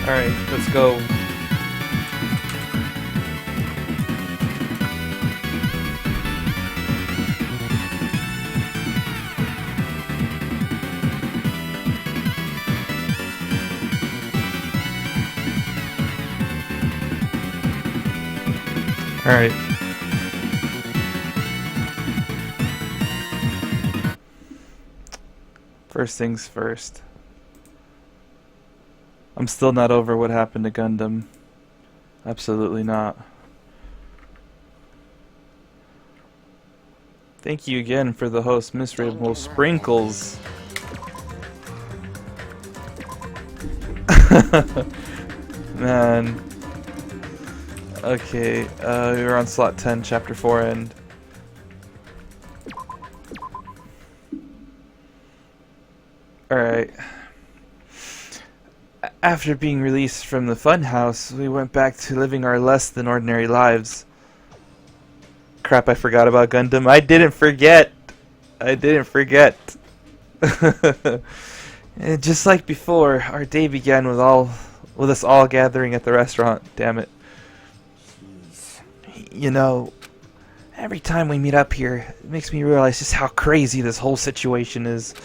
Alright, let's go. Alright. First things first. I'm still not over what happened to Gundam. Absolutely not. Thank you again for the host, Miss Rainbow Sprinkles. Man. Okay, we're on slot 10, chapter 4 end. Alright. After being released from the funhouse, we went back to living our less than ordinary lives. Crap, I forgot about Gundam. I didn't forget! And just like before, our day began with us all gathering at the restaurant. Damn it. You know, every time we meet up here, it makes me realize just how crazy this whole situation is.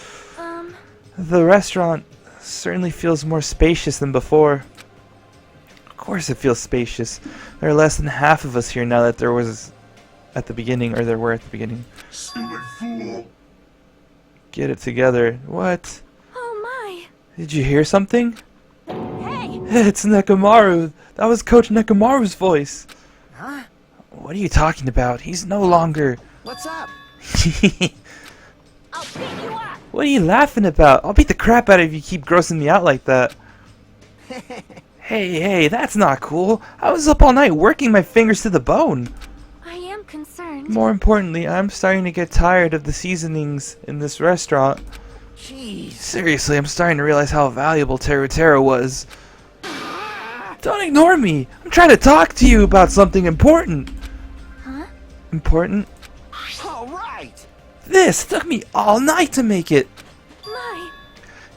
The restaurant certainly feels more spacious than before. Of course it feels spacious. There are less than half of us here now that there was at the beginning, or there were at the beginning. Stupid fool! Get it together. What? Oh my! Did you hear something? Hey! It's Nekomaru! That was Coach Nekomaru's voice! Huh? What are you talking about? He's no longer... What's up? I'll beat you up! What are you laughing about? I'll beat the crap out of you if you keep grossing me out like that. Hey, that's not cool. I was up all night working my fingers to the bone. I am concerned. More importantly, I'm starting to get tired of the seasonings in this restaurant. Jeez. Seriously, I'm starting to realize how valuable Terutera was. Don't ignore me. I'm trying to talk to you about something important. Huh? Important? All right. This took me all night to make it. My!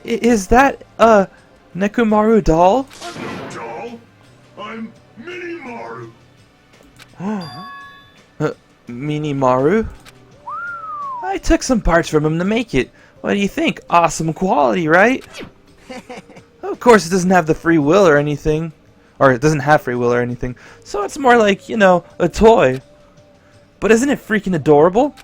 Is that a Nekomaru doll? I'm no doll! I'm Mini Maru! Minimaru? I took some parts from him to make it. What do you think? Awesome quality, right? Of course, it doesn't have the free will or anything. Or it doesn't have free will or anything. So it's more like, you know, a toy. But isn't it freaking adorable?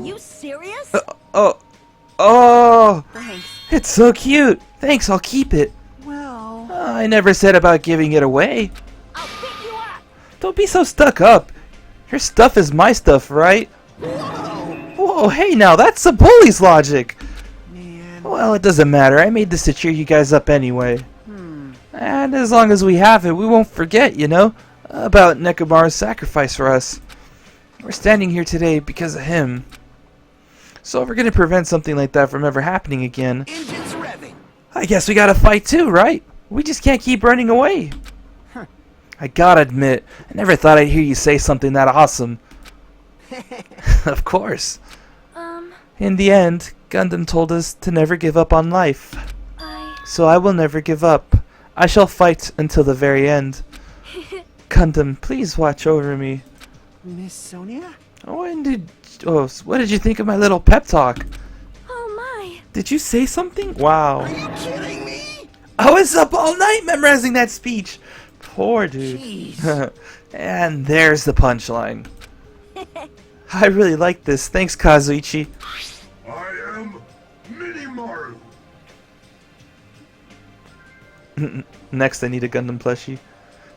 You serious? Oh! Thanks. It's so cute! Thanks, I'll keep it. Well. I never said about giving it away. I'll pick you up! Don't be so stuck up. Your stuff is my stuff, right? Whoa. Whoa, hey now, that's the bully's logic! Man. Well, it doesn't matter. I made this to cheer you guys up anyway. And as long as we have it, we won't forget, you know, about Nekomaru's sacrifice for us. We're standing here today because of him. So if we're gonna prevent something like that from ever happening again, Engines revving. I guess we gotta fight too, right? We just can't keep running away. Huh. I gotta admit, I never thought I'd hear you say something that awesome. Of course. In the end, Gundam told us to never give up on life. So I will never give up. I shall fight until the very end. Gundam, please watch over me. Miss Sonia? What did you think of my little pep talk? Oh my! Did you say something? Wow. Are you kidding me? I was up all night memorizing that speech. Poor dude. Jeez. And there's the punchline. I really like this. Thanks, Kazuichi. I am Mini Maru! Next, I need a Gundam plushie.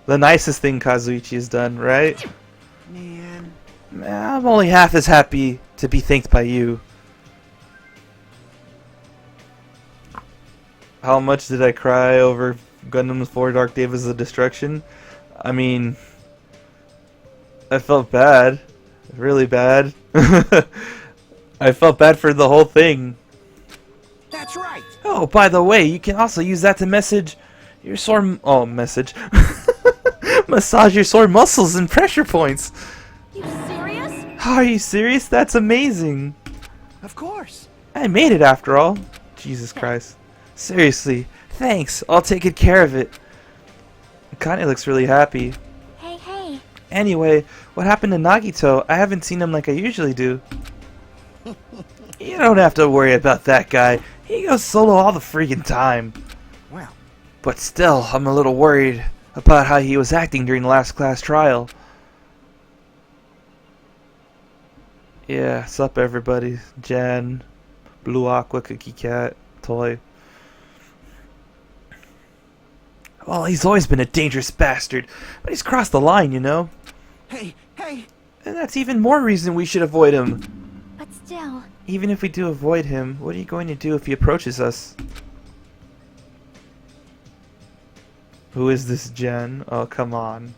The nicest thing Kazuichi has done, right? Man. I'm only half as happy to be thanked by you. How much did I cry over Gundam 4 Dark Days of Destruction? I mean, I felt bad. Really bad. I felt bad for the whole thing. That's right. Oh, by the way, you can also use that to message your sore... message. Massage your sore muscles and pressure points. You serious? Are you serious? That's amazing. Of course. I made it after all. Jesus Christ. Seriously, thanks. I'll take good care of it. Kane looks really happy. Hey, hey. Anyway, what happened to Nagito? I haven't seen him like I usually do. You don't have to worry about that guy. He goes solo all the freaking time. Well, But still, I'm a little worried about how he was acting during the last class trial. Yeah, sup everybody. Jan, Blue Aqua, Cookie Cat, Toy. Well, he's always been a dangerous bastard, but he's crossed the line, you know? hey, hey. And that's even more reason we should avoid him. But still. Even if we do avoid him, what are you going to do if he approaches us? Who is this Jen? Oh, come on.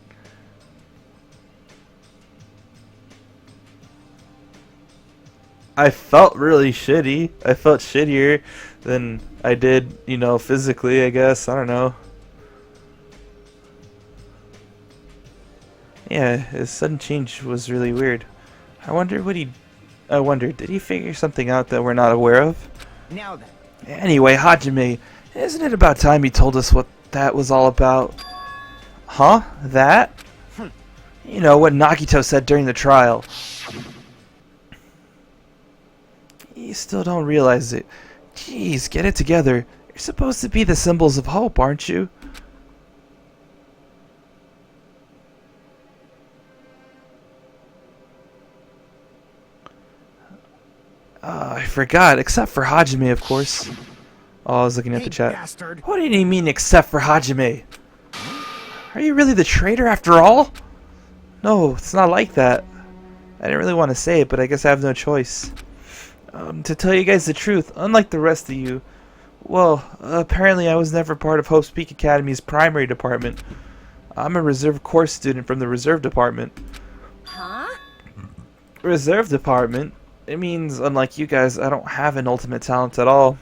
I felt really shitty. I felt shittier than I did, you know, physically, I guess. I don't know. Yeah, his sudden change was really weird. I wonder, did he figure something out that we're not aware of? Now then. Anyway, Hajime, isn't it about time you told us what that was all about? Huh? That? You know, what Nagito said during the trial. You still don't realize it. Jeez, get it together. You're supposed to be the symbols of hope, aren't you? I forgot, except for Hajime, of course. Oh, I was looking at the chat. Bastard. What do you mean, except for Hajime? Are you really the traitor after all? No, it's not like that. I didn't really want to say it, but I guess I have no choice. To tell you guys the truth, unlike the rest of you, well, apparently I was never part of Hope's Peak Academy's primary department. I'm a reserve course student from the reserve department. Huh? Reserve department? It means, unlike you guys, I don't have an ultimate talent at all.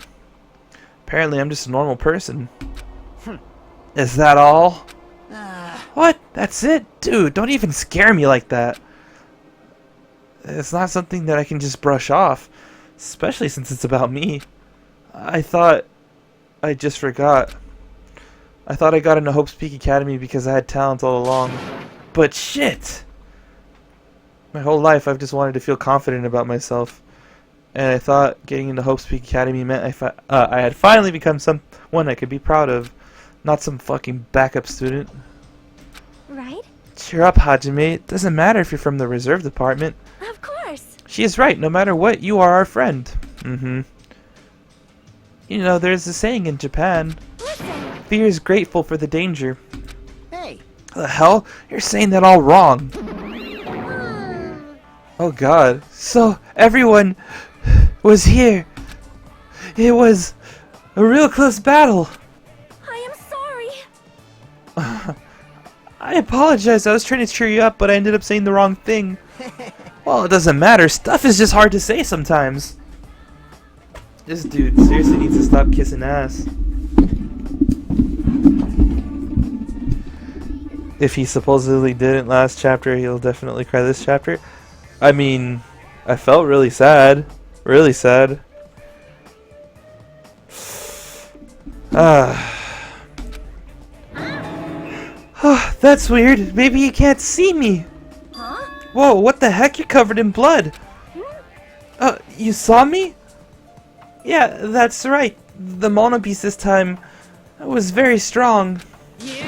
Apparently I'm just a normal person. Is that all? What? That's it? Dude, don't even scare me like that. It's not something that I can just brush off. Especially since it's about me. I just forgot. I thought I got into Hope's Peak Academy because I had talent all along. But shit! My whole life I've just wanted to feel confident about myself. And I thought getting into Hope's Peak Academy meant I had finally become someone I could be proud of. Not some fucking backup student. Right? Cheer up, Hajime. It doesn't matter if you're from the reserve department. Of course. She is right. No matter what, you are our friend. You know, there's a saying in Japan. Listen. Fear is grateful for the danger. Hey. The hell? You're saying that all wrong. Oh god. So, everyone was here. It was a real close battle. I am sorry. I apologize. I was trying to cheer you up, but I ended up saying the wrong thing. Well, it doesn't matter. Stuff is just hard to say sometimes. This dude seriously needs to stop kissing ass. If he supposedly didn't last chapter, he'll definitely cry this chapter. I mean, I felt really sad. Really sad. That's weird. Maybe he can't see me. Huh? Whoa, what the heck? You're covered in blood. You saw me? Yeah, that's right. The Monomi this time was very strong. You?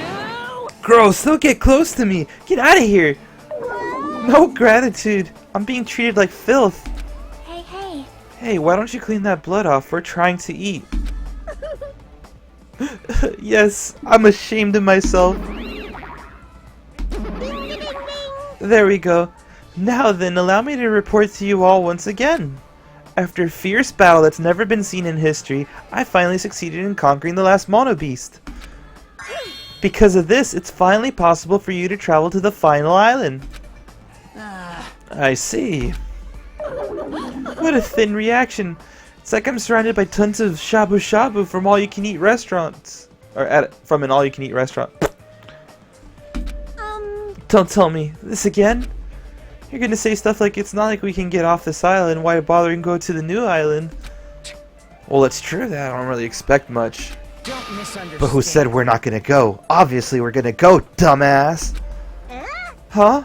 Gross, don't get close to me. Get out of here. No gratitude. I'm being treated like filth. Hey, hey. Hey, why don't you clean that blood off? We're trying to eat. Yes, I'm ashamed of myself. There we go. Now then, allow me to report to you all once again. After a fierce battle that's never been seen in history, I finally succeeded in conquering the last Mono Beast. Because of this, it's finally possible for you to travel to the final island. I see. What a thin reaction. It's like I'm surrounded by tons of shabu shabu from all-you-can-eat restaurants. Or from an all-you-can-eat restaurant. Don't tell me. This again? You're gonna say stuff like, it's not like we can get off this island, why bother and go to the new island? Well, it's true that I don't really expect much. Don't misunderstand. But who said we're not gonna go? Obviously we're gonna go, dumbass! Huh?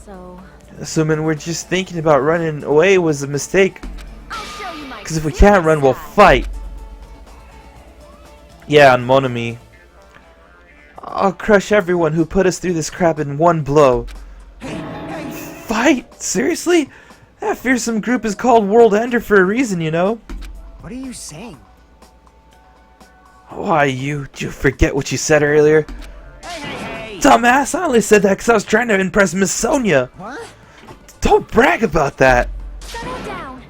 So, Assuming we're just thinking about running away was a mistake. I'll show you my Because if we can't run, we'll fight. Yeah, on Monomi. I'll crush everyone who put us through this crap in one blow. Fight? Seriously? That fearsome group is called World Ender for a reason, you know? What are you saying? Why, did you forget what you said earlier? Hey! Dumbass, I only said that because I was trying to impress Miss Sonia. What? Don't brag about that. Settle down.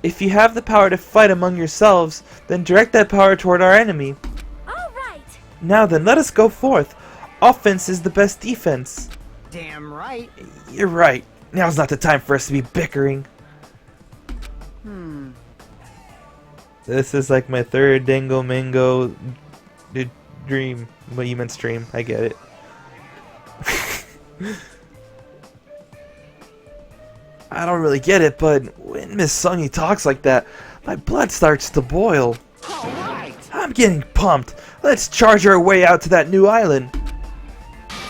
If you have the power to fight among yourselves, then direct that power toward our enemy. All right. Now then, let us go forth. Offense is the best defense. Damn right. You're right. Now's not the time for us to be bickering. This is like my third Dango Mango dream. Well, you meant stream. I get it. I don't really get it, but when Miss Sunny talks like that, my blood starts to boil. All right. I'm getting pumped. Let's charge our way out to that new island.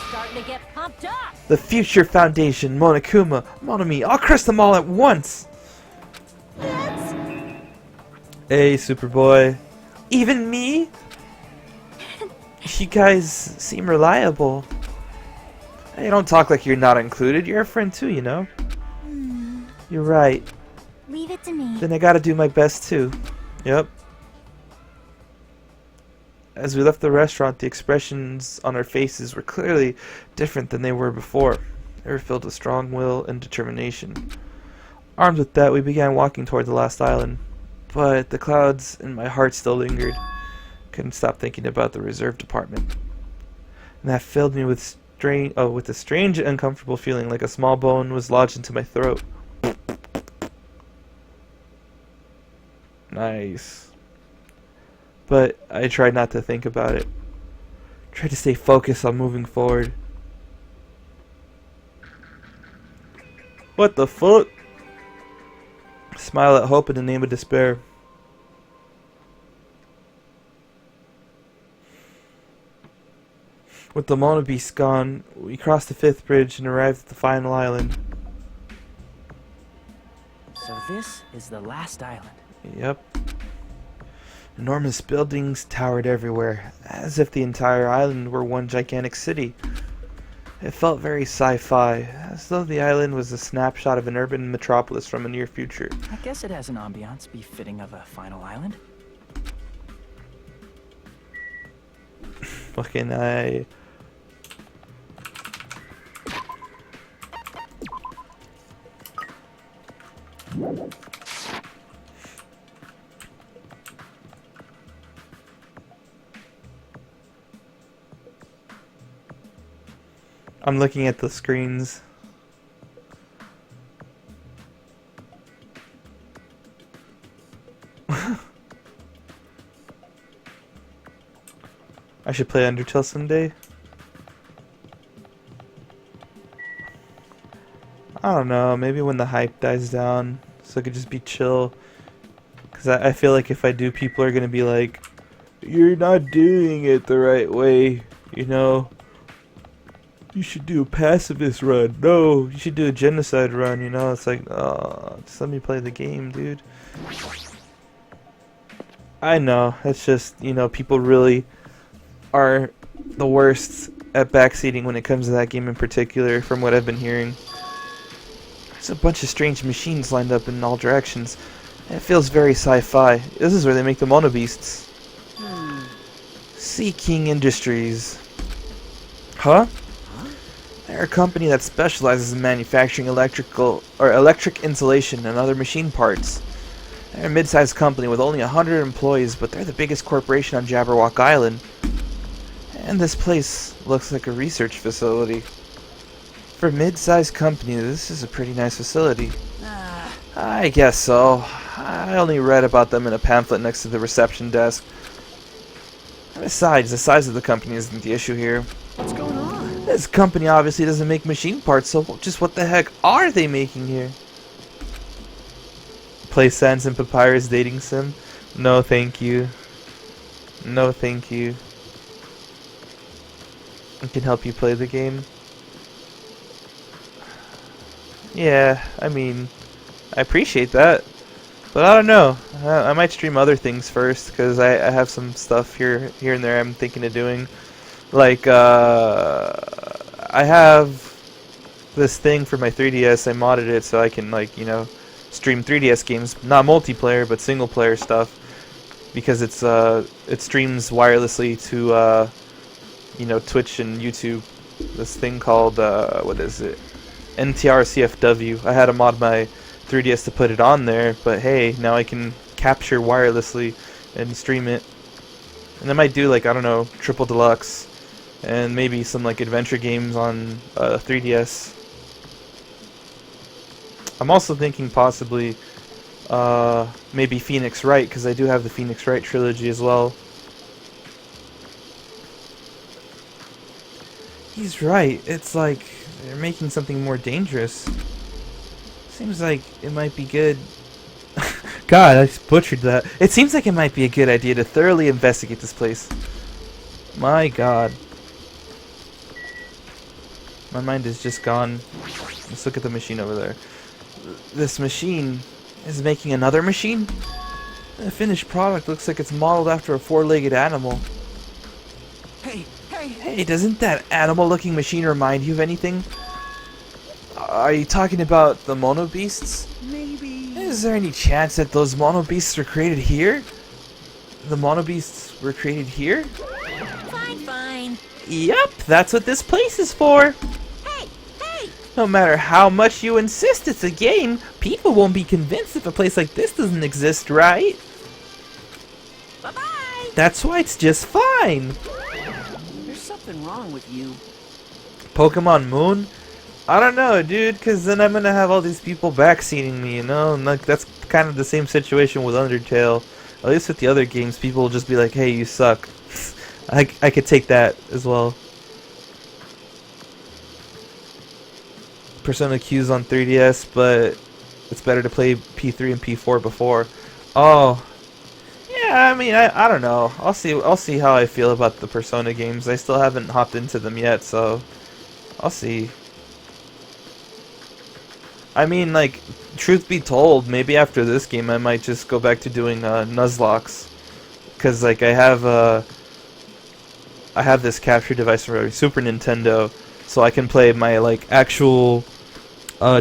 Starting to get pumped up. The Future Foundation, Monokuma, Monomi, I'll crush them all at once. Let's... Hey, Superboy. Even me? You guys seem reliable. Hey, don't talk like you're not included. You're a friend too, you know? You're right. Leave it to me. Then I gotta do my best too. Yep. As we left the restaurant, the expressions on our faces were clearly different than they were before. They were filled with strong will and determination. Armed with that, we began walking toward the last island. But the clouds in my heart still lingered. Couldn't stop thinking about the reserve department. And that filled me with a strange, uncomfortable feeling, like a small bone was lodged into my throat. Nice. But I tried not to think about it. Tried to stay focused on moving forward. What the fuck? Smile at hope in the name of despair. With the Mona Beast gone, we crossed the 5th bridge and arrived at the final island. So this is the last island. Yep. Enormous buildings towered everywhere, as if the entire island were one gigantic city. It felt very sci-fi, as though the island was a snapshot of an urban metropolis from a near future. I guess it has an ambiance befitting of a final island. Fucking I... I'm looking at the screens. I should play Undertale someday. I don't know, maybe when the hype dies down, so it could just be chill. Because I feel like if I do, people are going to be like, you're not doing it the right way, you know? You should do a pacifist run. No, you should do a genocide run, you know? It's like, oh, just let me play the game, dude. I know, it's just, you know, people really are the worst at backseating when it comes to that game in particular, from what I've been hearing. There's a bunch of strange machines lined up in all directions. It feels very sci-fi. This is where they make the Mono Beasts. Sea King Industries. Huh? They're a company that specializes in manufacturing electric insulation and other machine parts. They're a mid-sized company with only 100 employees, but they're the biggest corporation on Jabberwock Island. And this place looks like a research facility. For a mid-sized company, this is a pretty nice facility. I guess so. I only read about them in a pamphlet next to the reception desk. Besides, the size of the company isn't the issue here. What's going on? This company obviously doesn't make machine parts, so just what the heck are they making here? play Sans and Papyrus dating sim? No, thank you. No, thank you. I can help you play the game. Yeah, I mean, I appreciate that. But I don't know. I might stream other things first, because I have some stuff here and there I'm thinking of doing. Like, I have this thing for my 3DS. I modded it so I can, like, you know, stream 3DS games. Not multiplayer, but single player stuff. Because it streams wirelessly to, you know, Twitch and YouTube. This thing called, what is it? NTR CFW. I had to mod my 3DS to put it on there, but hey, now I can capture wirelessly and stream it. And I might do, like, I don't know, Triple Deluxe and maybe some like adventure games on 3DS. I'm also thinking possibly maybe Phoenix Wright, because I do have the Phoenix Wright trilogy as well. He's right. It's like they're making something more dangerous. Seems like it might be good. God, I just butchered that. It seems like it might be a good idea to thoroughly investigate this place. My God. My mind is just gone. Let's look at the machine over there. This machine is making another machine? The finished product looks like it's modeled after a four-legged animal. Hey, hey! Hey, doesn't that animal-looking machine remind you of anything? Are you talking about the Mono Beasts? Maybe. Is there any chance that those Mono Beasts were created here? The Mono Beasts were created here? Fine, fine. Yep, that's what this place is for. Hey, hey! No matter how much you insist it's a game, people won't be convinced if a place like this doesn't exist, right? Bye-bye! That's why it's just fine. There's something wrong with you. Pokemon Moon? I don't know, dude, because then I'm gonna have all these people backseating me, you know? And like, that's kind of the same situation with Undertale. At least with the other games, people will just be like, hey, you suck. I could take that as well. Persona Q's on 3DS, but it's better to play P3 and P4 before. Oh, yeah. I mean, I don't know. I'll see how I feel about the Persona games. I still haven't hopped into them yet, so I'll see. I mean, like, truth be told, maybe after this game I might just go back to doing Nuzlocke, because like I have this capture device for Super Nintendo, so I can play my like actual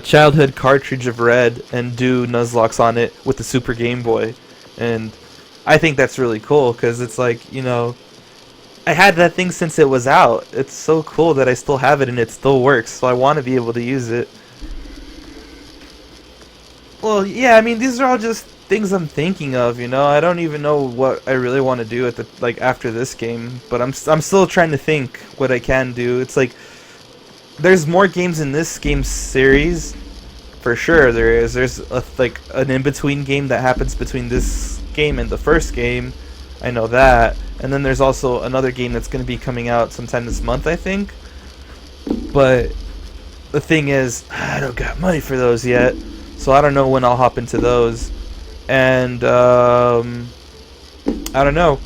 childhood cartridge of Red and do Nuzlocke on it with the Super Game Boy, and I think that's really cool because it's like, you know, I had that thing since it was out. It's so cool that I still have it and it still works, so I want to be able to use it. Well, yeah, I mean, these are all just things I'm thinking of, you know. I don't even know what I really want to do at the after this game, but I'm still trying to think what I can do. It's like there's more games in this game series, for sure. There's like an in-between game that happens between this game and the first game. I know that, and then there's also another game that's going to be coming out sometime this month, I think. But the thing is, I don't got money for those yet. So I don't know when I'll hop into those, and I don't know.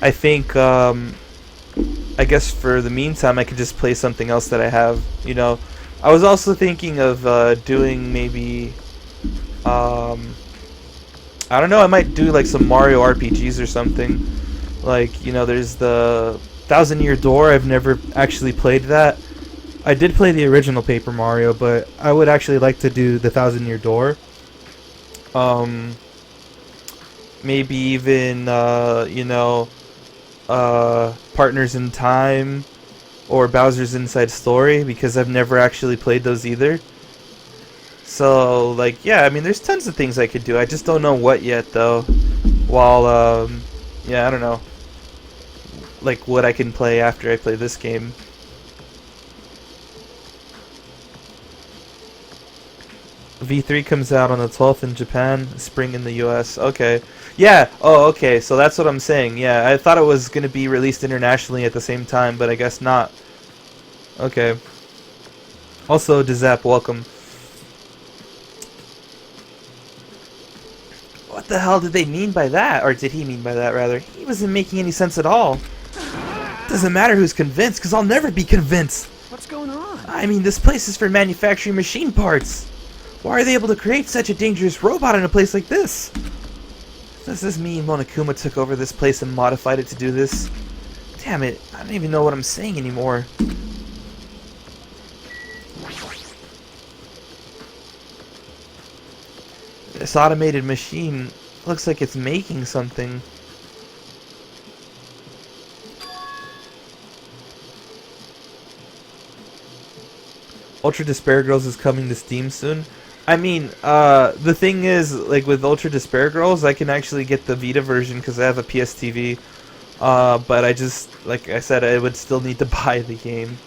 I think I guess for the meantime I could just play something else that I have. You know, I was also thinking of doing maybe I don't know. I might do like some Mario RPGs or something. Like, you know, there's the Thousand Year Door. I've never actually played that. I did play the original Paper Mario, but I would actually like to do the Thousand Year Door. Maybe even, you know, Partners in Time or Bowser's Inside Story, because I've never actually played those either. So, like, yeah, I mean, there's tons of things I could do. I just don't know what yet, though. While, yeah, I don't know. Like, what I can play after I play this game. V3 comes out on the 12th in Japan, spring in the US. Okay. Yeah, oh, okay, so that's what I'm saying. Yeah, I thought it was going to be released internationally at the same time, but I guess not. Okay. Also, Dizap, welcome. What the hell did they mean by that? Or did he mean by that, rather? He wasn't making any sense at all. Doesn't matter who's convinced, because I'll never be convinced. What's going on? I mean, this place is for manufacturing machine parts. Why are they able to create such a dangerous robot in a place like this? Does this mean Monokuma took over this place and modified it to do this? Damn it, I don't even know what I'm saying anymore. This automated machine looks like it's making something. Ultra Despair Girls is coming to Steam soon. I mean, the thing is, like with Ultra Despair Girls, I can actually get the Vita version because I have a PS TV. But I just, like I said, I would still need to buy the game.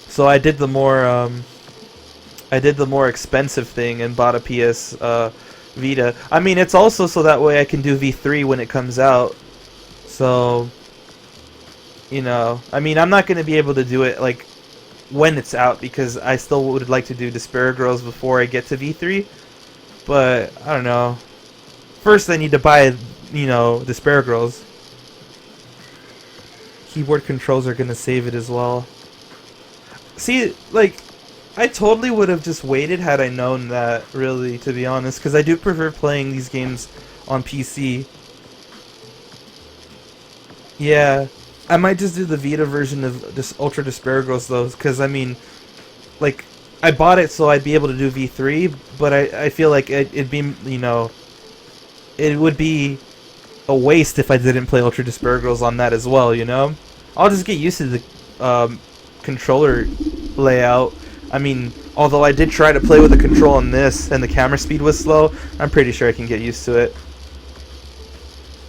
So I did the more, expensive thing and bought a PS Vita. I mean, it's also so that way I can do V3 when it comes out. So, you know, I mean, I'm not going to be able to do it, like, when it's out, because I still would like to do Despair Girls before I get to V3. But, I don't know. First I need to buy, you know, Despair Girls. Keyboard controls are going to save it as well. See, like, I totally would have just waited had I known that, really, to be honest, because I do prefer playing these games on PC. Yeah, I might just do the Vita version of this Ultra Despair Girls, though, because, I mean, like, I bought it so I'd be able to do V3, but I feel like it'd be, you know, it would be a waste if I didn't play Ultra Despair Girls on that as well, you know? I'll just get used to the controller layout. I mean, although I did try to play with the control on this and the camera speed was slow, I'm pretty sure I can get used to it.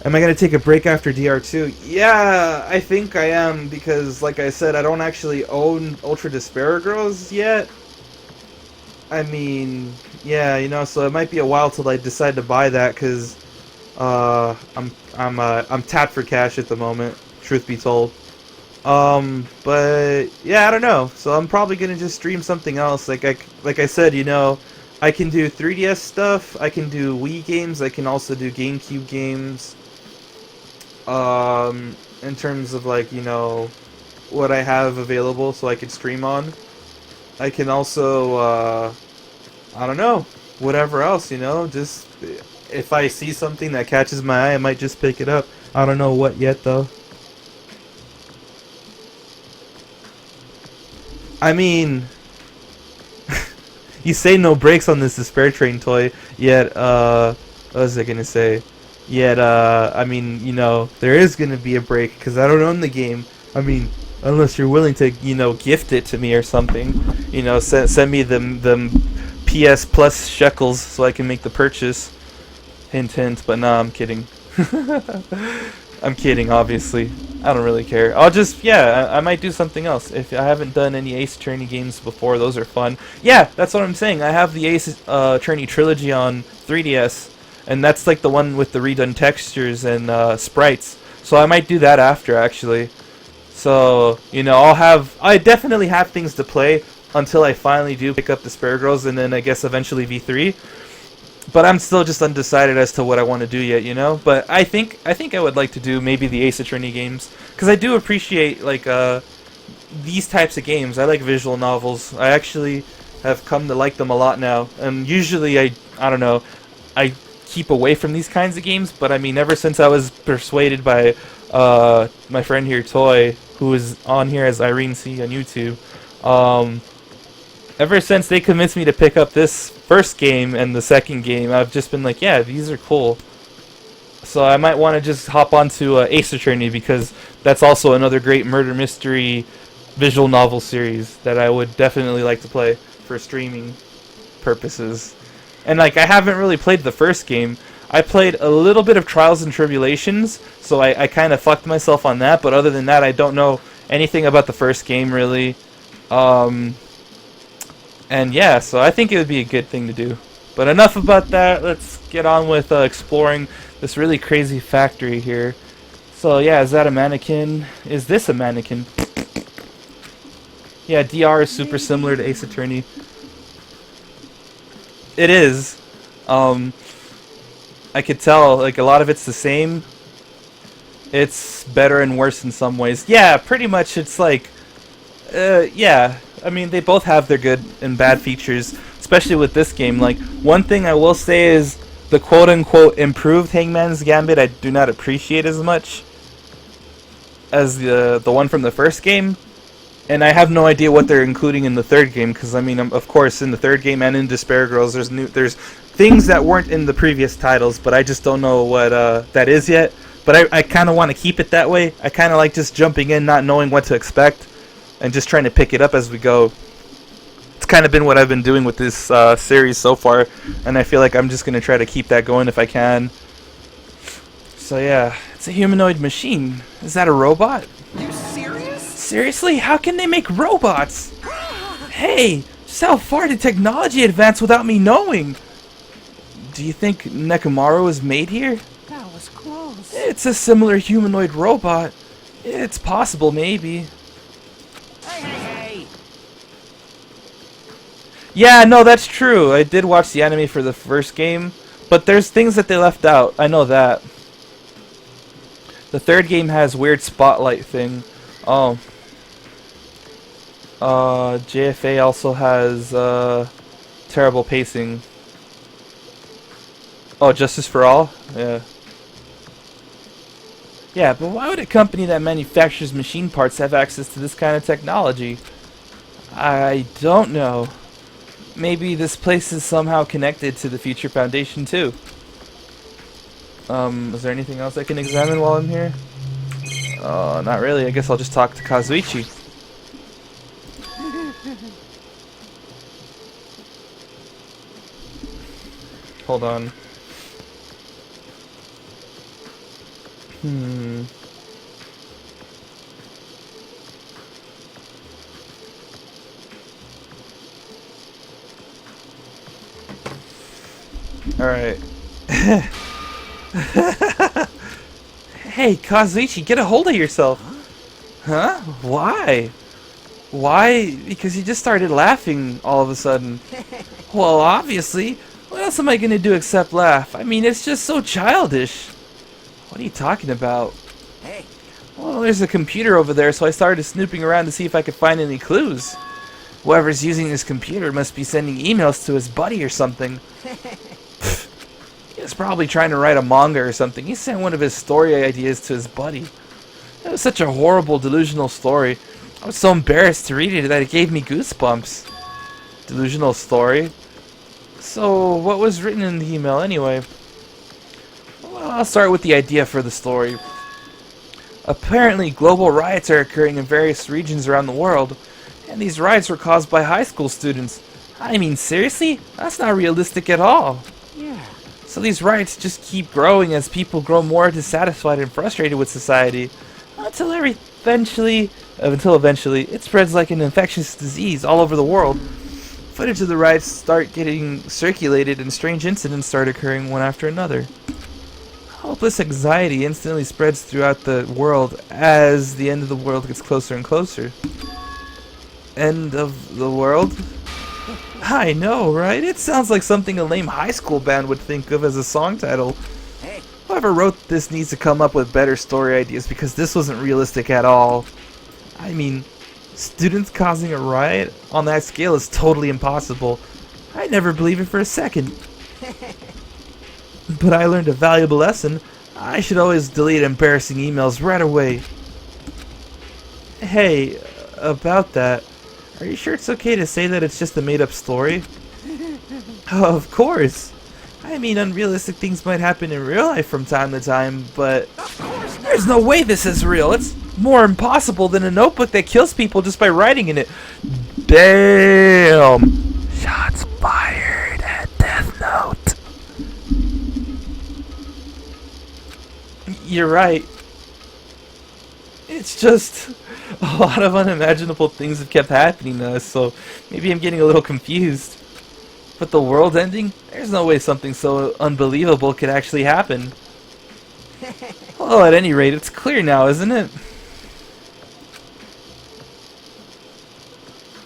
Am I going to take a break after DR2? Yeah, I think I am, because like I said, I don't actually own Ultra Despair Girls yet. I mean, yeah, you know, so it might be a while till I decide to buy that, because I'm tapped for cash at the moment, truth be told. But yeah, I don't know. So I'm probably gonna just stream something else. Like I said, you know, I can do 3DS stuff. I can do Wii games. I can also do GameCube games. In terms of, like, you know, what I have available, so I could stream on. I can also, I don't know, whatever else, you know. Just if I see something that catches my eye, I might just pick it up. I don't know what yet, though. I mean, you say no brakes on this Despair Train toy, yet, what was I gonna say? Yet, I mean, you know, there is gonna be a break, because I don't own the game. I mean, unless you're willing to, you know, gift it to me or something. You know, send me them PS Plus shekels so I can make the purchase. Hint, hint, but nah, I'm kidding. I'm kidding, obviously. I don't really care. I'll just, yeah, I might do something else. If I haven't done any Ace Attorney games before, those are fun. Yeah, that's what I'm saying. I have the Ace Attorney trilogy on 3DS, and that's like the one with the redone textures and sprites. So I might do that after, actually. So, you know, I definitely have things to play until I finally do pick up the Despair Girls, and then I guess eventually V3. But I'm still just undecided as to what I want to do yet, you know? But I think I would like to do maybe the Ace Attorney games, because I do appreciate, like, these types of games. I like visual novels. I actually have come to like them a lot now. And usually I don't know, I keep away from these kinds of games, but I mean, ever since I was persuaded by my friend here, Toy, who is on here as Irene C on YouTube, ever since they convinced me to pick up this first game and the second game, I've just been like, yeah, these are cool. So I might want to just hop onto Ace Attorney, because that's also another great murder mystery visual novel series that I would definitely like to play for streaming purposes. And like, I haven't really played the first game. I played a little bit of Trials and Tribulations, so I kind of fucked myself on that, but other than that, I don't know anything about the first game, really. And yeah, so I think it would be a good thing to do. But enough about that, let's get on with exploring this really crazy factory here. So yeah, is that a mannequin? Is this a mannequin? Yeah, DR is super similar to Ace Attorney. It is. I could tell, like, a lot of it's the same. It's better and worse in some ways. Yeah, pretty much it's like, yeah. I mean, they both have their good and bad features, especially with this game. Like, one thing I will say is the quote-unquote improved Hangman's Gambit I do not appreciate as much as the one from the first game. And I have no idea what they're including in the third game, because I mean, of course, in the third game and in Despair Girls, there's things that weren't in the previous titles, but I just don't know what that is yet. But I kind of want to keep it that way. I kind of like just jumping in, not knowing what to expect, and just trying to pick it up as we go. It's kind of been what I've been doing with this series so far, and I feel like I'm just going to try to keep that going if I can. So yeah, it's a humanoid machine. Is that a robot? You serious? Seriously? How can they make robots? Hey, just how far did technology advance without me knowing? Do you think Nekomaru was made here? That was close. It's a similar humanoid robot. It's possible, maybe. Hey! Yeah, no, that's true. I did watch the anime for the first game, but there's things that they left out. I know that. The third game has weird spotlight thing. Oh. JFA also has terrible pacing. Oh, Justice for All? Yeah. Yeah, but why would a company that manufactures machine parts have access to this kind of technology? I don't know. Maybe this place is somehow connected to the Future Foundation too. Is there anything else I can examine while I'm here? Not really. I guess I'll just talk to Kazuichi. Hold on. Alright. Hey, Kazuichi, get a hold of yourself. Huh? Why? Why? Because you just started laughing all of a sudden. Well, obviously. What else am I gonna do except laugh? I mean, it's just so childish. What are you talking about? Hey! Well, there's a computer over there, so I started snooping around to see if I could find any clues. Whoever's using this computer must be sending emails to his buddy or something. He was probably trying to write a manga or something. He sent one of his story ideas to his buddy. It was such a horrible, delusional story. I was so embarrassed to read it that it gave me goosebumps. Delusional story? So, what was written in the email anyway? Well, I'll start with the idea for the story. Apparently, global riots are occurring in various regions around the world, and these riots were caused by high school students. I mean, seriously? That's not realistic at all. Yeah. So these riots just keep growing as people grow more dissatisfied and frustrated with society, until eventually it spreads like an infectious disease all over the world. Footage of the riots start getting circulated and strange incidents start occurring one after another. Hopeless anxiety instantly spreads throughout the world as the end of the world gets closer and closer. End of the world? I know, right? It sounds like something a lame high school band would think of as a song title. Hey! Whoever wrote this needs to come up with better story ideas because this wasn't realistic at all. I mean, students causing a riot on that scale is totally impossible. I never believed it for a second. But I learned a valuable lesson. I should always delete embarrassing emails right away. Hey, about that, are you sure it's okay to say that it's just a made-up story? Of course. I mean, unrealistic things might happen in real life from time to time, but there's no way this is real. It's more impossible than a notebook that kills people just by writing in it. Damn! Shots fired at Death Note. You're right. It's just a lot of unimaginable things have kept happening to us, so maybe I'm getting a little confused. But the world ending? There's no way something so unbelievable could actually happen. Well, at any rate, it's clear now, isn't it?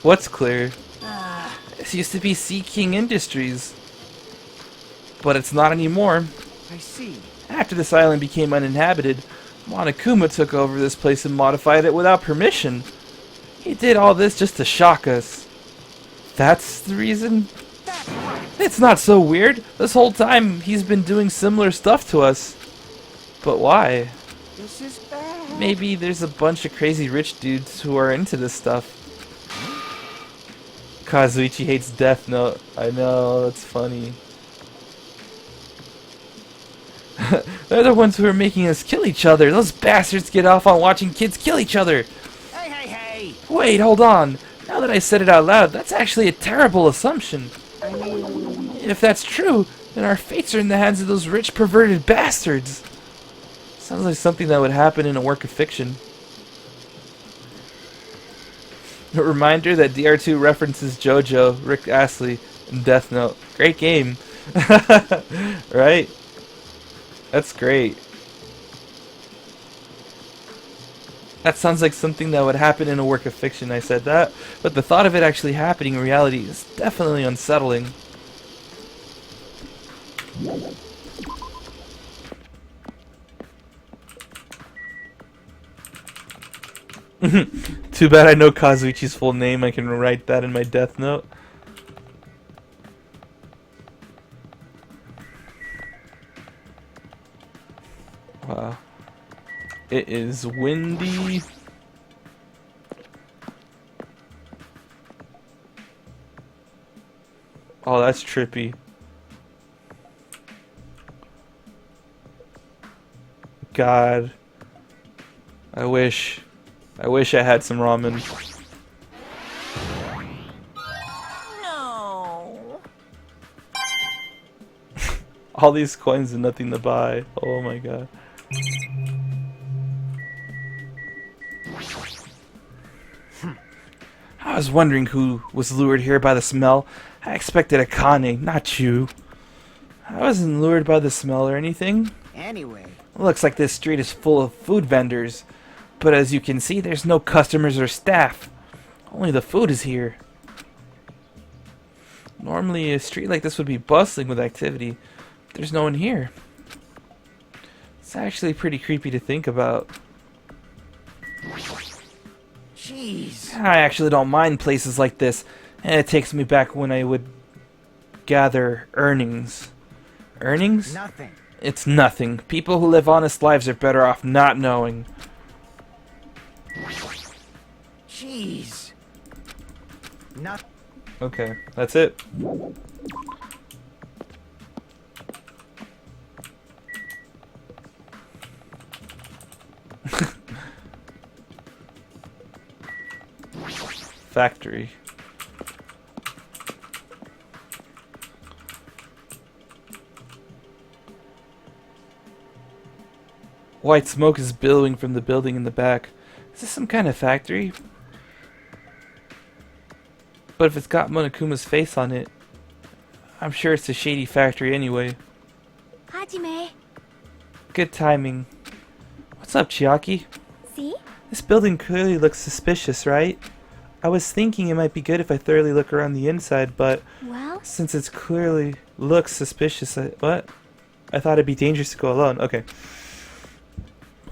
What's clear? This used to be Sea King Industries. But it's not anymore. I see. After this island became uninhabited, Monokuma took over this place and modified it without permission. He did all this just to shock us. That's the reason? It's not so weird. This whole time he's been doing similar stuff to us. But why? This is bad. Maybe there's a bunch of crazy rich dudes who are into this stuff. Kazuichi hates Death Note. I know, that's funny. They're the ones who are making us kill each other. Those bastards get off on watching kids kill each other. Hey, hey, hey! Wait, hold on. Now that I said it out loud, that's actually a terrible assumption. If that's true, then our fates are in the hands of those rich, perverted bastards. Sounds like something that would happen in a work of fiction. A reminder that DR2 references JoJo, Rick Astley, and Death Note. Great game. Right? That's great. That sounds like something that would happen in a work of fiction, I said that. But the thought of it actually happening in reality is definitely unsettling. Too bad I know Kazuichi's full name. I can write that in my Death Note. Wow. It is windy. Oh, that's trippy. God. I wish I had some ramen. No. All these coins and nothing to buy. Oh my god. I was wondering who was lured here by the smell. I expected Akane, not you. I wasn't lured by the smell or anything. Anyway, Looks like this street is full of food vendors. But as you can see, there's no customers or staff. Only the food is here. Normally a street like this would be bustling with activity. There's no one here. It's actually pretty creepy to think about. jeez. I actually don't mind places like this, and it takes me back when I would gather earnings. Earnings? Nothing. It's nothing. People who live honest lives are better off not knowing. Jeez. Not. Okay, that's it. Factory. White smoke is billowing from the building in the back. Is this some kind of factory? But if it's got Monokuma's face on it, I'm sure it's a shady factory anyway. Hajime. Good timing. What's up, Chiaki? See? This building clearly looks suspicious, right? I was thinking it might be good if I thoroughly look around the inside, but Well, since it clearly looks suspicious, what? I thought it'd be dangerous to go alone. Okay.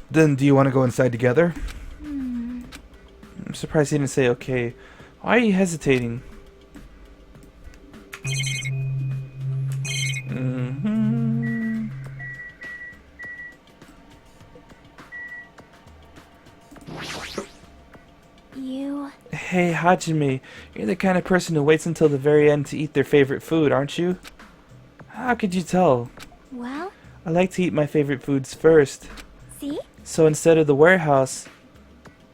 Then do you want to go inside together? I'm surprised he didn't say okay. Why are you hesitating? you. Hey, Hajime, you're the kind of person who waits until the very end to eat their favorite food, aren't you? How could you tell? Well, I like to eat my favorite foods first. see? So instead of the warehouse,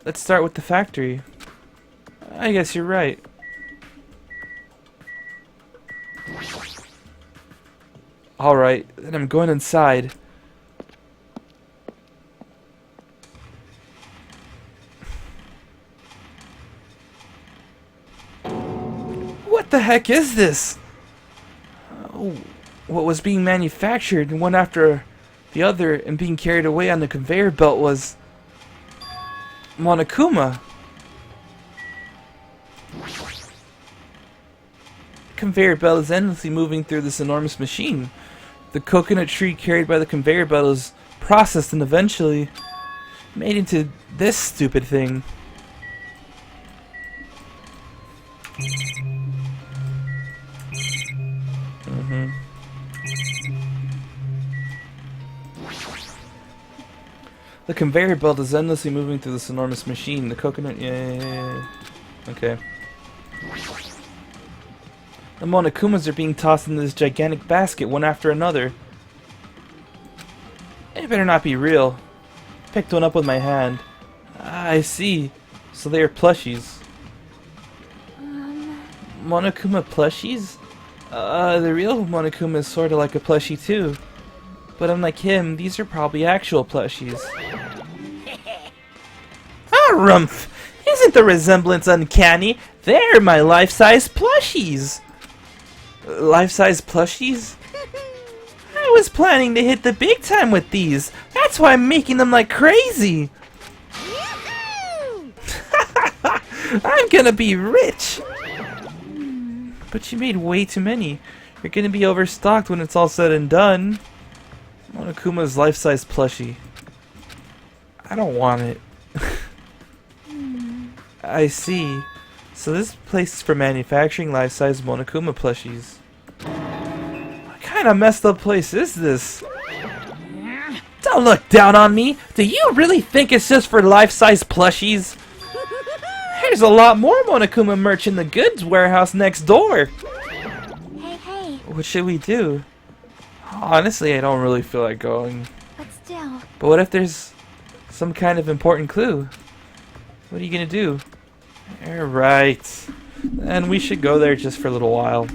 let's start with the factory. I guess you're right. Alright, then I'm going inside. What the heck is this? Oh, what was being manufactured one after the other and being carried away on the conveyor belt was Monokuma. The conveyor belt is endlessly moving through this enormous machine. The coconut tree carried by the conveyor belt is processed and eventually made into this stupid thing. The conveyor belt is endlessly moving through this enormous machine. The coconut... Yeah. Okay. The Monokumas are being tossed into this gigantic basket, one after another. It better not be real. Picked one up with my hand. Ah, I see. So they are plushies. Monokuma plushies? The real Monokuma is sorta like a plushie too. But unlike him, these are probably actual plushies. Ah, Rumph! Isn't the resemblance uncanny? They're my life-size plushies! Life-size plushies? I was planning to hit the big time with these. That's why I'm making them like crazy. I'm gonna be rich. But you made way too many. You're gonna be overstocked when it's all said and done. Monokuma's life-size plushie. I don't want it. I see. So this place is for manufacturing life-size Monokuma plushies. What kind of messed up place is this? Don't look down on me! Do you really think it's just for life-size plushies? There's a lot more Monokuma merch in the goods warehouse next door! Hey. What should we do? Honestly, I don't really feel like going. But still. But what if there's some kind of important clue? What are you gonna do? Right. And we should go there just for a little while.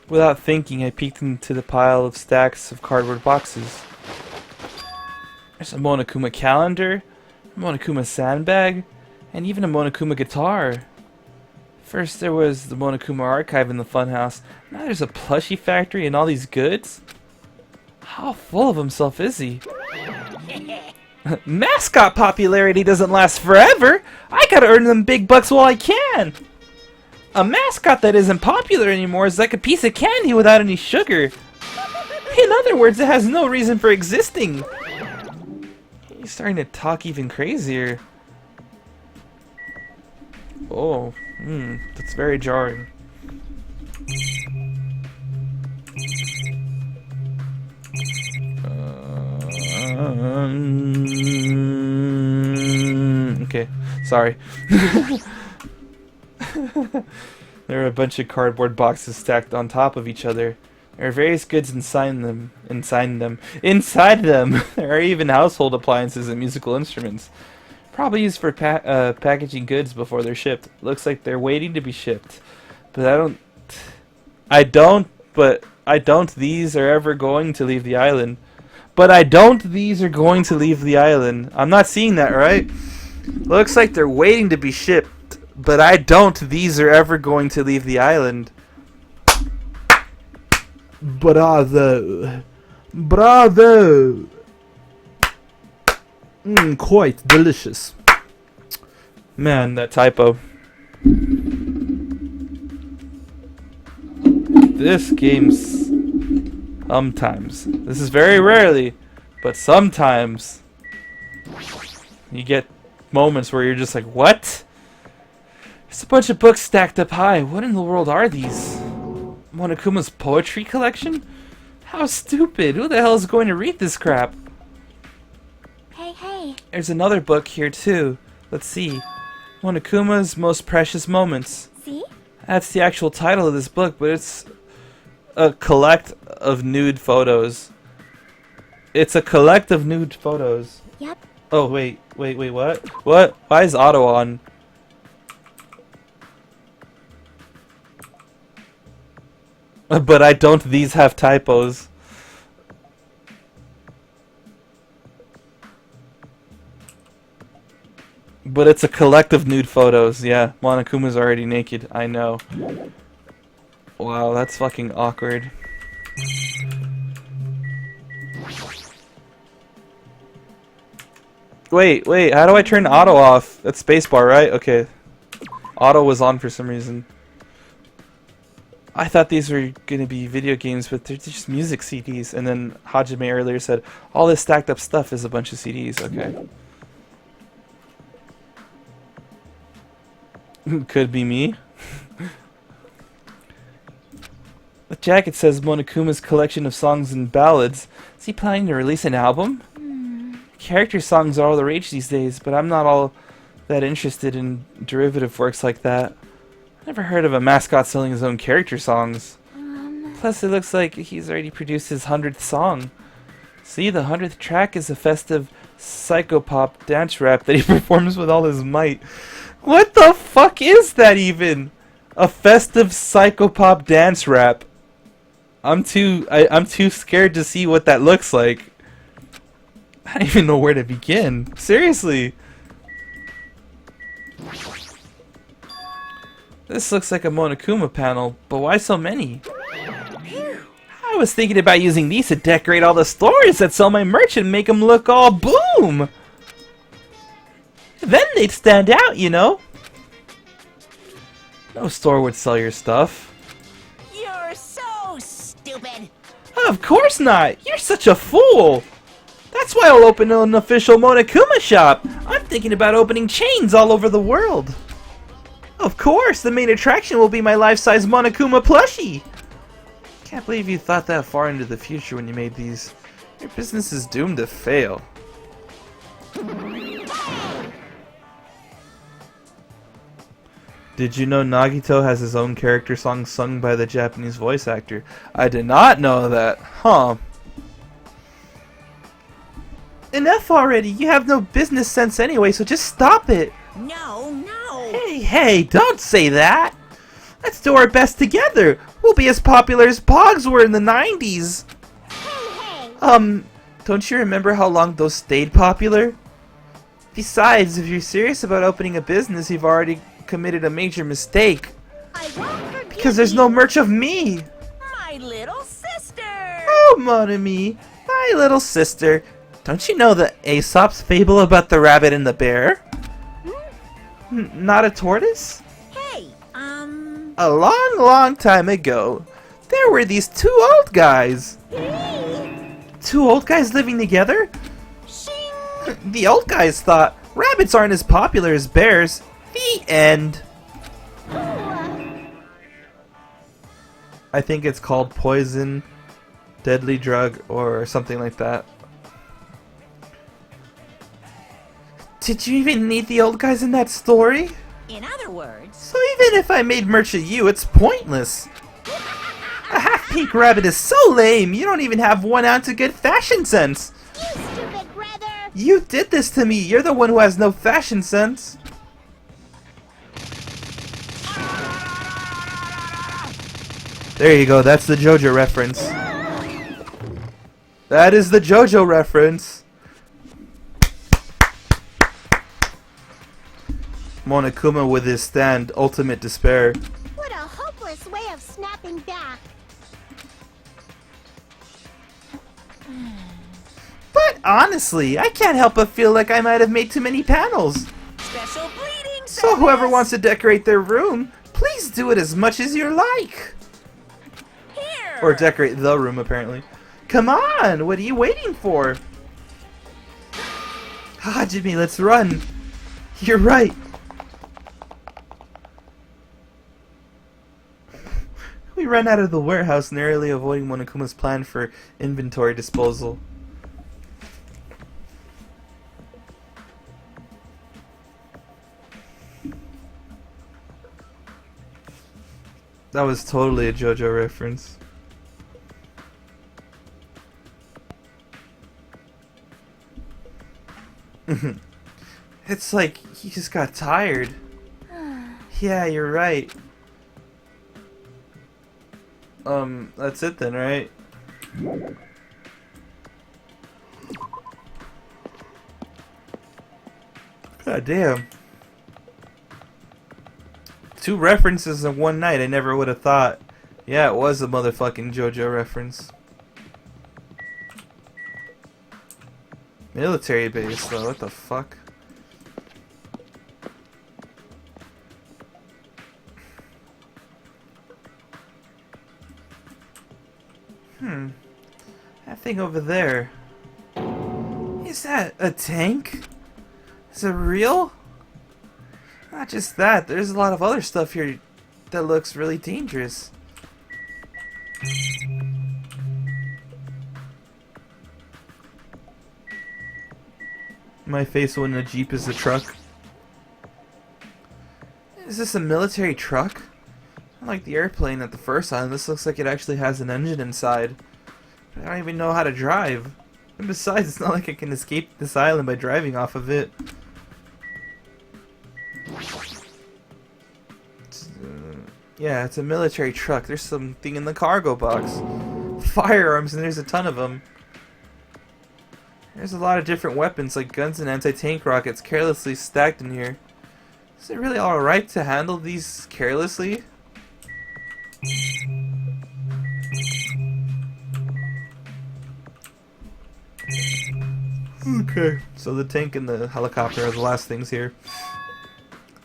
Without thinking, I peeked into the pile of stacks of cardboard boxes. There's a Monokuma calendar, a Monokuma sandbag, and even a Monokuma guitar. First there was the Monokuma archive in the funhouse. Now there's a plushie factory and all these goods? How full of himself is he? Mascot popularity doesn't last forever! I gotta earn them big bucks while I can! A mascot that isn't popular anymore is like a piece of candy without any sugar. In other words, it has no reason for existing. He's starting to talk even crazier. Oh, that's very jarring. Okay, sorry. There are a bunch of cardboard boxes stacked on top of each other. There are various goods inside them. There are even household appliances and musical instruments. Probably used for packaging goods before they're shipped. Looks like they're waiting to be shipped. But I don't. These are ever going to leave the island. These are going to leave the island. I'm not seeing that, right? Looks like they're waiting to be shipped. But these are ever going to leave the island. Bravo. Bravo. Quite delicious. Man, that typo. This game's... Sometimes. This is very rarely, but sometimes you get moments where you're just like, what? There's a bunch of books stacked up high. What in the world are these? Monokuma's poetry collection? How stupid. Who the hell is going to read this crap? Hey. There's another book here too. Let's see. Monokuma's Most Precious Moments. See? That's the actual title of this book, but it's a collect of nude photos. It's a collect of nude photos. Yep. Oh, wait, what? What? Why is auto on? But I don't. These have typos. But it's a collective nude photos. Yeah, Monokuma's already naked. I know. Wow, that's fucking awkward. Wait, how do I turn auto off? That's spacebar, right? Okay. Auto was on for some reason. I thought these were gonna be video games, but they're just music CDs. And then Hajime earlier said, all this stacked up stuff is a bunch of CDs. Okay. Could be me. The jacket says Monokuma's collection of songs and ballads. Is he planning to release an album? Character songs are all the rage these days, but I'm not all that interested in derivative works like that. Never heard of a mascot selling his own character songs. Plus, it looks like he's already produced his 100th song. See, the 100th track is a festive psychopop dance rap that he performs with all his might. What the fuck is that even? A festive psychopop dance rap. I'm too scared to see what that looks like. I don't even know where to begin. Seriously. This looks like a Monokuma panel, but why so many? I was thinking about using these to decorate all the stores that sell my merch and make them look all boom. Then they'd stand out, you know. No store would sell your stuff. You're so stupid. Of course not. You're such a fool. That's why I'll open an official Monokuma shop. I'm thinking about opening chains all over the world. Of course, the main attraction will be my life-size Monokuma plushie. Can't believe you thought that far into the future when you made these. Your business is doomed to fail. Did you know Nagito has his own character song sung by the Japanese voice actor? I did not know that. Huh. Enough already! You have no business sense anyway, so just stop it! No. Hey, don't say that! Let's do our best together! We'll be as popular as Pogs were in the 90s! Don't you remember how long those stayed popular? Besides, if you're serious about opening a business, you've already committed a major mistake. I won't forgive Because there's no merch of me! My little sister. Oh, Monomi, my little sister. Don't you know the Aesop's fable about the rabbit and the bear? Not a tortoise? Hey, A long, long time ago, there were these two old guys. Two old guys living together? The old guys thought rabbits aren't as popular as bears. The end. I think it's called Poison, Deadly Drug, or something like that. Did you even need the old guys in that story? in other words, So even if I made merch of you, it's pointless. A half-pink rabbit is so lame, you don't even have 1 ounce of good fashion sense. You stupid brother! You did this to me, you're the one who has no fashion sense. There you go, that's the JoJo reference. That is the JoJo reference. Monokuma with his stand, ultimate despair. What a hopeless way of snapping back. But honestly, I can't help but feel like I might have made too many panels. special bleeding So whoever service. wants to decorate their room, please do it as much as you like. Here. Or decorate the room, apparently. Come on, what are you waiting for? Hajime, let's run. You're right. We ran out of the warehouse, narrowly avoiding Monokuma's plan for inventory disposal. That was totally a JoJo reference. It's like he just got tired. Yeah, you're right. That's it then, right? God damn. 2 references in one night, I never would have thought. Yeah, it was a motherfucking JoJo reference. Military base, though, what the fuck? That thing over there. Is that a tank? Is it real? Not just that, there's a lot of other stuff here that looks really dangerous. My face when a Jeep is a truck. Is this a military truck? Unlike the airplane at the first island, this looks like it actually has an engine inside. But I don't even know how to drive. And besides, it's not like I can escape this island by driving off of it. Yeah, it's a military truck. There's something in the cargo box. Firearms, and there's a ton of them. There's a lot of different weapons, like guns and anti-tank rockets, carelessly stacked in here. Is it really alright to handle these carelessly? Okay, so the tank and the helicopter are the last things here.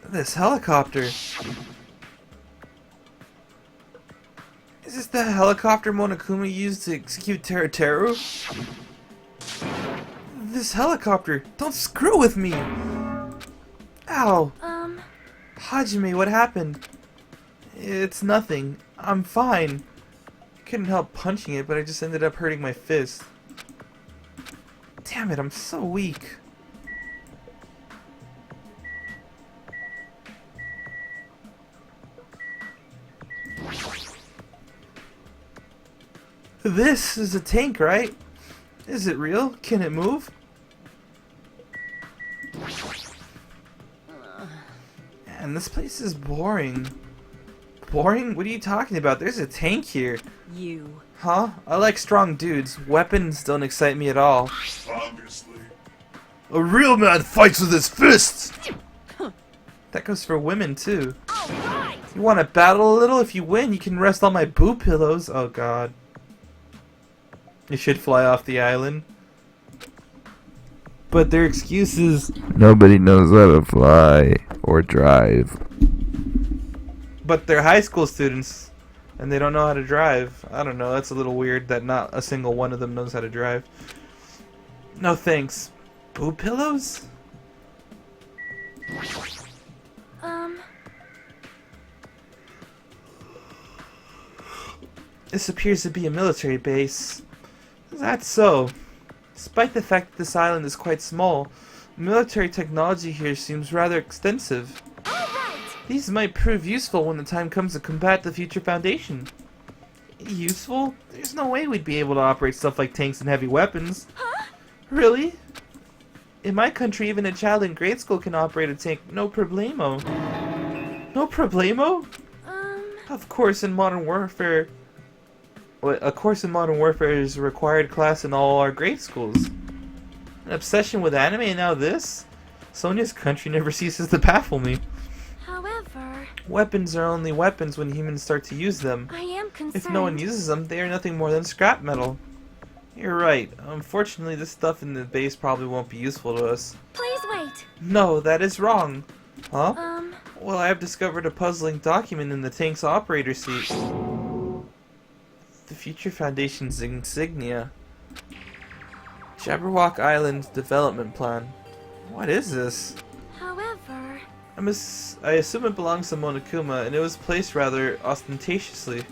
This helicopter! Is this the helicopter Monokuma used to execute Teru? This helicopter! Don't screw with me! Ow! Hajime, what happened? It's nothing. I'm fine. I couldn't help punching it, but I just ended up hurting my fist. Damn it, I'm so weak. This is a tank, right? Is it real? Can it move? Man, this place is boring. Boring? What are you talking about? There's a tank here. You. Huh? I like strong dudes. Weapons don't excite me at all. Obviously. A real man fights with his fists! That goes for women, too. Alright! You want to battle a little? If you win, you can rest on my boo pillows. Oh, God. You should fly off the island. But their excuse is nobody knows how to fly or drive. but they're high school students and they don't know how to drive. I don't know, that's a little weird that not a single one of them knows how to drive. No thanks. Boo pillows? This appears to be a military base. That's so. Despite the fact that this island is quite small, military technology here seems rather extensive. These might prove useful when the time comes to combat the future Foundation. Useful? There's no way we'd be able to operate stuff like tanks and heavy weapons. Huh? Really? In my country, even a child in grade school can operate a tank, no problemo. No problemo? Of course, in modern warfare... A course in Modern Warfare is a required class in all our grade schools. An obsession with anime and now this? Sonia's country never ceases to baffle me. However, Weapons are only weapons when humans start to use them. I am concerned. If no one uses them, they are nothing more than scrap metal. You're right. Unfortunately, this stuff in the base probably won't be useful to us. Please wait. No, that is wrong. Huh? Well, I have discovered a puzzling document in the tank's operator seat. The Future Foundation's insignia. Jabberwock Island Development Plan. What is this? However, I assume it belongs to Monokuma, and it was placed rather ostentatiously.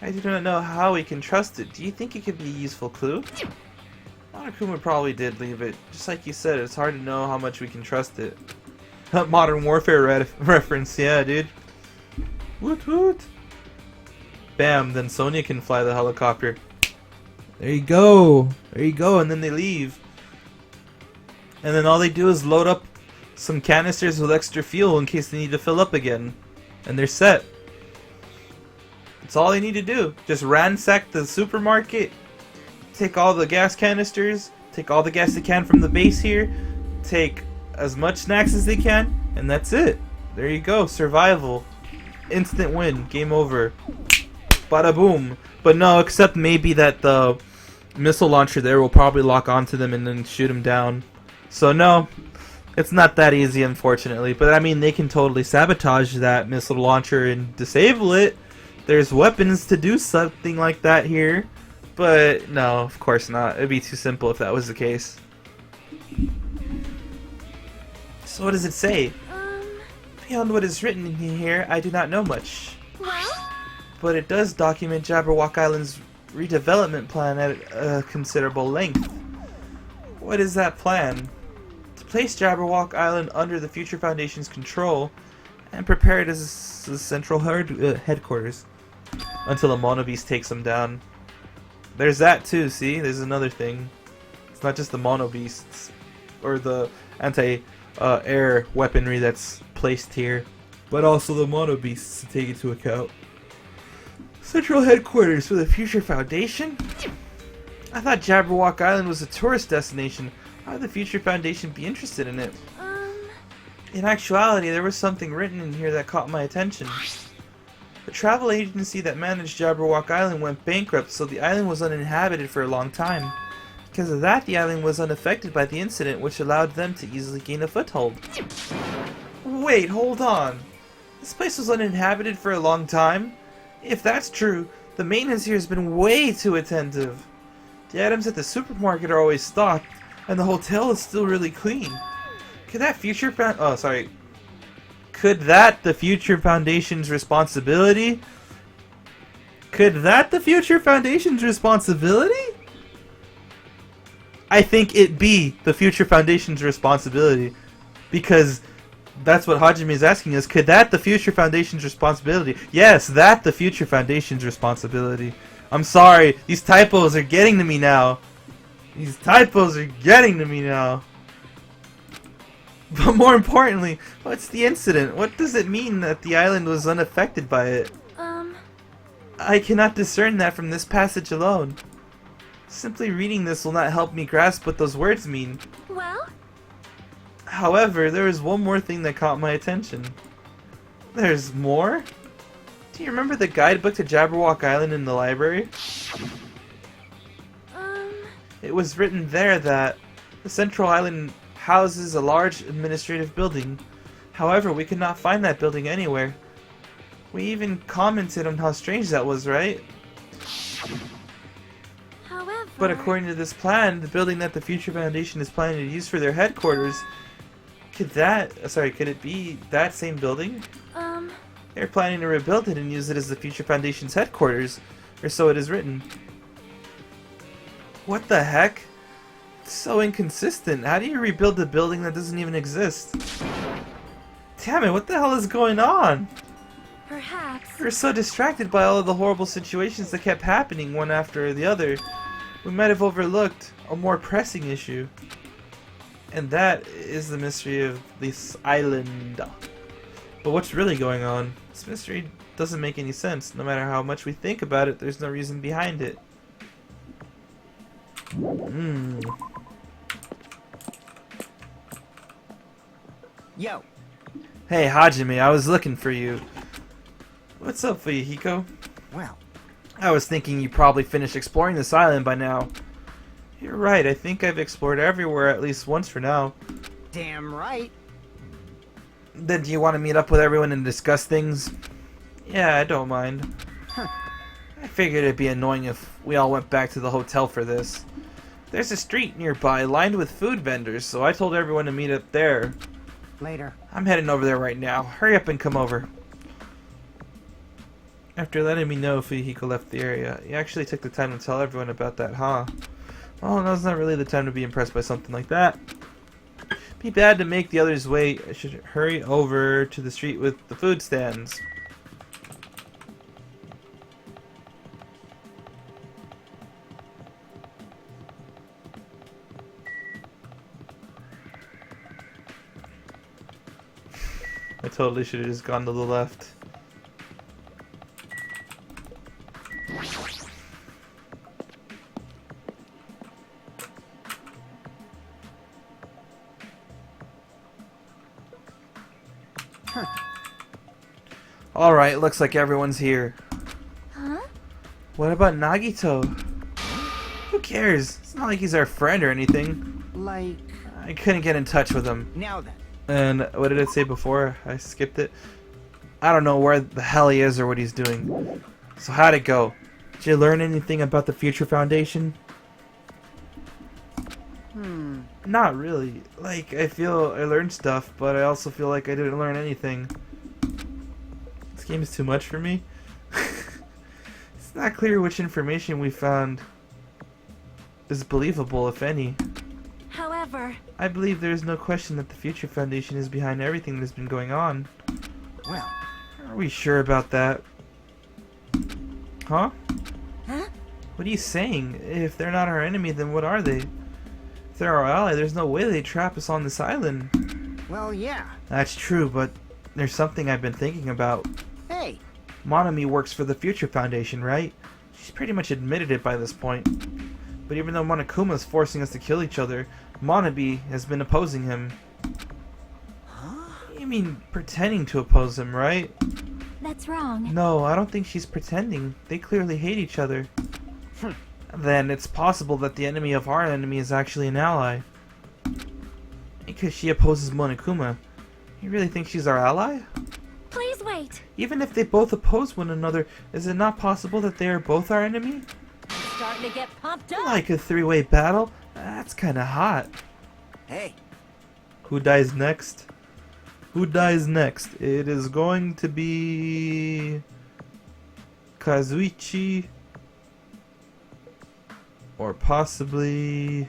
I do not know how we can trust it. Do you think it could be a useful clue? Monokuma probably did leave it. Just like you said, it's hard to know how much we can trust it. Modern Warfare reference, yeah, dude. Woot woot. Bam, then Sonia can fly the helicopter. There you go. There you go, and then they leave. And then all they do is load up some canisters with extra fuel in case they need to fill up again. And they're set. It's all they need to do. Just ransack the supermarket, take all the gas canisters, take all the gas they can from the base here, take as much snacks as they can, and that's it. There you go. Survival. Instant win. Game over. Bada boom. But no, except maybe that the missile launcher there will probably lock onto them and then shoot them down. So no, it's not that easy, unfortunately. But I mean, they can totally sabotage that missile launcher and disable it. There's weapons to do something like that here. But no, of course not. It'd be too simple if that was the case. So what does it say? Beyond what is written in here, I do not know much. Well? But it does document Jabberwock Island's redevelopment plan at a considerable length. What is that plan? To place Jabberwock Island under the Future Foundation's control and prepare it as the central headquarters until the Monobeast takes them down. There's that too, see? There's another thing. It's not just the Monobeasts or the anti-air weaponry that's placed here, but also the Monobeasts to take into account. Central headquarters for the Future Foundation? I thought Jabberwock Island was a tourist destination. Why would the Future Foundation be interested in it? In actuality, there was something written in here that caught my attention. The travel agency that managed Jabberwock Island went bankrupt, so the island was uninhabited for a long time. Because of that, the island was unaffected by the incident, which allowed them to easily gain a foothold. Wait, hold on. This place was uninhabited for a long time? If that's true, the maintenance here has been way too attentive. The items at the supermarket are always stocked, and the hotel is still really clean. Could that Could that the Future Foundation's responsibility? Could that the Future Foundation's responsibility? I think it be the Future Foundation's responsibility, because that's what Hajime is asking us. Could that the Future Foundation's responsibility? Yes, that the Future Foundation's responsibility. I'm sorry, these typos are getting to me now. These typos are getting to me now. But more importantly, what's the incident? What does it mean that the island was unaffected by it? I cannot discern that from this passage alone. Simply reading this will not help me grasp what those words mean. Well? However, there is one more thing that caught my attention. There's more? Do you remember the guidebook to Jabberwock Island in the library? It was written there that the Central Island houses a large administrative building. However, we could not find that building anywhere. We even commented on how strange that was, right? However... But according to this plan, the building that the Future Foundation is planning to use for their headquarters, could it be that same building? They're planning to rebuild it and use it as the Future Foundation's headquarters, or so it is written. What the heck? It's so inconsistent. How do you rebuild a building that doesn't even exist? Damn it, what the hell is going on? Perhaps... We were so distracted by all of the horrible situations that kept happening one after the other. We might have overlooked a more pressing issue. And that is the mystery of this island. But what's really going on? This mystery doesn't make any sense. No matter how much we think about it, there's no reason behind it. Yo. Hey Hajime, I was looking for you. What's up, Fuyuhiko? Well, I was thinking you probably finished exploring this island by now. You're right, I think I've explored everywhere at least once for now. damn right. Then do you want to meet up with everyone and discuss things? Yeah, I don't mind. I figured it'd be annoying if we all went back to the hotel for this. There's a street nearby lined with food vendors, so I told everyone to meet up there. Later. I'm heading over there right now. Hurry up and come over. After letting me know Fuyuhiko left the area, he actually took the time to tell everyone about that, huh? Well, now's not really the time to be impressed by something like that. Be bad to make the others wait. I should hurry over to the street with the food stands. I totally should have just gone to the left. Alright, looks like everyone's here. Huh? What about Nagito? Who cares? It's not like he's our friend or anything. Like, I couldn't get in touch with him. now then. And what did it say before? I skipped it. I don't know where the hell he is or what he's doing. So how'd it go? Did you learn anything about the Future Foundation? Not really. Like, I feel I learned stuff, but I also feel like I didn't learn anything. This game is too much for me. It's not clear which information we found is believable, if any. However, I believe there is no question that the Future Foundation is behind everything that's been going on. Well, Are we sure about that? Huh? huh? What are you saying? If they're not our enemy, then what are they? If they're our ally, there's no way they'd trap us on this island. well, yeah. That's true, but there's something I've been thinking about. Hey, Monomi works for the Future Foundation, right? She's pretty much admitted it by this point. But even though Monokuma's forcing us to kill each other, Monomi has been opposing him. You mean pretending to oppose him, right? That's wrong. No, I don't think she's pretending. They clearly hate each other. Then it's possible that the enemy of our enemy is actually an ally. Because she opposes Monokuma. You really think she's our ally? Please wait. Even if they both oppose one another, is it not possible that they are both our enemy? Starting to get pumped up. Like a three-way battle? That's kinda hot. hey. Who dies next? Who dies next? It is going to be Kazuichi or possibly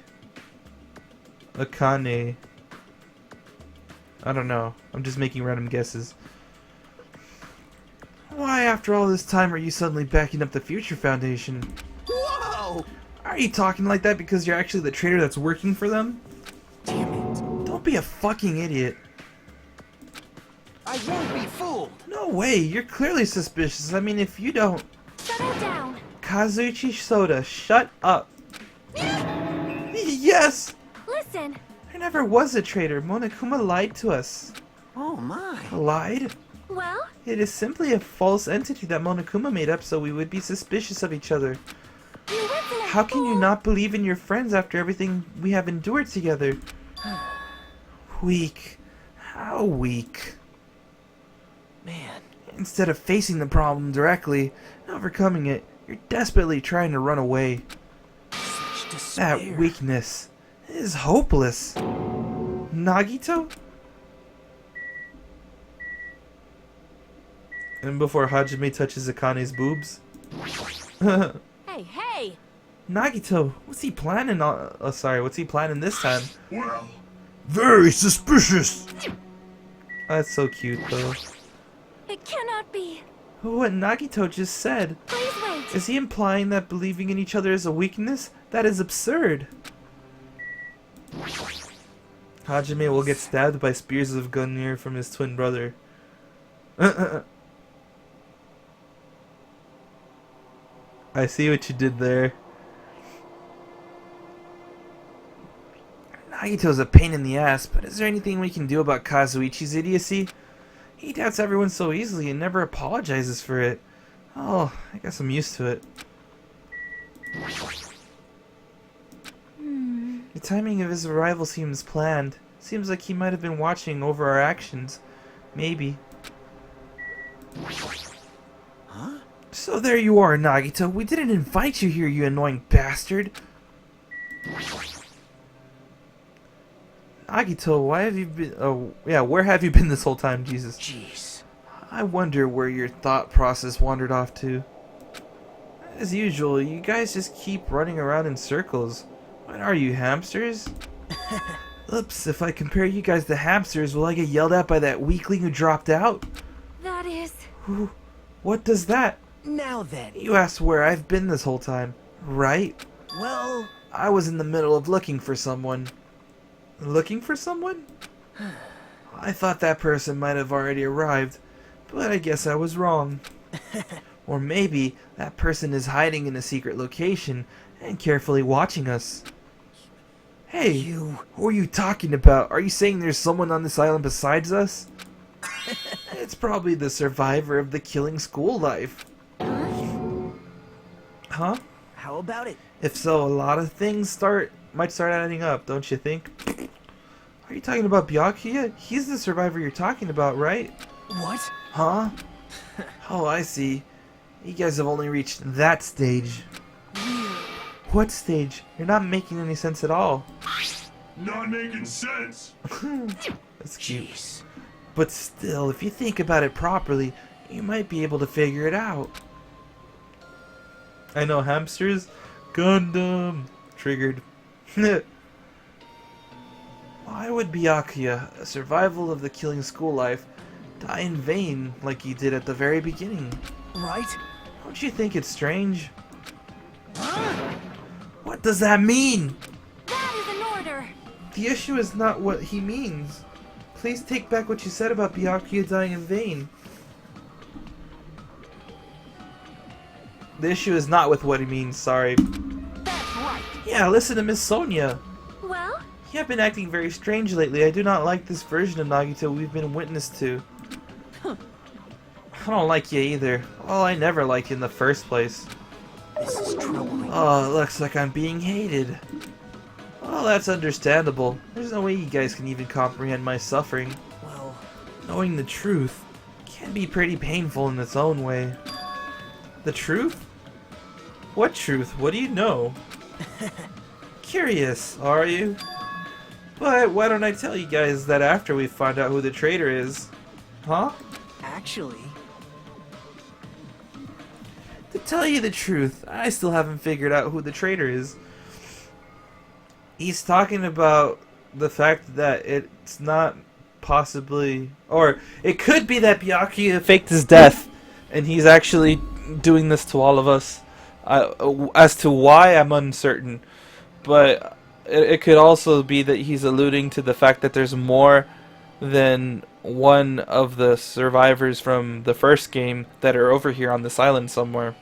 Akane. I don't know. I'm just making random guesses. Why, after all this time, are you suddenly backing up the Future Foundation? Whoa! Are you talking like that because you're actually the traitor that's working for them? Damn it. Don't be a fucking idiot. I won't be fooled. No way, you're clearly suspicious. I mean, if you don't... Settle down. Kazuichi Soda, shut up. Yes! Listen. There never was a traitor. Monokuma lied to us. Oh my. Lied? Well, It is simply a false entity that Monokuma made up so we would be suspicious of each other. you wasn't a How can you fool. not believe in your friends after everything we have endured together? Weak. How weak. Man. Instead of facing the problem directly and overcoming it, you're desperately trying to run away. Such despair. That weakness is hopeless. Nagito? And before Hajime touches Akane's boobs. Hey, hey! Nagito, what's he planning on? Oh, sorry, what's he planning this time? Well, very suspicious. That's so cute, though. It cannot be. What Nagito just said. Please wait. Is he implying that believing in each other is a weakness? That is absurd. Hajime will get stabbed by spears of gunnyr from his twin brother. I see what you did there. Nagito's a pain in the ass, but is there anything we can do about Kazuichi's idiocy? He doubts everyone so easily and never apologizes for it. Oh, I guess I'm used to it. The timing of his arrival seems planned. Seems like he might have been watching over our actions. Maybe. Huh? So there you are, Nagito. We didn't invite you here, you annoying bastard. Nagito, why have you been... Oh, yeah, where have you been this whole time, Jesus? Jeez. I wonder where your thought process wandered off to. As usual, you guys just keep running around in circles. What are you, hamsters? Oops, if I compare you guys to hamsters, will I get yelled at by that weakling who dropped out? That is. Who? What does that? Now then. You asked where I've been this whole time, right? Well, I was in the middle of looking for someone. Looking for someone? I thought that person might have already arrived, but I guess I was wrong. Or maybe that person is hiding in a secret location and carefully watching us. Hey, who are you talking about? Are you saying there's someone on this island besides us? It's probably the survivor of the killing school life. Huh? How about it? If so, a lot of things might start adding up, don't you think? Are you talking about Byakuya? He's the survivor you're talking about, right? What? Huh? Oh, I see. You guys have only reached that stage. What stage? You're not making any sense at all. Not making sense. That's cute. But still, if you think about it properly, you might be able to figure it out. I know, hamsters. Gundam. Triggered. Why would Byakuya, a survival of the killing school life, die in vain like he did at the very beginning? Right? Don't you think it's strange? What does that mean? That is an order. The issue is not what he means. Please take back what you said about Byakuya dying in vain. The issue is not with what he means, sorry. That's right. Yeah, listen to Miss Sonia. Well, You have been acting very strange lately. I do not like this version of Nagito we've been witness to. I don't like you either. Well, I never liked you in the first place. This is troubling. Oh, it looks like I'm being hated. Well, that's understandable. There's no way you guys can even comprehend my suffering. Well, Knowing the truth can be pretty painful in its own way. The truth? What truth? What do you know? Curious, are you? But why don't I tell you guys that after we find out who the traitor is? Huh? actually, To tell you the truth, I still haven't figured out who the traitor is. He's talking about the fact that it's not possibly... Or, it could be that Byakuya faked his death, and he's actually doing this to all of us. As to why, I'm uncertain. But it could also be that he's alluding to the fact that there's more than one of the survivors from the first game that are over here on this island somewhere.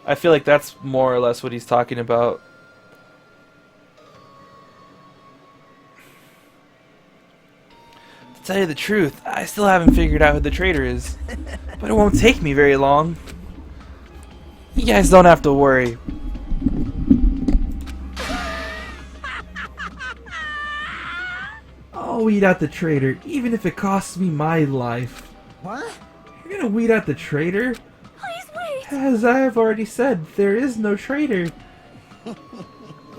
I feel like that's more or less what he's talking about. To tell you the truth, I still haven't figured out who the traitor is. But it won't take me very long. You guys don't have to worry. I'll weed out the traitor, even if it costs me my life. what? You're gonna weed out the traitor? please wait. As I have already said, there is no traitor.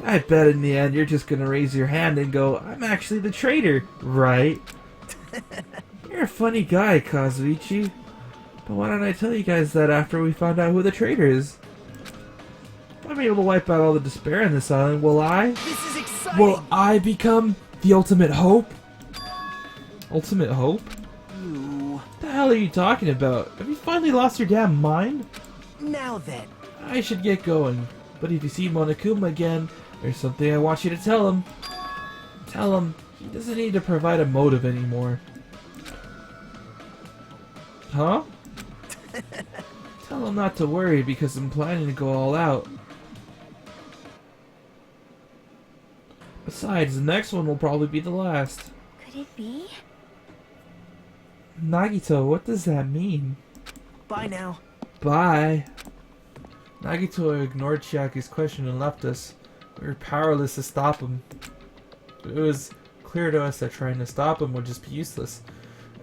I bet in the end you're just gonna raise your hand and go, I'm actually the traitor, right? You're a funny guy, Kazuichi. But why don't I tell you guys that after we find out who the traitor is? If I'm able to wipe out all the despair on this island, will I? This is exciting! Will I become the ultimate hope? Ultimate hope? You... What the hell are you talking about? Have you finally lost your damn mind? Now then, I should get going. But if you see Monokuma again, there's something I want you to tell him. Tell him he doesn't need to provide a motive anymore. Huh? Tell him not to worry because I'm planning to go all out. Besides, the next one will probably be the last. Could it be? Nagito, what does that mean? bye now. Bye. Nagito ignored Chiaki's question and left us. We were powerless to stop him. It was clear to us that trying to stop him would just be useless.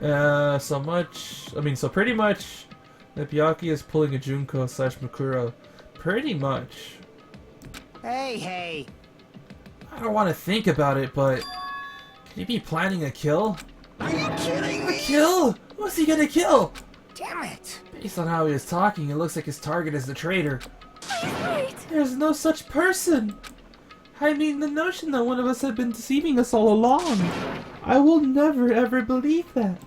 So pretty much that Byakuya is pulling a Junko / Makuro. Pretty much. Hey! I don't want to think about it, but could he be planning a kill? Are you kidding A me? kill? What's he gonna kill? Damn it! Based on how he was talking, it looks like his target is the traitor. Please wait. There's no such person! I mean, the notion that one of us had been deceiving us all along. I will never ever believe that.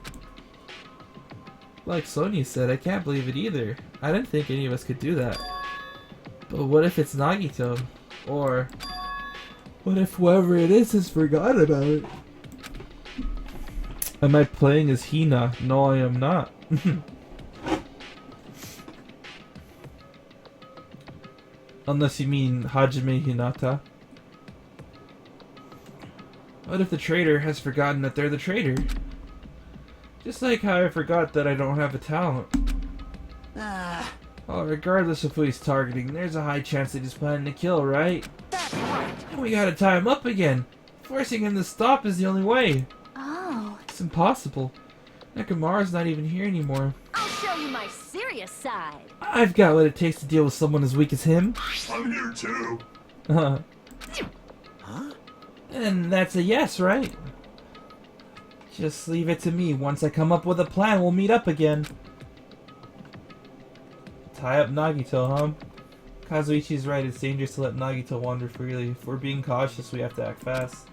Like Sonia said, I can't believe it either. I didn't think any of us could do that. But what if it's Nagito? Or what if whoever it is has forgotten about it? Am I playing as Hina? No, I am not. Unless you mean Hajime Hinata. What if the traitor has forgotten that they're the traitor? Just like how I forgot that I don't have a talent. Well, regardless of who he's targeting, there's a high chance that he's planning to kill, right? That's right. And we gotta tie him up again. Forcing him to stop is the only way. Oh. It's impossible. Nekomaru's not even here anymore. I'll show you my serious side. I've got what it takes to deal with someone as weak as him. I'm here too. Huh? Huh? And that's a yes, right? Just leave it to me. Once I come up with a plan, we'll meet up again. Tie up Nagito, huh? Kazuichi's right. It's dangerous to let Nagito wander freely. If we're being cautious, we have to act fast.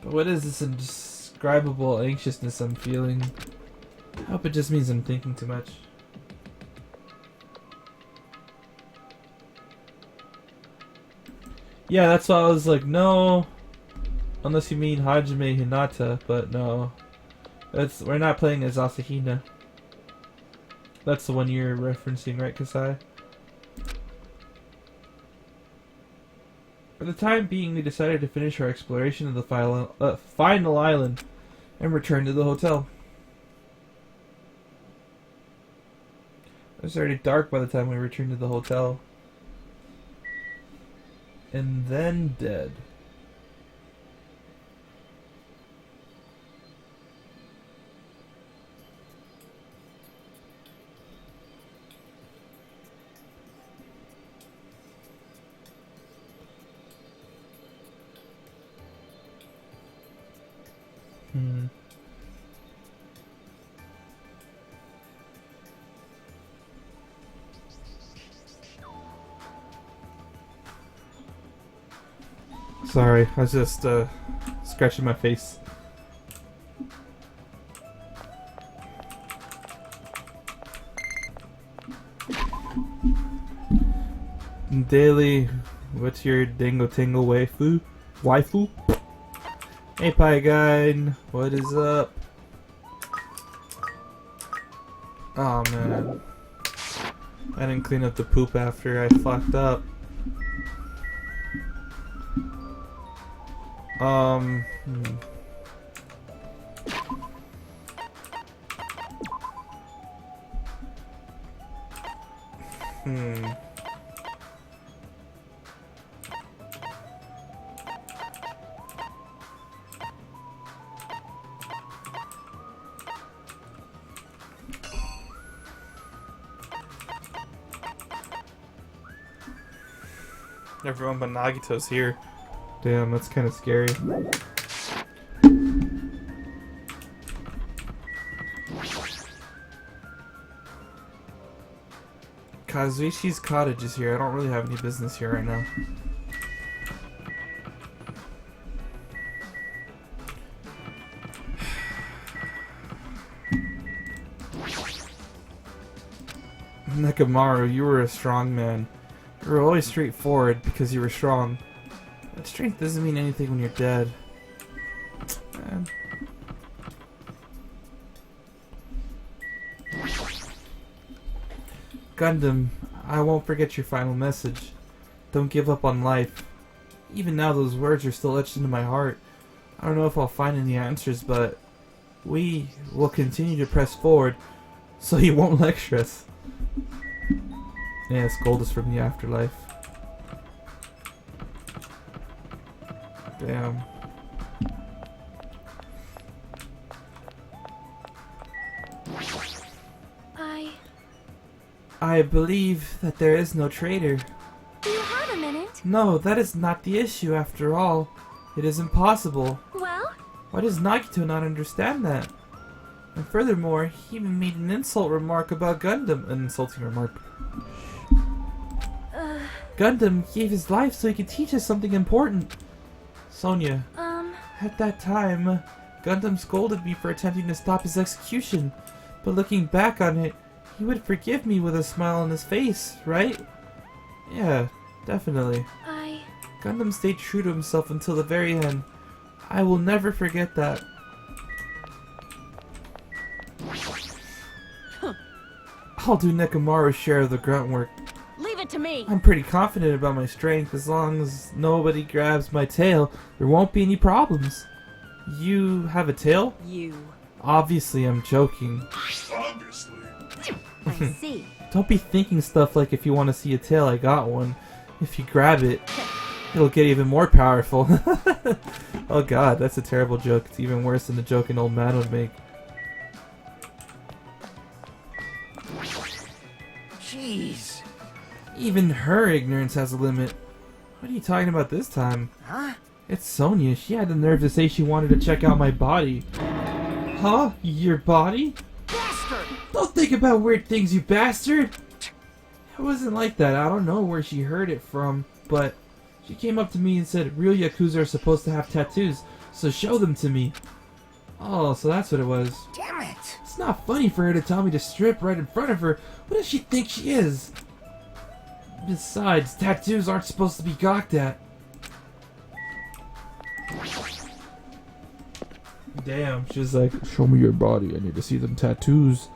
But what is this indescribable anxiousness I'm feeling? I hope it just means I'm thinking too much. Yeah, that's why I was like, no. Unless you mean Hajime Hinata, but no. We're not playing as Asahina. That's the one you're referencing, right, Kasai? For the time being, we decided to finish our exploration of the final island and return to the hotel. It was already dark by the time we returned to the hotel. And then dead. Sorry, I was just scratching my face. Daily, what's your dingo tingle waifu? Waifu? Hey Pie Guide, what is up? Oh man, I didn't clean up the poop after I fucked up. Everyone but Nagito's here. Damn, that's kind of scary. Kazuichi's cottage is here. I don't really have any business here right now. Nekomaru, you were a strong man. You were always straightforward because you were strong. But strength doesn't mean anything when you're dead. Man. Gundam, I won't forget your final message. Don't give up on life. Even now those words are still etched into my heart. I don't know if I'll find any answers, but we will continue to press forward so you won't lecture us. Yeah, Scold is from the afterlife. Damn. I believe that there is no traitor. Do you have a minute? No, that is not the issue after all. It is impossible. Well? Why does Nagito not understand that? And furthermore, he even made an insult remark about Gundam. An insulting remark. Gundam gave his life so he could teach us something important. Sonia, at that time, Gundam scolded me for attempting to stop his execution. But looking back on it, he would forgive me with a smile on his face, right? Yeah, definitely. Gundam stayed true to himself until the very end. I will never forget that. I'll do Nekomaru's share of the grunt work. Leave it to me! I'm pretty confident about my strength. As long as nobody grabs my tail, there won't be any problems. You have a tail? You. Obviously, I'm joking. Obviously. I see. Don't be thinking stuff like if you want to see a tail, I got one. If you grab it, it'll get even more powerful. Oh god, that's a terrible joke. It's even worse than the joke an old man would make. Jeez. Even her ignorance has a limit. What are you talking about this time? Huh? It's Sonia. She had the nerve to say she wanted to check out my body. Huh? Your body? Bastard! Don't think about weird things, you bastard! It wasn't like that. I don't know where she heard it from, but she came up to me and said, real Yakuza are supposed to have tattoos, so show them to me. Oh, so that's what it was. Damn it! It's not funny for her to tell me to strip right in front of her. What does she think she is? Besides, tattoos aren't supposed to be gawked at. Damn, she was like, show me your body, I need to see them tattoos.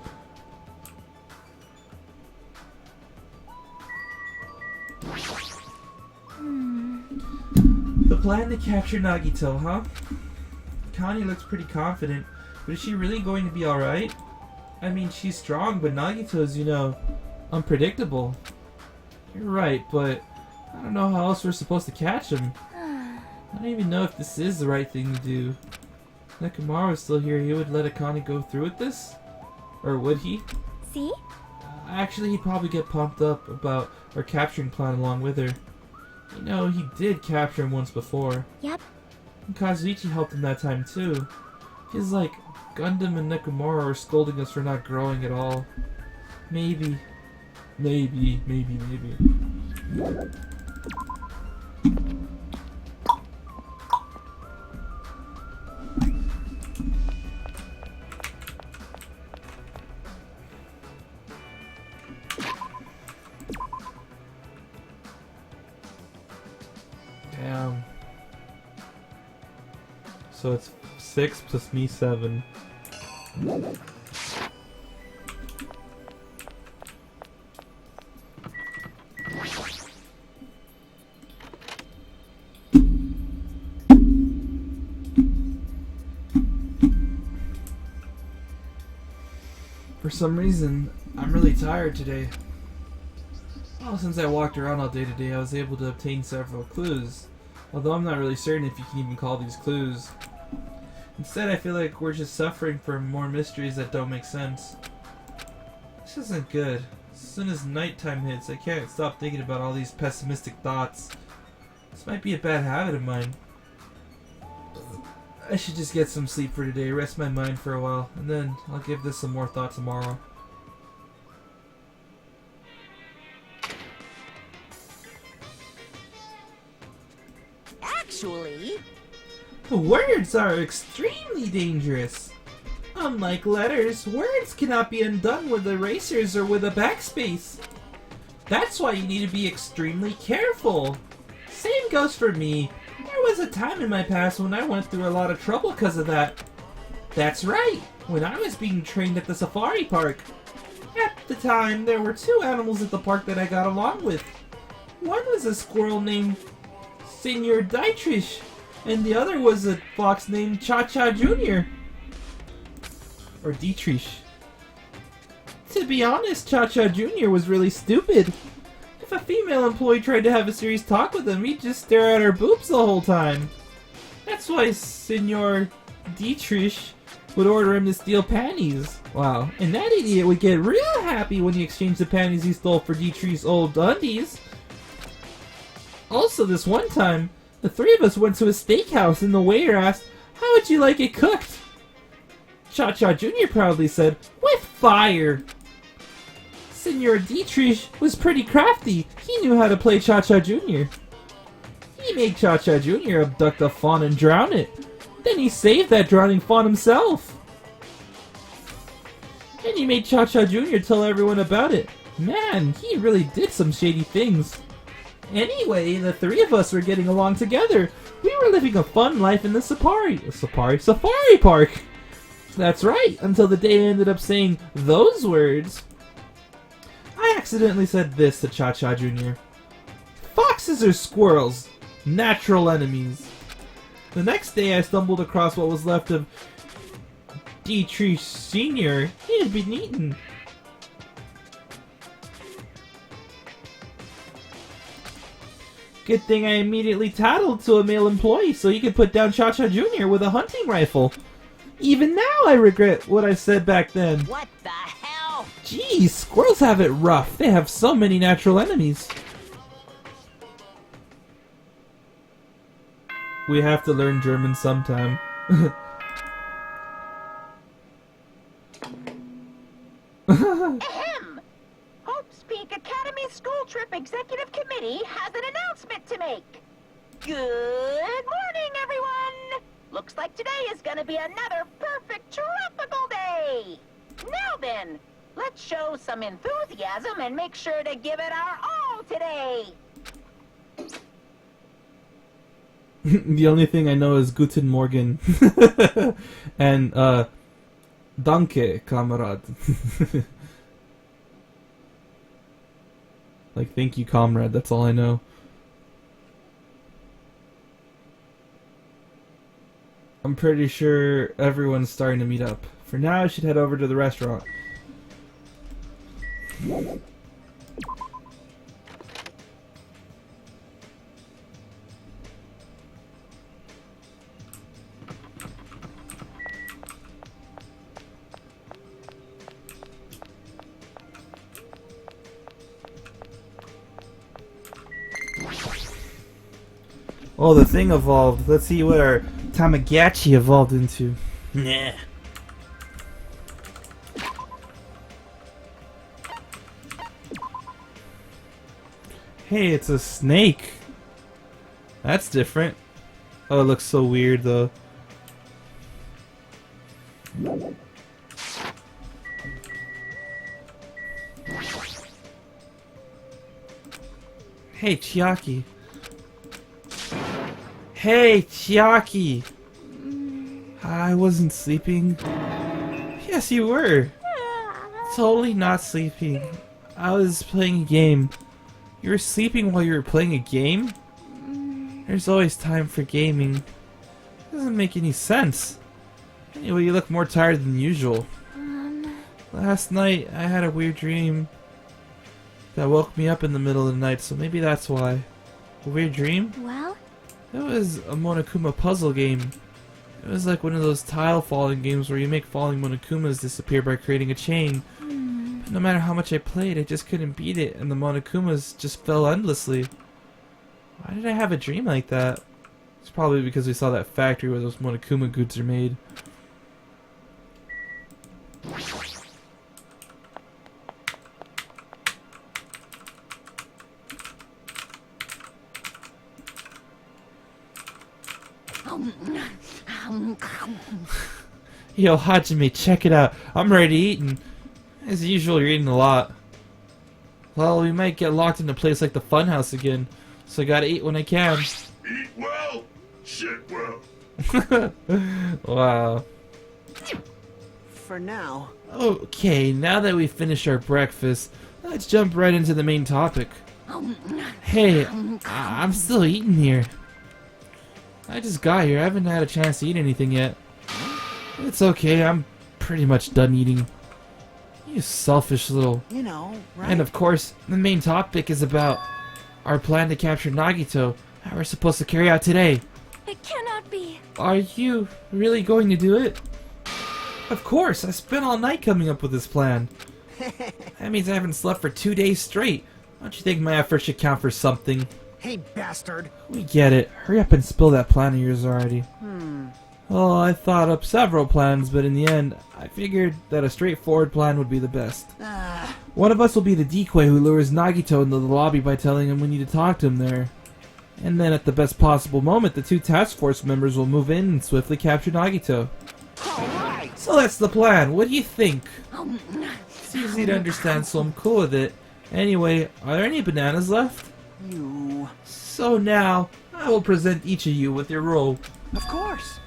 The plan to capture Nagito, huh? Connie looks pretty confident, but is she really going to be alright? I mean, she's strong, but Nagito's, you know, unpredictable. You're right, but I don't know how else we're supposed to catch him. I don't even know if this is the right thing to do. If Nekomaru was still here, he would let Akane go through with this? Or would he? See? Actually, he'd probably get pumped up about our capturing plan along with her. You know, he did capture him once before. Yep. And Kazuichi helped him that time too. Feels like Gundam and Nekomaru are scolding us for not growing at all. Maybe. Maybe. Damn. So it's 6 plus me 7. For some reason, I'm really tired today. Well, since I walked around all day today, I was able to obtain several clues. Although I'm not really certain if you can even call these clues. Instead, I feel like we're just suffering from more mysteries that don't make sense. This isn't good. As soon as nighttime hits, I can't stop thinking about all these pessimistic thoughts. This might be a bad habit of mine. I should just get some sleep for today, rest my mind for a while, and then I'll give this some more thought tomorrow. Actually, Words are extremely dangerous. Unlike letters, words cannot be undone with erasers or with a backspace. That's why you need to be extremely careful. Same goes for me. There was a time in my past when I went through a lot of trouble because of that. That's right, when I was being trained at the safari park. At the time, there were 2 animals at the park that I got along with. One was a squirrel named Senor Dietrich, and the other was a fox named Cha-Cha Jr. Or Dietrich. To be honest, Cha-Cha Jr. was really stupid. If a female employee tried to have a serious talk with him, he'd just stare at her boobs the whole time. That's why Senor Dietrich would order him to steal panties. Wow, and that idiot would get real happy when he exchanged the panties he stole for Dietrich's old undies. Also, this one time, the 3 of us went to a steakhouse and the waiter asked, "How would you like it cooked?" Cha-Cha Jr. proudly said, "With fire." Senor Dietrich was pretty crafty. He knew how to play Cha-Cha Jr. He made Cha-Cha Jr. abduct a fawn and drown it. Then he saved that drowning fawn himself. And he made Cha-Cha Jr. tell everyone about it. Man, he really did some shady things. Anyway, the 3 of us were getting along together. We were living a fun life in the safari park. That's right, until the day I ended up saying those words. I I accidentally said this to Cha-Cha Jr. Foxes are squirrels, natural enemies. The next day I stumbled across what was left of Dietrich Sr. He had been eaten. Good thing I immediately tattled to a male employee so he could put down Cha-Cha Jr. with a hunting rifle. Even now I regret what I said back then. What the hell? Geez, squirrels have it rough. They have so many natural enemies. We have to learn German sometime. Ahem! Hope's Peak Academy School Trip Executive Committee has an announcement to make. Good morning, everyone! Looks like today is gonna be another perfect tropical day! Now then, let's show some enthusiasm and make sure to give it our all today! The only thing I know is Guten Morgen. And, Danke, Kamerad. Like, thank you, comrade. That's all I know. I'm pretty sure everyone's starting to meet up. For now, I should head over to the restaurant. Oh, the thing evolved. Let's see what our Tamagotchi evolved into. Nah. Hey, it's a snake. That's different. Oh, it looks so weird though. Hey, Chiaki. Hey, Chiaki! I wasn't sleeping. Yes, you were. Totally not sleeping. I was playing a game. You were sleeping while you were playing a game? There's always time for gaming. Doesn't make any sense. Anyway, you look more tired than usual. Last night, I had a weird dream that woke me up in the middle of the night, so maybe that's why. A weird dream? Well? It was a Monokuma puzzle game. It was like one of those tile falling games where you make falling Monokumas disappear by creating a chain. But no matter how much I played, I just couldn't beat it, and the Monokumas just fell endlessly. Why did I have a dream like that? It's probably because we saw that factory where those Monokuma goods are made. Yo, Hajime, check it out. I'm already eating. As usual, you're eating a lot. Well, we might get locked in a place like the funhouse again, so I gotta eat when I can. Eat well, shit well. Wow. For now. Okay, now that we've finished our breakfast, let's jump right into the main topic. Hey, I'm still eating here. I just got here. I haven't had a chance to eat anything yet. It's okay. I'm pretty much done eating. You selfish little... You know, right? And of course, the main topic is about our plan to capture Nagito. How we're supposed to carry out today. It cannot be. Are you really going to do it? Of course. I spent all night coming up with this plan. That means I haven't slept for 2 days straight. Don't you think my effort should count for something? Hey, bastard. We get it. Hurry up and spill that plan of yours already. Oh, I thought up several plans, but in the end, I figured that a straightforward plan would be the best. One of us will be the decoy who lures Nagito into the lobby by telling him we need to talk to him there. And then at the best possible moment, the two task force members will move in and swiftly capture Nagito. Alright. So that's the plan. What do you think? It's easy to understand, so I'm cool with it. Anyway, are there any bananas left? You... So now, I will present each of you with your role. Of course.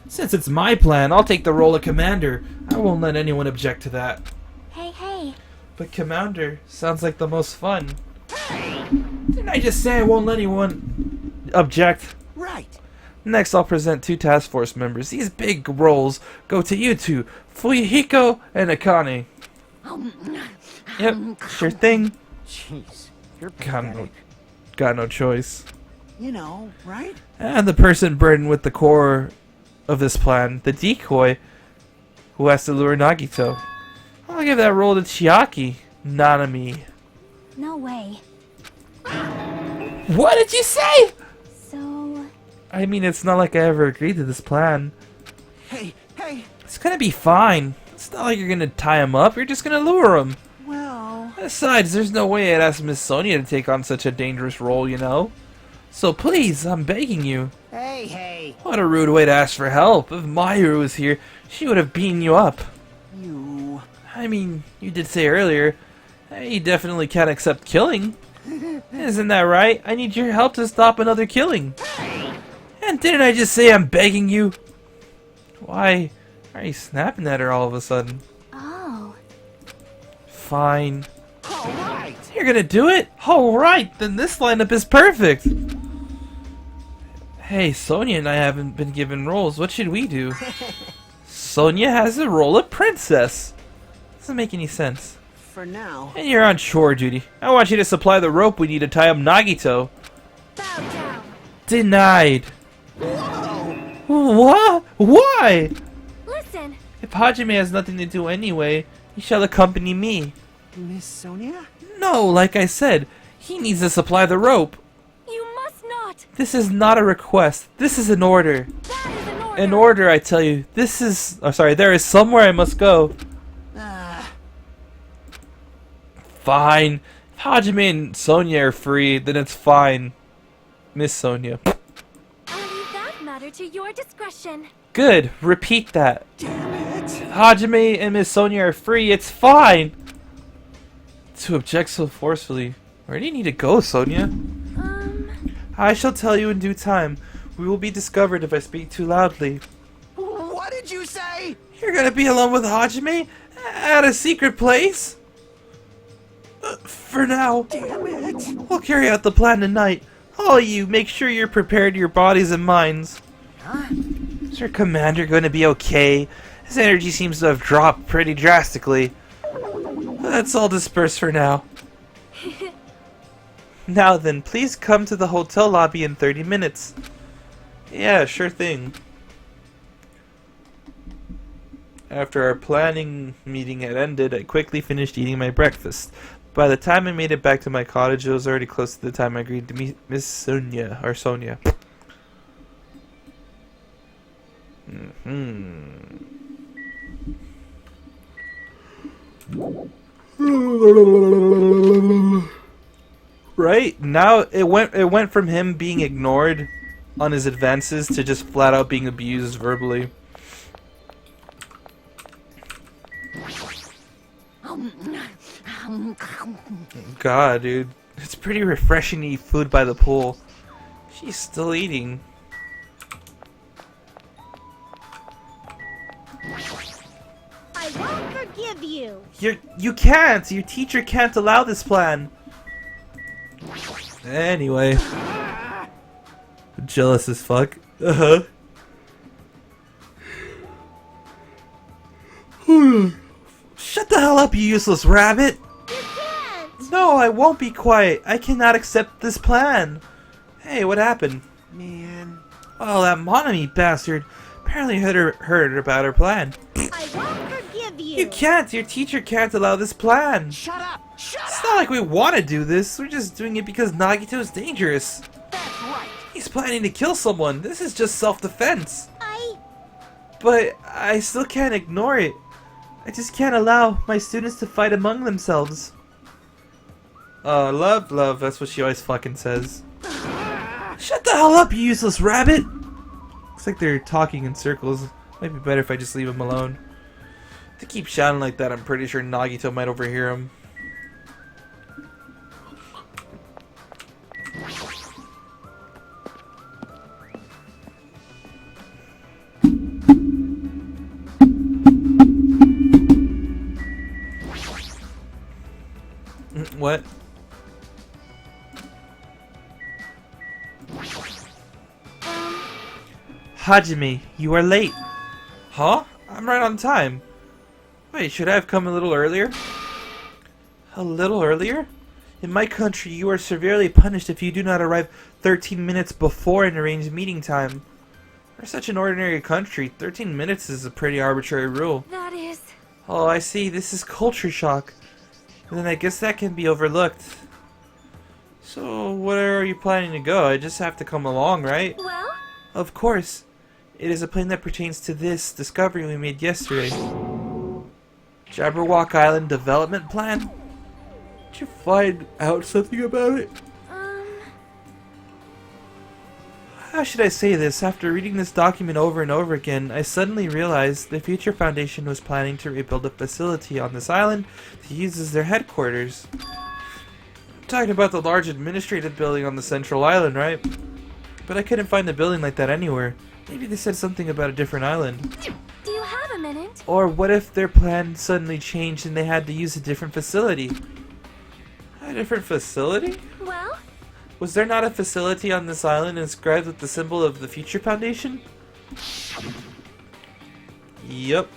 Since it's my plan, I'll take the role of commander. I won't let anyone object to that. Hey, hey. But Commander sounds like the most fun. Didn't I just say I won't let anyone object? Right. Next, I'll present 2 task force members. These big roles go to you two, Fuyuhiko and Akane. Yep, sure thing. Jeez, you're Got no, pathetic. got no choice. You know, right? And the person burdened with the core of this plan, the decoy, who has to lure Nagito. I'll give that role to Chiaki, Nanami. No way. What did you say? So, I mean, it's not like I ever agreed to this plan. Hey, hey. It's gonna be fine. It's not like you're gonna tie him up, you're just gonna lure him. Well, Besides, there's no way I'd ask Miss Sonia to take on such a dangerous role, you know? So please, I'm begging you. hey. What a rude way to ask for help. If Mayuru was here, she would have beaten you up. You. I mean, you did say earlier, you definitely can't accept killing. Isn't that right? I need your help to stop another killing. And didn't I just say I'm begging you? Why are you snapping at her all of a sudden? oh. All Fine. right. You're gonna do it? Alright, then this lineup is perfect. Hey, Sonia and I haven't been given roles. What should we do? Sonia has the role of princess. Doesn't make any sense. For now. And you're on chore duty. I want you to supply the rope we need to tie up Nagito. Bow down. Denied. Whoa. What? Why? Listen. If Hajime has nothing to do anyway, he shall accompany me. Miss Sonia? No, like I said, he needs to supply the rope. You must not. This is not a request. This is an order. That is an order. An order, I tell you. This is... Oh, sorry, there is somewhere I must go. Fine. If Hajime and Sonia are free, then it's fine. Miss Sonia. I'll leave that matter to your discretion. Good. Repeat that. Damn it. Hajime and Miss Sonia are free. It's fine. To object so forcefully. Where do you need to go, Sonia? I shall tell you in due time. We will be discovered if I speak too loudly. What did you say? You're gonna be alone with Hajime? At a secret place? For now. Damn it. We'll carry out the plan tonight. All of you, make sure you're prepared your bodies and minds. Is your commander going to be okay? His energy seems to have dropped pretty drastically. Let's all disperse for now. Now then, please come to the hotel lobby in 30 minutes. Yeah, sure thing. After our planning meeting had ended, I quickly finished eating my breakfast. By the time I made it back to my cottage, it was already close to the time I agreed to meet Miss Sonia, or Sonia. Right? Now it went from him being ignored on his advances to just flat out being abused verbally. God, dude. It's pretty refreshing to eat food by the pool. She's still eating. I won't forgive you. You can't! Your teacher can't allow this plan. Anyway. Jealous as fuck. Uh-huh. Shut the hell up, you useless rabbit! You can't. No, I won't be quiet. I cannot accept this plan. Hey, what happened? Man. Oh, that Monomi bastard. Apparently heard about her plan. I won't forgive you. You can't. Your teacher can't allow this plan. Shut up. Shut It's up. not like we want to do this. We're just doing it because Nagito is dangerous. That's right. He's planning to kill someone. This is just self-defense. But I still can't ignore it. I just can't allow my students to fight among themselves. Love, that's what she always fucking says. Shut the hell up, you useless rabbit! Looks like they're talking in circles. Might be better if I just leave them alone. If they keep shouting like that, I'm pretty sure Nagito might overhear them. Hajime, you are late. Huh? I'm right on time. Wait, should I have come a little earlier? A little earlier? In my country, you are severely punished if you do not arrive 13 minutes before an arranged meeting time. For such an ordinary country, 13 minutes is a pretty arbitrary rule. That is... Oh, I see. This is culture shock. Then I guess that can be overlooked. So, where are you planning to go? I just have to come along, right? Well? Of course. It is a plane that pertains to this discovery we made yesterday. Jabberwock Island Development Plan? Did you find out something about it? How should I say this? After reading this document over and over again, I suddenly realized the Future Foundation was planning to rebuild a facility on this island to use as their headquarters. I'm talking about the large administrative building on the central island, right? But I couldn't find a building like that anywhere. Maybe they said something about a different island. Do you have a minute? Or what if their plan suddenly changed and they had to use a different facility? A different facility? Well? Was there not a facility on this island inscribed with the symbol of the Future Foundation? Yep.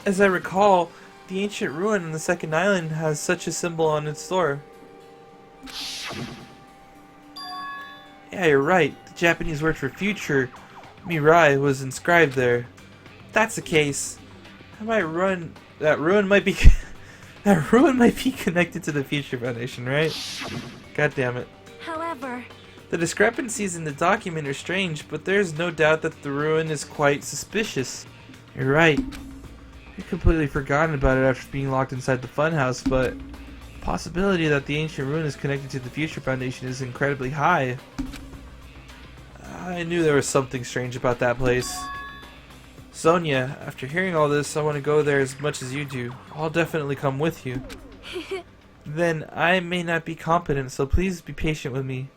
As I recall, the ancient ruin on the second island has such a symbol on its door. Yeah, you're right. The Japanese word for future, Mirai, was inscribed there. If that's the case, that ruin might be that ruin might be connected to the Future Foundation, right? God damn it. However... The discrepancies in the document are strange, but there's no doubt that the ruin is quite suspicious. You're right. I'd completely forgotten about it after being locked inside the funhouse, but the possibility that the ancient ruin is connected to the Future Foundation is incredibly high. I knew there was something strange about that place. Sonia, after hearing all this, I want to go there as much as you do. I'll definitely come with you. Then I may not be competent, so please be patient with me.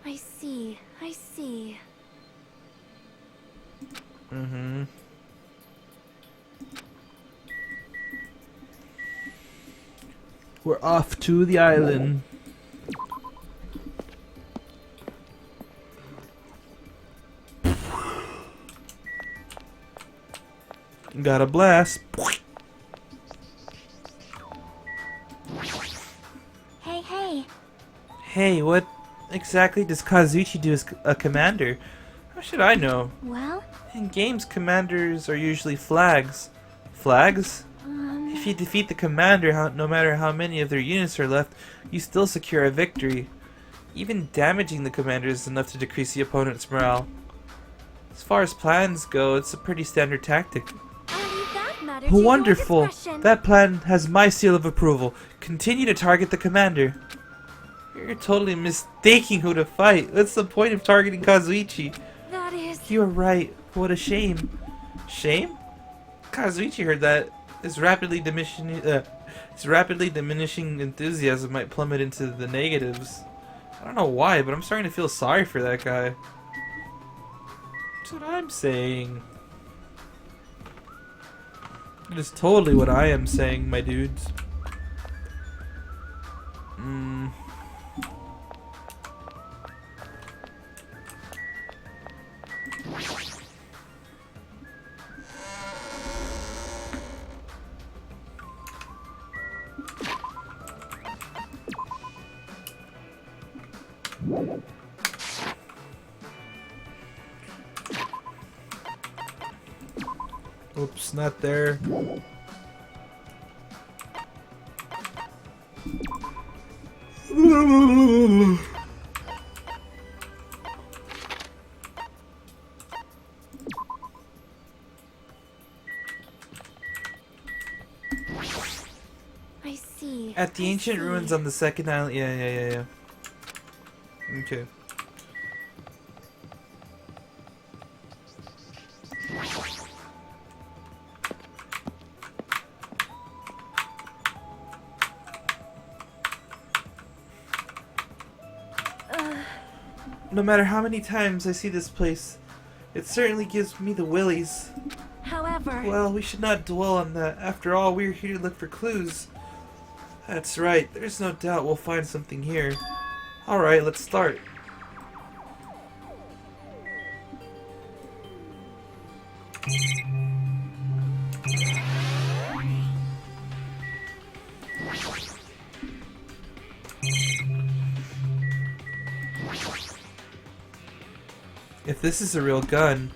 I see. I see. We're off to the island. Got a blast. Hey. Hey, what exactly does Kazuichi do as a commander? How should I know? Well? In games, commanders are usually flags. Flags? If you defeat the commander, no matter how many of their units are left, you still secure a victory. Even damaging the commander is enough to decrease the opponent's morale. As far as plans go, it's a pretty standard tactic. Wonderful! That plan has my seal of approval. Continue to target the commander. You're totally mistaking who to fight. What's the point of targeting Kazuichi? That is... You're right. What a shame. Shame? Kazuichi heard that his rapidly diminishing enthusiasm might plummet into the negatives. I don't know why, but I'm starting to feel sorry for that guy. That's what I'm saying. It is totally what I am saying, my dudes. Oops, not there. I see. At the ancient ruins on the second island. Yeah. Okay. No matter how many times I see this place, it certainly gives me the willies. However... Well, we should not dwell on that. After all, we're here to look for clues. That's right. There's no doubt we'll find something here. Alright, let's start. If this is a real gun,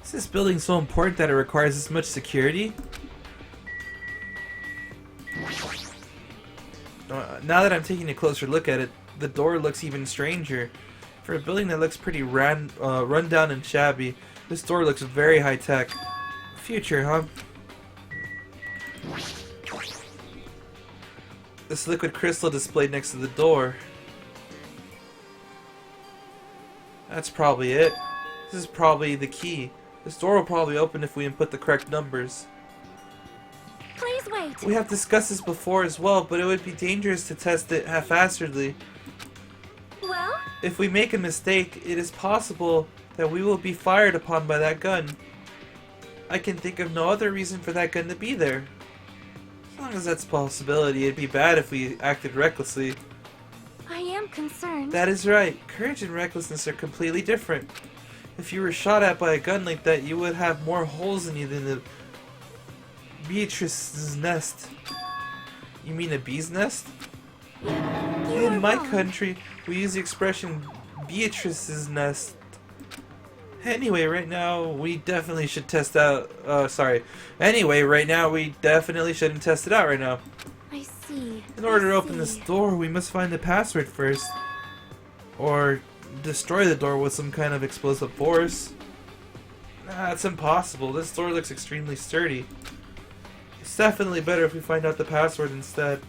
is this building so important that it requires this much security? Now that I'm taking a closer look at it, the door looks even stranger. For a building that looks pretty run down and shabby, this door looks very high-tech. Future, huh? This liquid crystal displayed next to the door. That's probably it. This is probably the key. This door will probably open if we input the correct numbers. Please wait. We have discussed this before as well, but it would be dangerous to test it haphazardly. Well, If we make a mistake, it is possible that we will be fired upon by that gun. I can think of no other reason for that gun to be there. As long as that's a possibility, it'd be bad if we acted recklessly. I am concerned. That is right. Courage and recklessness are completely different. If you were shot at by a gun like that, you would have more holes in you than the Beatrice's nest. You mean a bee's nest? You are In my wrong. country, we use the expression Beatrice's nest. Anyway, right now we definitely should test out. Anyway, right now we definitely shouldn't test it out right now. I see. In order to I open this see. door, we must find the password first, or destroy the door with some kind of explosive force. That's impossible. This door looks extremely sturdy. It's definitely better if we find out the password instead.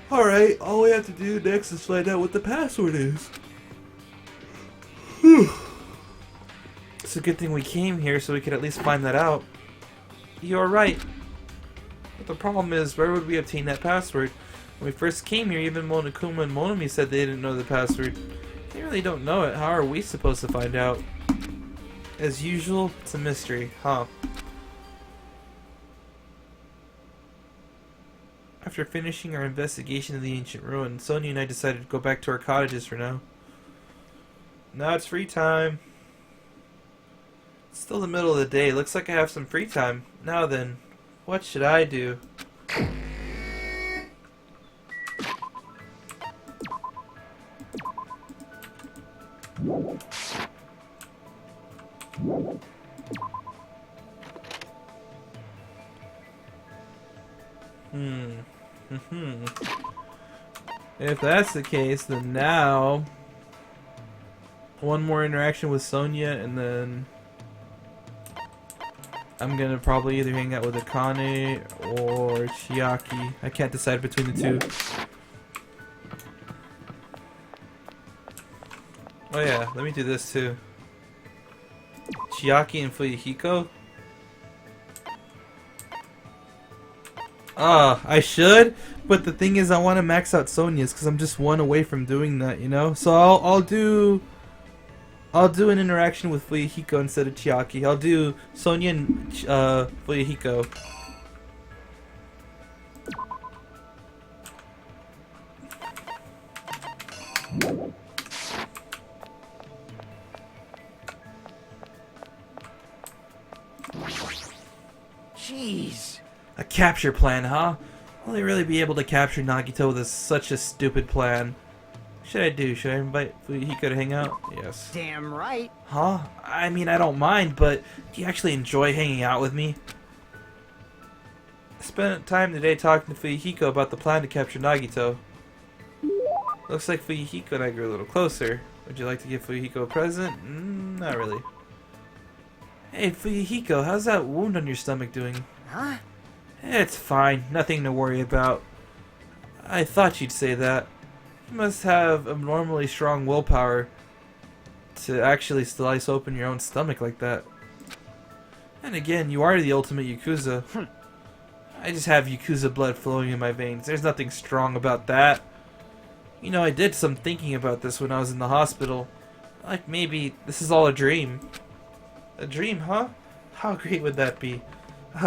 Alright, all we have to do next is find out what the password is. It's a good thing we came here so we could at least find that out. You're right. But the problem is, where would we obtain that password? When we first came here, even Monokuma and Monomi said they didn't know the password. They really don't know it. How are we supposed to find out? As usual, it's a mystery, huh? After finishing our investigation of the ancient ruin, Sonia and I decided to go back to our cottages for now. Now it's free time. It's still the middle of the day. Looks like I have some free time. Now then, what should I do? If that's the case, then now one more interaction with Sonia, and then I'm gonna probably either hang out with Akane or Chiaki. I can't decide between the two. Oh yeah, let me do this too. Chiaki and Fuyuhiko. I should, but the thing is I want to max out Sonia's because I'm just one away from doing that, you know? So I'll do an interaction with Fuyuhiko instead of Chiaki. I'll do Sonia and Fuyuhiko. Jeez. A capture plan, huh? Will they really be able to capture Nagito with such a stupid plan? What should I do? Should I invite Fuyuhiko to hang out? Yes. Damn right. Huh? I mean, I don't mind, but do you actually enjoy hanging out with me? I spent time today talking to Fuyuhiko about the plan to capture Nagito. Looks like Fuyuhiko and I grew a little closer. Would you like to give Fuyuhiko a present? Not really. Hey, Fuyuhiko, how's that wound on your stomach doing? Huh? It's fine. Nothing to worry about. I thought you'd say that. You must have abnormally strong willpower to actually slice open your own stomach like that. And again, you are the ultimate Yakuza. I just have Yakuza blood flowing in my veins. There's nothing strong about that. You know, I did some thinking about this when I was in the hospital. Like maybe this is all a dream. A dream, huh? How great would that be?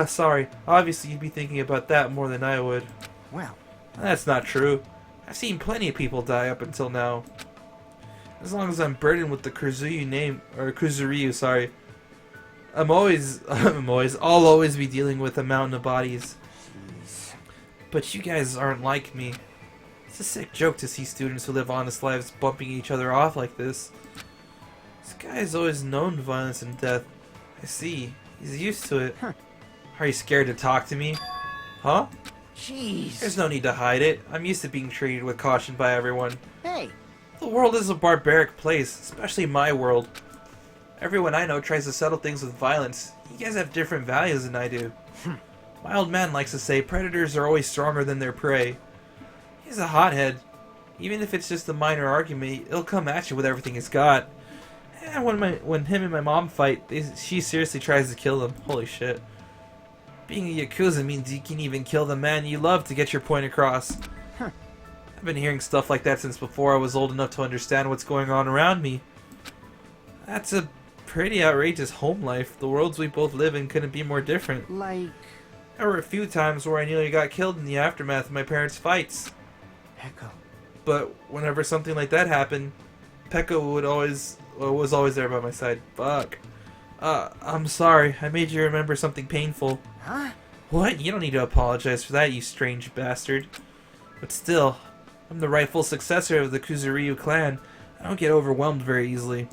Sorry. Obviously, you'd be thinking about that more than I would. Well, That's not true. I've seen plenty of people die up until now. As long as I'm burdened with the Kuzuryu, sorry. I'll always be dealing with a mountain of bodies. jeez. But you guys aren't like me. It's a sick joke to see students who live honest lives bumping each other off like this. This guy's always known violence and death. I see. He's used to it. Huh. Are you scared to talk to me? Huh? Jeez. There's no need to hide it. I'm used to being treated with caution by everyone. Hey, The world is a barbaric place, especially my world. Everyone I know tries to settle things with violence. You guys have different values than I do. My old man likes to say predators are always stronger than their prey. He's a hothead. Even if it's just a minor argument, he'll come at you with everything he's got. And when him and my mom fight, she seriously tries to kill him. Holy shit. Being a Yakuza means you can even kill the man you love to get your point across. Huh. I've been hearing stuff like that since before I was old enough to understand what's going on around me. That's a pretty outrageous home life. The worlds we both live in couldn't be more different. like There were a few times where I nearly got killed in the aftermath of my parents' fights. Echo. But whenever something like that happened, Pekka was always there by my side. Fuck. I'm sorry. I made you remember something painful. Huh? What? You don't need to apologize for that, you strange bastard. But still, I'm the rightful successor of the Kuzuryu clan. I don't get overwhelmed very easily.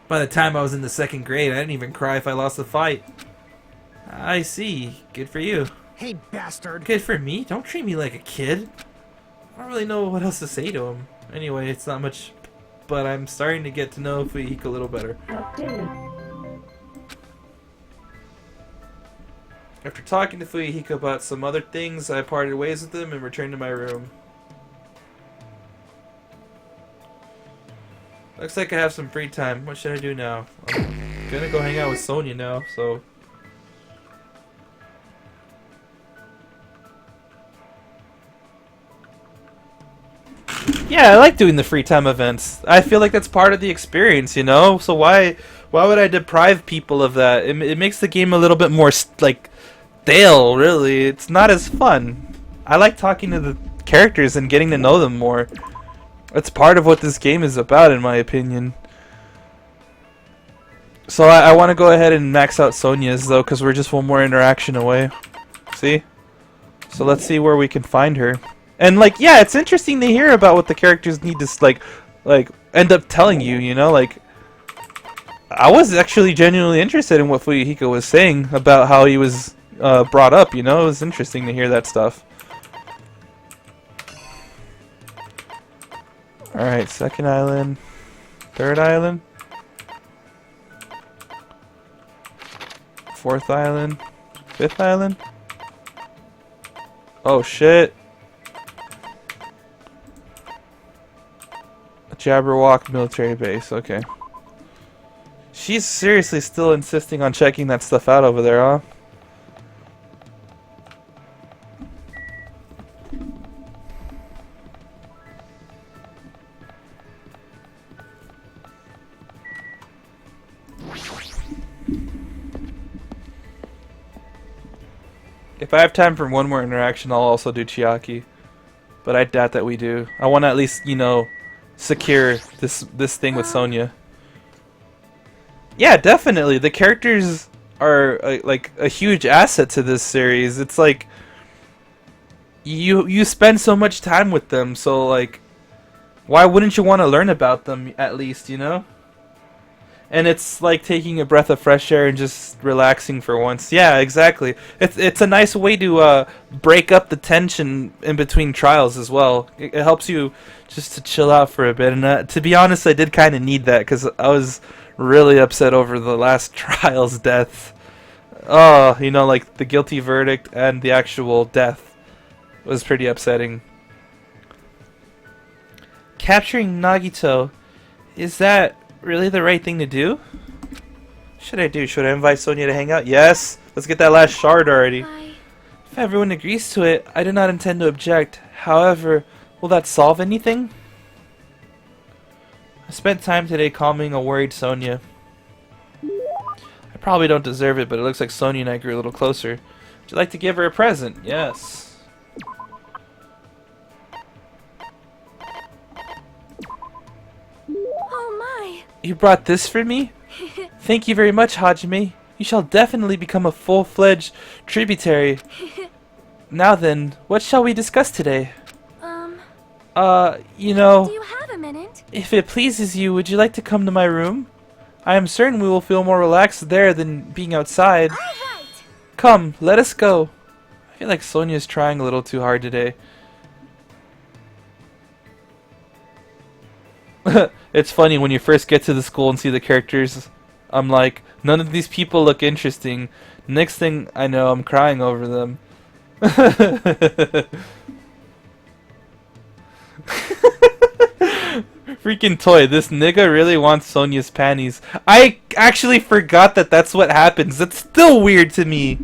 By the time I was in the 2nd grade, I didn't even cry if I lost a fight. I see. Good for you. Hey, bastard. Good for me? Don't treat me like a kid. I don't really know what else to say to him. Anyway, it's not much, but I'm starting to get to know Fuyuhiko a little better. After talking to Fuyuhiko about some other things, I parted ways with him and returned to my room. Looks like I have some free time. What should I do now? I'm gonna go hang out with Sonia now, so... Yeah, I like doing the free time events. I feel like that's part of the experience, you know? So why would I deprive people of that? It makes the game a little bit more, like, stale, really. It's not as fun. I like talking to the characters and getting to know them more. That's part of what this game is about, in my opinion. So I want to go ahead and max out Sonia's, though, because we're just one more interaction away. See? So let's see where we can find her. And, like, yeah, it's interesting to hear about what the characters need to, like end up telling you, you know? Like, I was actually genuinely interested in what Fuyuhiko was saying about how he was brought up, you know? It was interesting to hear that stuff. Alright, 2nd island. 3rd island. 4th island. 5th island. Oh shit. A Jabberwock military base, okay. She's seriously still insisting on checking that stuff out over there, huh? If I have time for one more interaction, I'll also do Chiaki. But I doubt that we do. I want to at least, you know, secure this thing with Sonia. Yeah, definitely. The characters are like a huge asset to this series. It's like you spend so much time with them, so like why wouldn't you want to learn about them at least, you know? And it's like taking a breath of fresh air and just relaxing for once. Yeah, exactly. It's a nice way to break up the tension in between trials as well. It helps you just to chill out for a bit. And to be honest, I did kind of need that because I was really upset over the last trial's death. Oh, you know, like the guilty verdict and the actual death was pretty upsetting. Capturing Nagito, is that really the right thing to do? Should I do? Should I invite Sonia to hang out? Yes! Let's get that last shard already. If everyone agrees to it, I do not intend to object. However, will that solve anything? I spent time today calming a worried Sonia. I probably don't deserve it, but it looks like Sonia and I grew a little closer. Would you like to give her a present? Yes. Oh my! You brought this for me? Thank you very much, Hajime. You shall definitely become a full-fledged tributary. Now then, what shall we discuss today? You know, Do you have a minute? if it pleases you, would you like to come to my room? I am certain we will feel more relaxed there than being outside. Alright! Come, let us go. I feel like Sonia's trying a little too hard today. It's funny when you first get to the school and see the characters. I'm like, none of these people look interesting. Next thing I know, I'm crying over them. Freaking Toy, this nigga really wants Sonia's panties. I actually forgot that that's what happens. That's still weird to me.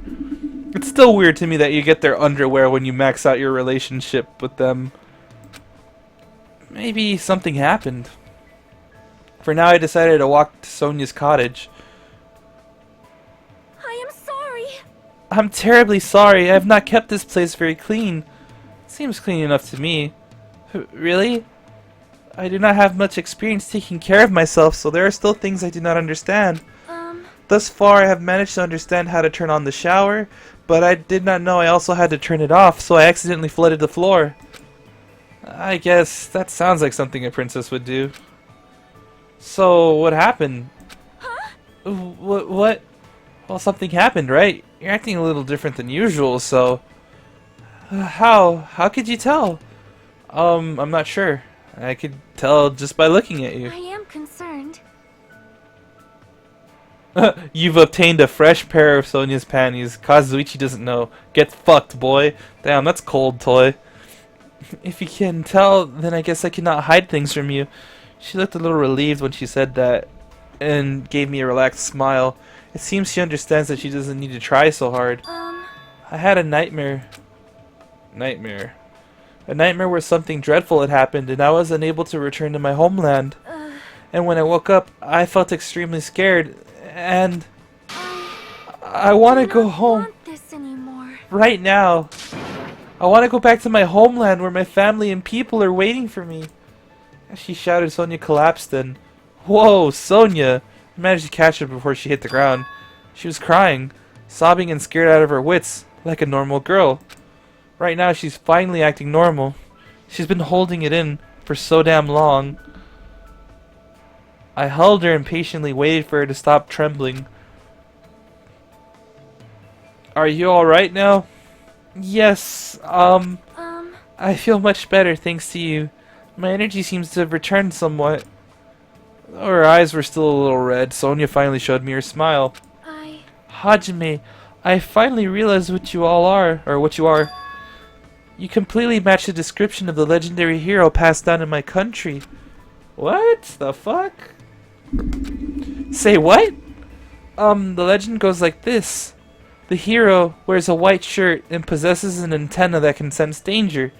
It's still weird to me that you get their underwear when you max out your relationship with them. Maybe something happened. For now, I decided to walk to Sonia's cottage. I am sorry! I'm terribly sorry. I have not kept this place very clean. Seems clean enough to me. Really? I do not have much experience taking care of myself, so there are still things I do not understand. Thus far, I have managed to understand how to turn on the shower, but I did not know I also had to turn it off, so I accidentally flooded the floor. I guess that sounds like something a princess would do. So, what happened? Huh? What? Well, something happened, right? You're acting a little different than usual, so... How could you tell? I'm not sure. I could tell just by looking at you. I am concerned. You've obtained a fresh pair of Sonia's panties. Kazuichi doesn't know. Get fucked, boy. Damn, that's cold, Toy. If you can tell, then I guess I cannot hide things from you. She looked a little relieved when she said that, and gave me a relaxed smile. It seems she understands that she doesn't need to try so hard. I had a nightmare. A nightmare where something dreadful had happened, and I was unable to return to my homeland. And when I woke up, I felt extremely scared, and I want to go home Want this anymore. right now. I want to go back to my homeland where my family and people are waiting for me. As she shouted, Sonia collapsed then. Whoa, Sonia! I managed to catch her before she hit the ground. She was crying, sobbing and scared out of her wits, like a normal girl. Right now, she's finally acting normal. She's been holding it in for so damn long. I held her and patiently waited for her to stop trembling. Are you alright now? Yes, I feel much better thanks to you. My energy seems to have returned somewhat. Her eyes were still a little red. Sonia finally showed me her smile. Hajime, I finally realized what you all are, or what you are. You completely match the description of the legendary hero passed down in my country. What the fuck? Say what? The legend goes like this. The hero wears a white shirt and possesses an antenna that can sense danger.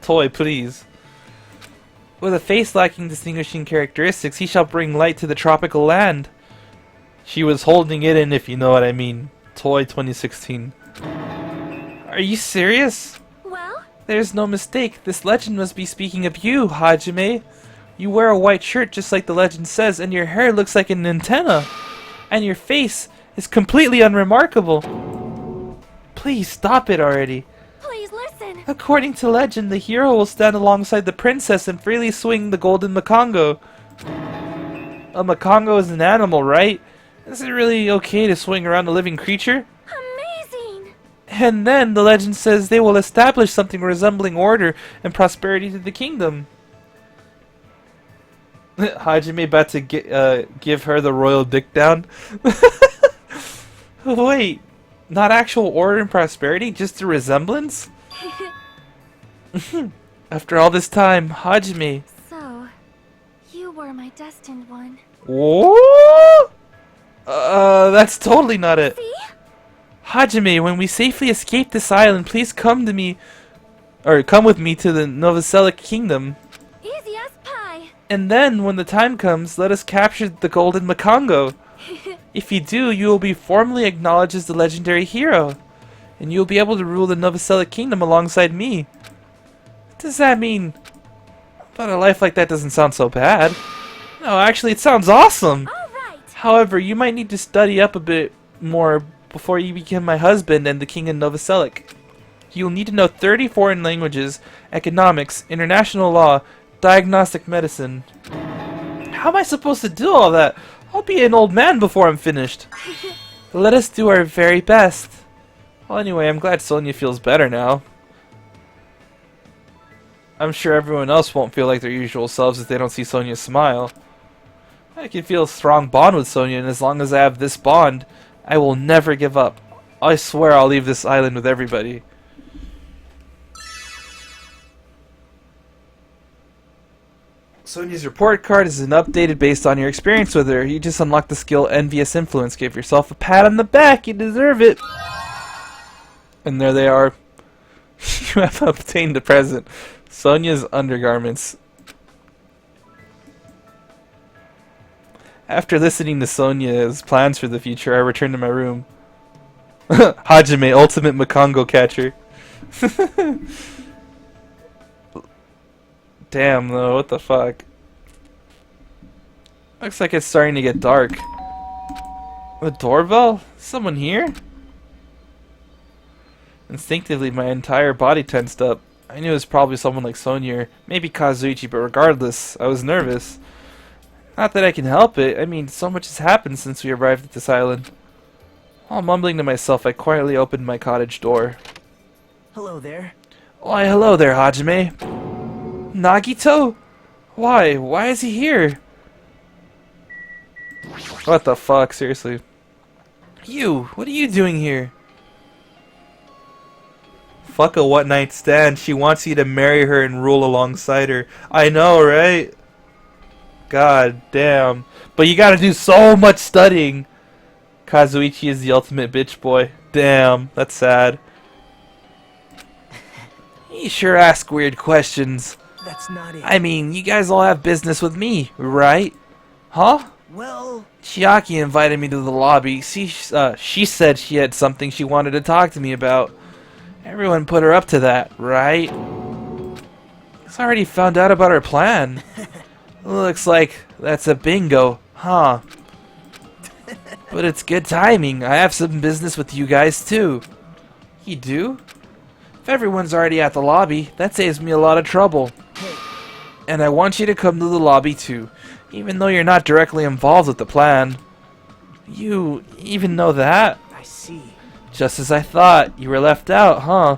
Toy, please. With a face lacking distinguishing characteristics, he shall bring light to the tropical land. She was holding it in, if you know what I mean. Toy 2016. Are you serious? Well? There's no mistake. This legend must be speaking of you, Hajime. You wear a white shirt just like the legend says, and your hair looks like an antenna. And your face is completely unremarkable. Please stop it already. Please listen. According to legend, the hero will stand alongside the princess and freely swing the golden makongo. A makongo is an animal, right? Is it really okay to swing around a living creature? Amazing. And then the legend says they will establish something resembling order and prosperity to the kingdom. Hajime about to give her the royal dick down. Wait, not actual order and prosperity, just a resemblance? After all this time, Hajime. So, you were my destined one. What? That's totally not it. See? Hajime, when we safely escape this island, please come to me, or come with me to the Novoselic kingdom. Easy as pie. And then, when the time comes, let us capture the Golden Makongo. If you do, you will be formally acknowledged as the legendary hero. And you will be able to rule the Novoselic Kingdom alongside me. What does that mean? But a life like that doesn't sound so bad. No, actually, it sounds awesome. All right. However, you might need to study up a bit more before you become my husband and the king of Novoselic. You'll need to know 30 foreign languages, economics, international law, diagnostic medicine. How am I supposed to do all that? I'll be an old man before I'm finished. Let us do our very best. Well, anyway, I'm glad Sonia feels better now. I'm sure everyone else won't feel like their usual selves if they don't see Sonia smile. I can feel a strong bond with Sonia, and as long as I have this bond, I will never give up. I swear I'll leave this island with everybody. Sonia's report card is an updated based on your experience with her. You just unlocked the skill Envious Influence. Give yourself a pat on the back. You deserve it. And there they are. You have obtained the present. Sonia's undergarments. After listening to Sonia's plans for the future, I returned to my room. Hajime, ultimate Makongo catcher. Damn though, what the fuck? Looks like it's starting to get dark. The doorbell? Someone here? Instinctively, my entire body tensed up. I knew it was probably someone like Sonia, or maybe Kazuichi, but regardless, I was nervous. Not that I can help it. I mean, so much has happened since we arrived at this island. While mumbling to myself, I quietly opened my cottage door. Hello there. Why, hello there, Hajime. Nagito? Why? Why is he here? What the fuck, seriously? You, what are you doing here? Fuck a one night stand. She wants you to marry her and rule alongside her. I know, right? God damn. But you gotta do so much studying. Kazuichi is the ultimate bitch boy. Damn, that's sad. You sure ask weird questions. That's not it. I mean, you guys all have business with me, right? Huh? Well, Chiaki invited me to the lobby. She said she had something she wanted to talk to me about. Everyone put her up to that, right? He's already found out about her plan. Looks like that's a bingo, huh? But it's good timing. I have some business with you guys too. You do? If everyone's already at the lobby, that saves me a lot of trouble. And I want you to come to the lobby too, even though you're not directly involved with the plan. You even know that? I see. Just as I thought. You were left out, huh?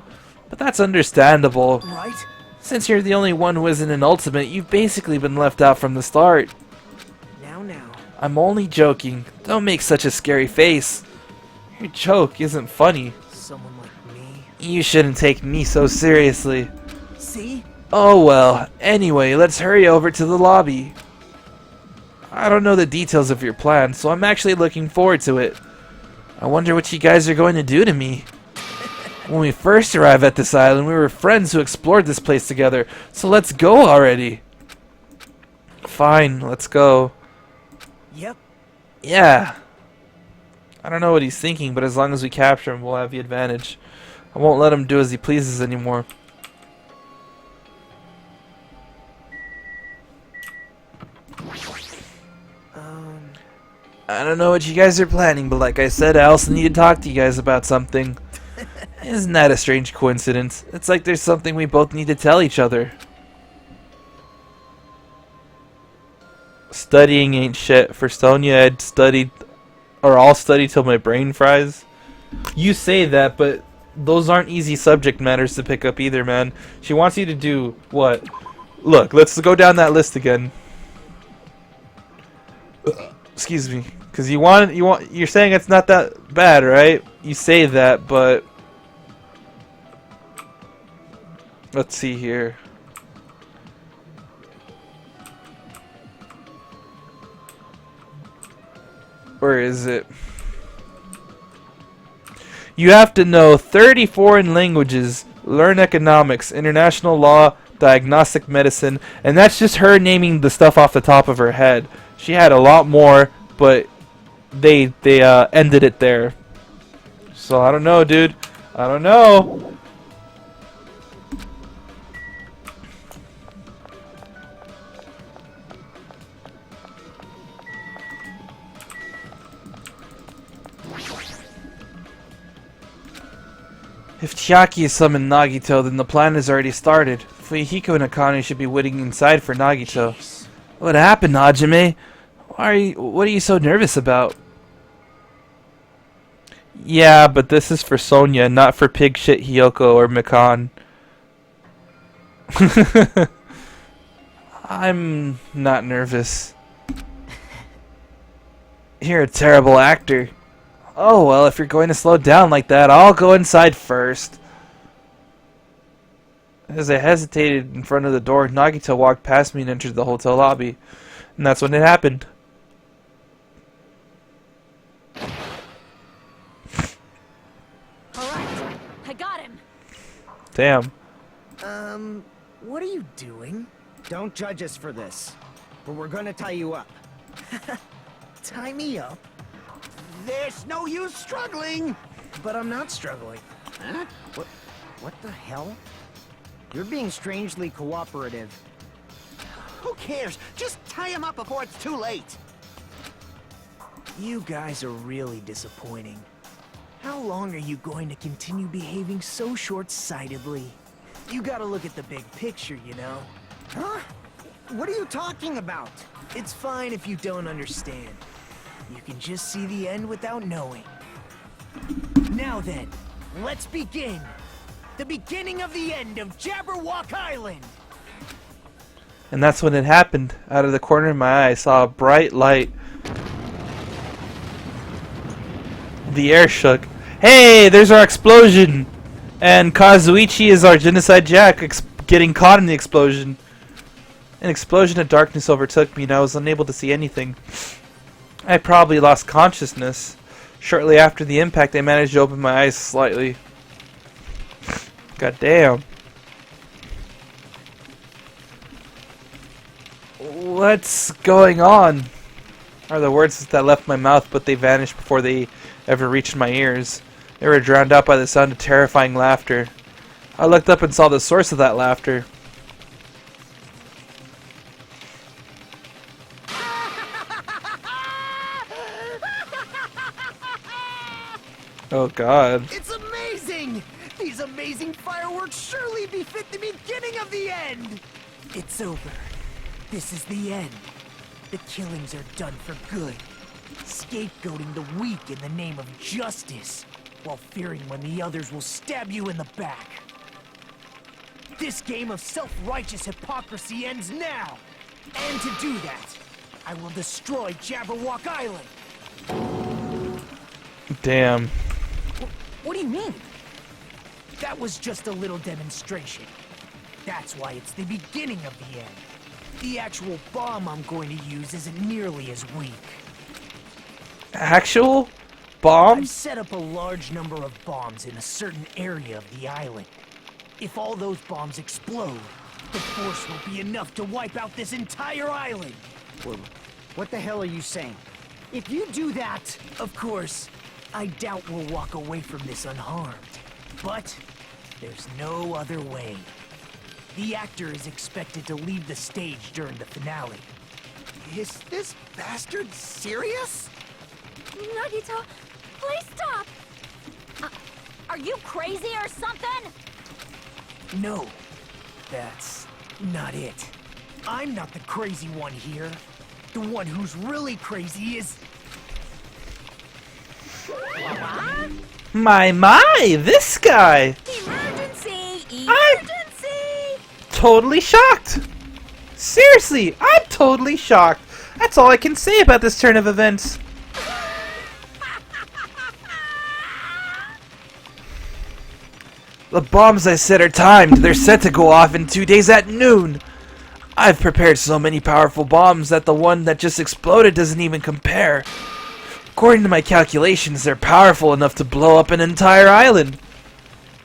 But that's understandable. Right? Since you're the only one who isn't an ultimate, you've basically been left out from the start. Now. I'm only joking. Don't make such a scary face. Your joke isn't funny. Someone like me. You shouldn't take me so seriously. See? Oh well. Anyway, let's hurry over to the lobby. I don't know the details of your plan, so I'm actually looking forward to it. I wonder what you guys are going to do to me. When we first arrived at this island, we were friends who explored this place together, so let's go already. Fine, let's go. Yep. Yeah. I don't know what he's thinking, but as long as we capture him, we'll have the advantage. I won't let him do as he pleases anymore. I don't know what you guys are planning, but like I said, I also need to talk to you guys about something. Isn't that a strange coincidence? It's like there's something we both need to tell each other. Studying ain't shit. For Sonia, I'd study, or I'll study till my brain fries. You say that, but those aren't easy subject matters to pick up either, man. She wants you to do what? Look, let's go down that list again. Excuse me. Because you're saying it's not that bad, right? You say that, but let's see here. Where is it? You have to know 30 foreign languages, learn economics, international law, diagnostic medicine, and that's just her naming the stuff off the top of her head. She had a lot more, but they ended it there. So I don't know, dude. I don't know. If Chiaki has summoned Nagito, then the plan has already started. Fuyuhiko and Akane should be waiting inside for Nagito. Jeez. What happened, Hajime? What are you so nervous about? Yeah, but this is for Sonya, not for pig shit Hiyoko or Mikan. I'm not nervous. You're a terrible actor. Oh, well, if you're going to slow down like that, I'll go inside first. As I hesitated in front of the door, Nagito walked past me and entered the hotel lobby. And that's when it happened. Alright, I got him. Damn. What are you doing? Don't judge us for this, but we're gonna tie you up. Tie me up? There's no use struggling! But I'm not struggling. Huh? What the hell? You're being strangely cooperative. Who cares? Just tie him up before it's too late! You guys are really disappointing. How long are you going to continue behaving so short-sightedly? You gotta look at the big picture, you know? Huh? What are you talking about? It's fine if you don't understand. You can just see the end without knowing. Now then, let's begin! The beginning of the end of Jabberwock Island! And that's when it happened. Out of the corner of my eye, I saw a bright light. The air shook. Hey, there's our explosion! And Kazuichi is our genocide Jack, getting caught in the explosion. An explosion of darkness overtook me and I was unable to see anything. I probably lost consciousness. Shortly after the impact, I managed to open my eyes slightly. God damn. What's going on? Are the words that left my mouth, but they vanished before they ever reached my ears. They were drowned out by the sound of terrifying laughter. I looked up and saw the source of that laughter. Oh god. It's amazing! These amazing fireworks surely befit the beginning of the end! It's over. This is the end. The killings are done for good. Scapegoating the weak in the name of justice, while fearing when the others will stab you in the back. This game of self-righteous hypocrisy ends now! And to do that, I will destroy Jabberwock Island! Damn. What do you mean? That was just a little demonstration. That's why it's the beginning of the end. The actual bomb I'm going to use isn't nearly as weak. Actual bomb? I've set up a large number of bombs in a certain area of the island. If all those bombs explode, the force will be enough to wipe out this entire island. What the hell are you saying? If you do that... Of course, I doubt we'll walk away from this unharmed. But there's no other way. The actor is expected to leave the stage during the finale. Is this bastard serious? Nagito, please stop! Are you crazy or something? No, that's not it. I'm not the crazy one here. The one who's really crazy is... My, this guy! Emergency! I'm Emergency! totally shocked! Seriously, I'm totally shocked! That's all I can say about this turn of events. The bombs I set are timed. They're set to go off in 2 days at noon. I've prepared so many powerful bombs that the one that just exploded doesn't even compare. According to my calculations, they're powerful enough to blow up an entire island.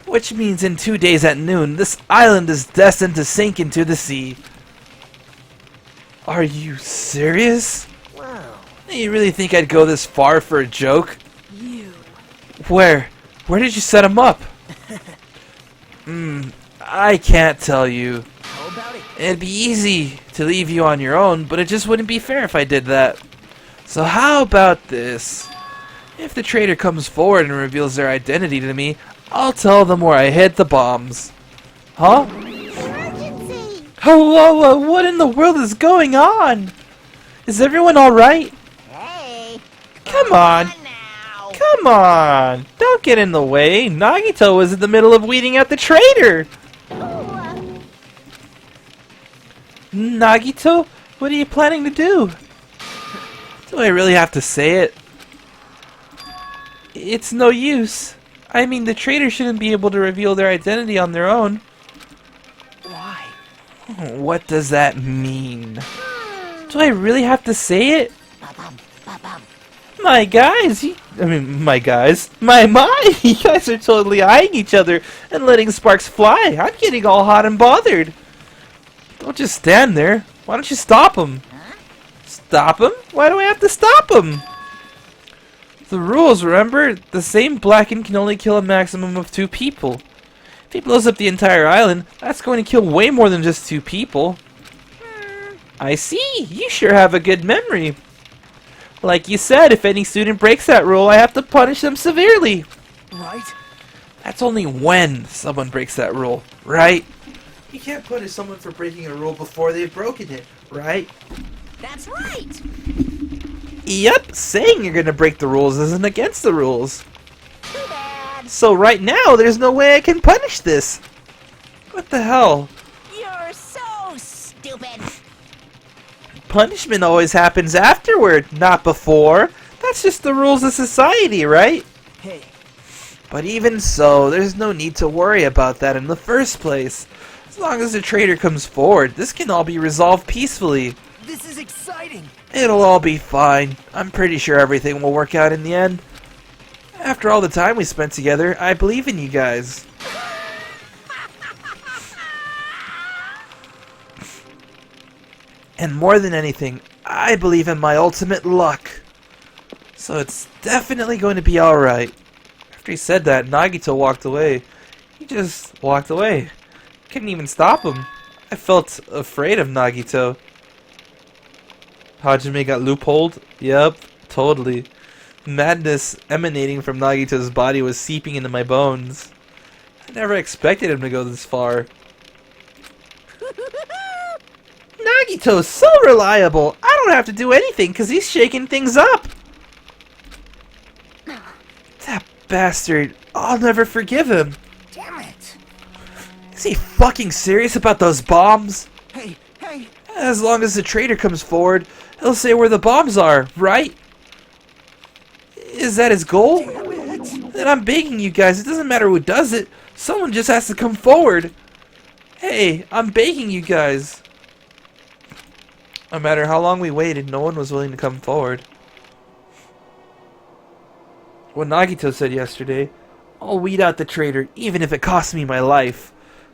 Which means in 2 days at noon, this island is destined to sink into the sea. Are you serious? Wow. You really think I'd go this far for a joke? You. Where? Where did you set him up? I can't tell you. How about it? It'd be easy to leave you on your own, but it just wouldn't be fair if I did that. So how about this? If the traitor comes forward and reveals their identity to me, I'll tell them where I hid the bombs. Huh? Emergency! Oh, what in the world is going on? Is everyone alright? Hey, Come on. now. Come on. Don't get in the way. Nagito was in the middle of weeding out the traitor. Nagito? What are you planning to do? Do I really have to say it? It's no use. I mean, the traitor shouldn't be able to reveal their identity on their own. Why? What does that mean? Do I really have to say it? My guys, my you guys are totally eyeing each other and letting sparks fly. I'm getting all hot and bothered. Don't just stand there. Why don't you stop him? Stop him? Why do I have to stop him? The rules, remember? The same Blacken can only kill a maximum of 2 people. If he blows up the entire island, that's going to kill way more than just 2 people. I see. You sure have a good memory. Like you said, if any student breaks that rule, I have to punish them severely. Right? That's only when someone breaks that rule, right? You can't punish someone for breaking a rule before they've broken it, right? That's right. Yep, saying you're gonna break the rules isn't against the rules. Too bad. So right now, there's no way I can punish this. What the hell? You're so stupid. Punishment always happens afterward, not before. That's just the rules of society, right? Hey, But even so, there's no need to worry about that in the first place. As long as the traitor comes forward, this can all be resolved peacefully. this is exciting. It'll all be fine. I'm pretty sure everything will work out in the end. After all the time we spent together, I believe in you guys. And more than anything, I believe in my ultimate luck. So it's definitely going to be alright. After he said that, Nagito walked away. He just walked away. Couldn't even stop him. I felt afraid of Nagito. Hajime got loopholed? Yep, totally. Madness emanating from Nagito's body was seeping into my bones. I never expected him to go this far. Nagito's so reliable! I don't have to do anything because he's shaking things up! That bastard. I'll never forgive him. Damn it! Is he fucking serious about those bombs? Hey, hey! As long as the traitor comes forward, he'll say where the bombs are, right? Is that his goal? Then I'm begging you guys, it doesn't matter who does it. Someone just has to come forward. Hey, I'm begging you guys. No matter how long we waited, no one was willing to come forward. What Nagito said yesterday, I'll weed out the traitor even if it costs me my life.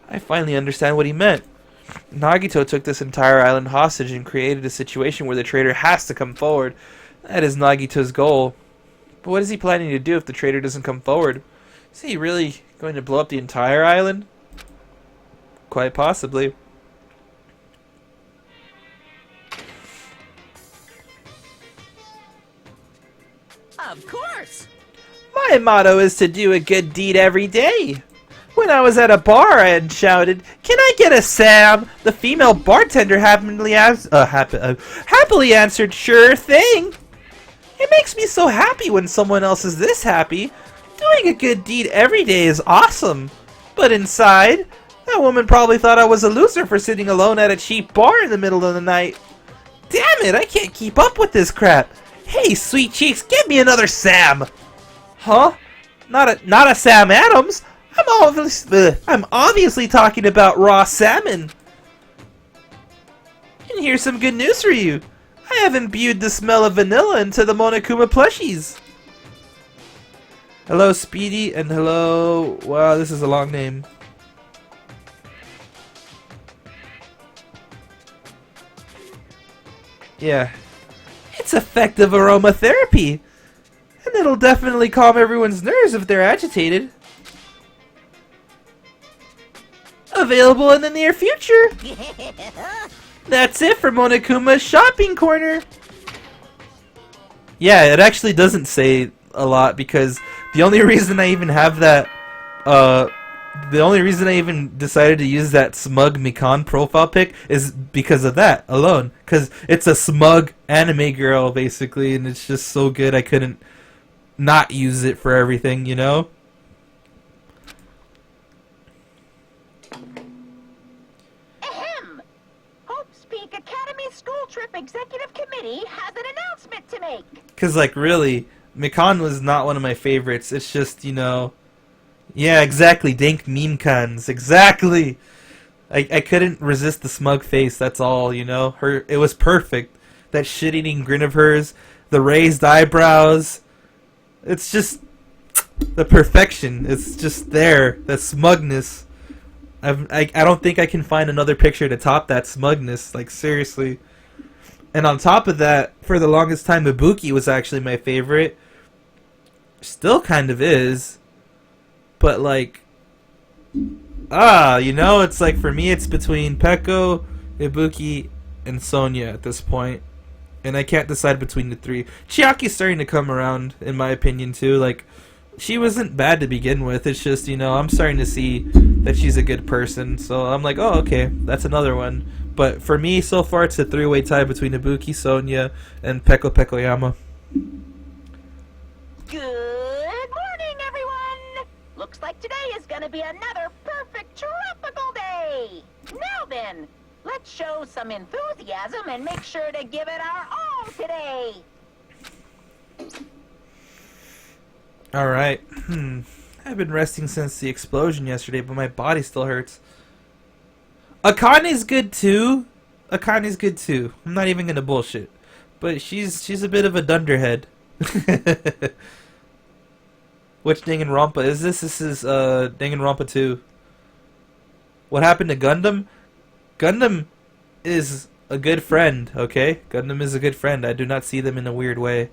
I finally understand what he meant. Nagito took this entire island hostage and created a situation where the traitor has to come forward. That is Nagito's goal. But what is he planning to do if the traitor doesn't come forward? Is he really going to blow up the entire island? Quite possibly. Of course. My motto is to do a good deed every day. When I was at a bar and shouted, "Can I get a Sam?" the female bartender happily answered, "Sure thing." It makes me so happy when someone else is this happy. Doing a good deed every day is awesome. But inside, that woman probably thought I was a loser for sitting alone at a cheap bar in the middle of the night. Damn it, I can't keep up with this crap. Hey, sweet cheeks, get me another Sam. Huh? Not a Sam Adams. I'm obviously talking about raw salmon. And here's some good news for you. I have imbued the smell of vanilla into the Monokuma plushies. Hello, Speedy, and hello... Wow, this is a long name. Yeah. It's effective aromatherapy! And it'll definitely calm everyone's nerves if they're agitated. Available in the near future! That's it for Monokuma's shopping corner! Yeah, it actually doesn't say a lot because the only reason I even have that, the only reason I even decided to use that smug Mikan profile pic is because of that alone. Because it's a smug anime girl, basically, and it's just so good I couldn't not use it for everything, you know? Ahem! Hope's Peak Academy School Trip Executive Committee has an announcement to make. Because, like, really, Mikan was not one of my favorites. It's just, you know... Yeah, exactly. Dank meme cons. Exactly! I couldn't resist the smug face, that's all, you know? It was perfect. That shit-eating grin of hers, the raised eyebrows... It's just the perfection. It's just there. The smugness. I don't think I can find another picture to top that smugness. Like, seriously. And on top of that, for the longest time, Ibuki was actually my favorite. Still kind of is. But, like... you know, it's like, for me, it's between Peko, Ibuki, and Sonya at this point. And I can't decide between the three. Chiaki's starting to come around, in my opinion, too. Like, she wasn't bad to begin with. It's just, you know, I'm starting to see that she's a good person. So I'm like, oh, okay, that's another one. But for me, so far, it's a three-way tie between Ibuki, Sonya, and Peko Pekoyama. Good morning, everyone! Looks like today is gonna be another perfect tropical day! Now then, let's show some enthusiasm and make sure to give it our all today! Alright. I've been resting since the explosion yesterday, but my body still hurts. Akane's good too. Akane's good too. I'm not even gonna bullshit. But she's a bit of a dunderhead. Which Danganronpa is this? This is Danganronpa 2. What happened to Gundam? Gundam is a good friend, okay? Gundam is a good friend. I do not see them in a weird way.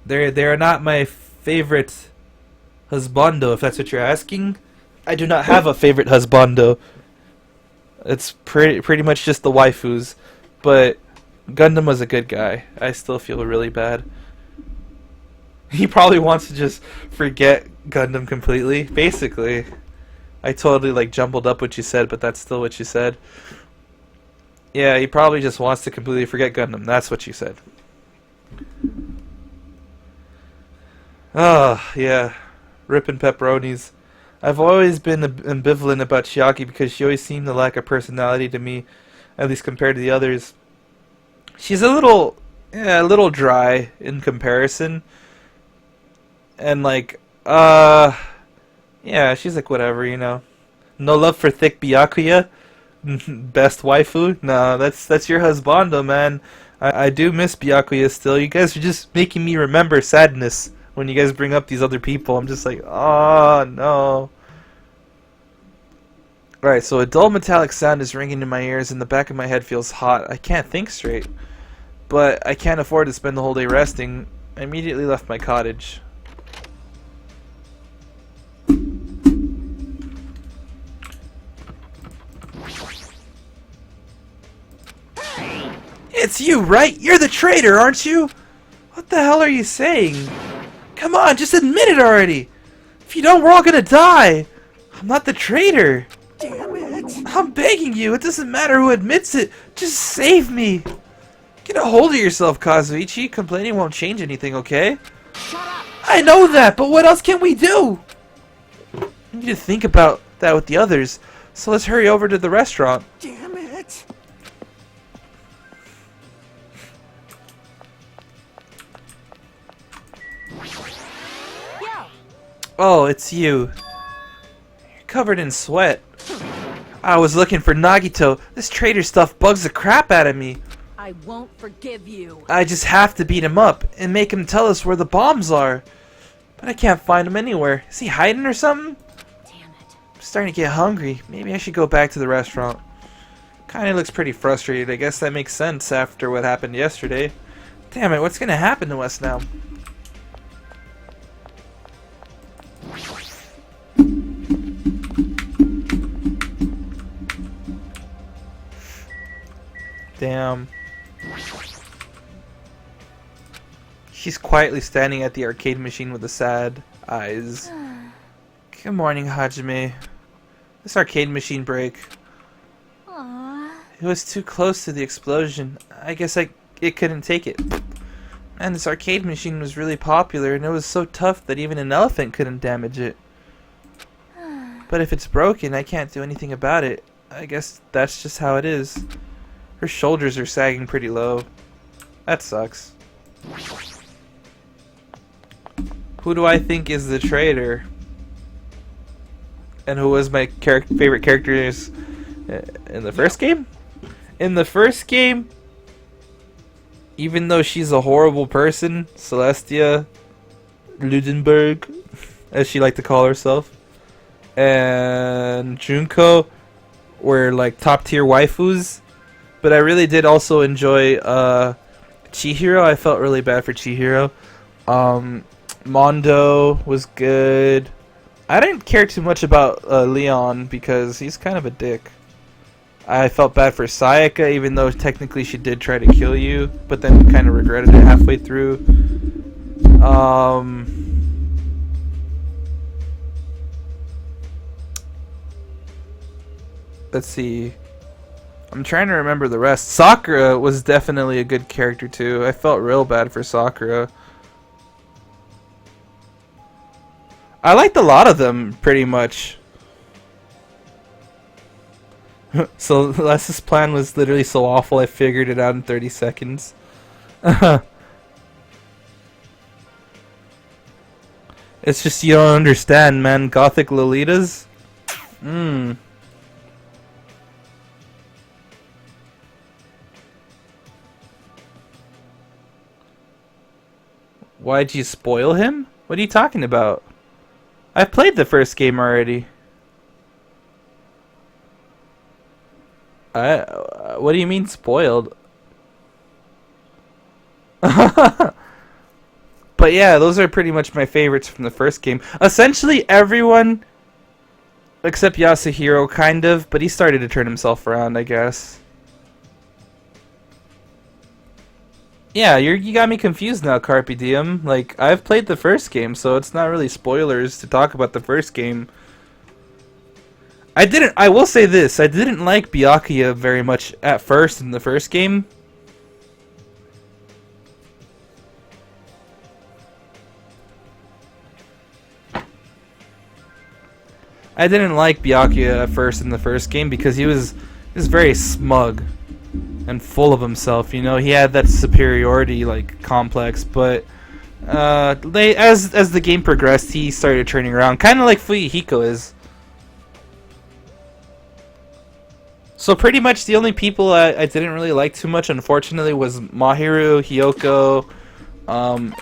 They are not my favorite husbando, if that's what you're asking. I do not have a favorite husbando. It's pretty much just the waifus. But Gundam was a good guy. I still feel really bad. He probably wants to just forget Gundam completely, basically. I totally like jumbled up what you said, but that's still what you said. Yeah, he probably just wants to completely forget Gundam. That's what you said. Oh, yeah. Rippin' pepperonis. I've always been ambivalent about Chiaki because she always seemed to lack a personality to me, at least compared to the others. She's a little dry in comparison. And like, yeah, she's like whatever, you know. No love for thick Byakuya? Best waifu? No, that's your husbando, man. I do miss Byakuya still. You guys are just making me remember sadness when you guys bring up these other people. I'm just like, oh no. Alright, so a dull metallic sound is ringing in my ears and the back of my head feels hot. I can't think straight. But I can't afford to spend the whole day resting. I immediately left my cottage. It's you, right? You're the traitor, aren't you? What the hell are you saying? Come on, just admit it already. If you don't, we're all gonna die. I'm not the traitor. Damn it! I'm begging you. It doesn't matter who admits it. Just save me. Get a hold of yourself, Kazuichi. Complaining won't change anything, okay? Shut up! I know that, but what else can we do? We need to think about that with the others. So let's hurry over to the restaurant. Damn it! Oh, it's you. You're covered in sweat. I was looking for Nagito. This traitor stuff bugs the crap out of me. I won't forgive you. I just have to beat him up and make him tell us where the bombs are. But I can't find him anywhere. Is he hiding or something? Damn it. I'm starting to get hungry. Maybe I should go back to the restaurant. Kinda looks pretty frustrated. I guess that makes sense after what happened yesterday. Damn it, what's gonna happen to us now? Damn. She's quietly standing at the arcade machine with the sad eyes. Good morning, Hajime. This arcade machine break. Aww. It was too close to the explosion. I guess it couldn't take it. And this arcade machine was really popular, and it was so tough that even an elephant couldn't damage it. But if it's broken, I can't do anything about it. I guess that's just how it is. Her shoulders are sagging pretty low. That sucks. Who do I think is the traitor? And who was my favorite characters in the first game? In the first game, even though she's a horrible person, Celestia Ludenberg, as she liked to call herself, and Junko were like top tier waifus. But I really did also enjoy Chihiro. I felt really bad for Chihiro. Mondo was good. I didn't care too much about Leon because he's kind of a dick. I felt bad for Sayaka, even though technically she did try to kill you, but then kind of regretted it halfway through. Let's see. I'm trying to remember the rest. Sakura was definitely a good character too. I felt real bad for Sakura. I liked a lot of them, pretty much. So Celeste's plan was literally so awful I figured it out in 30 seconds. It's just you don't understand, man. Gothic Lolitas? Why'd you spoil him? What are you talking about? I've played the first game already. What do you mean spoiled? But yeah, those are pretty much my favorites from the first game. Essentially everyone except Yasuhiro, kind of, but he started to turn himself around, I guess. Yeah, you got me confused now, Carpe Diem. Like, I've played the first game, so it's not really spoilers to talk about the first game. I will say this, I didn't like Byakuya very much at first in the first game. I didn't like Byakuya at first in the first game because he was very smug and full of himself, you know. He had that superiority like complex, but as the game progressed, he started turning around, kind of like Fuyuhiko is. So pretty much the only people I didn't really like too much, unfortunately, was Mahiru, Hiyoko,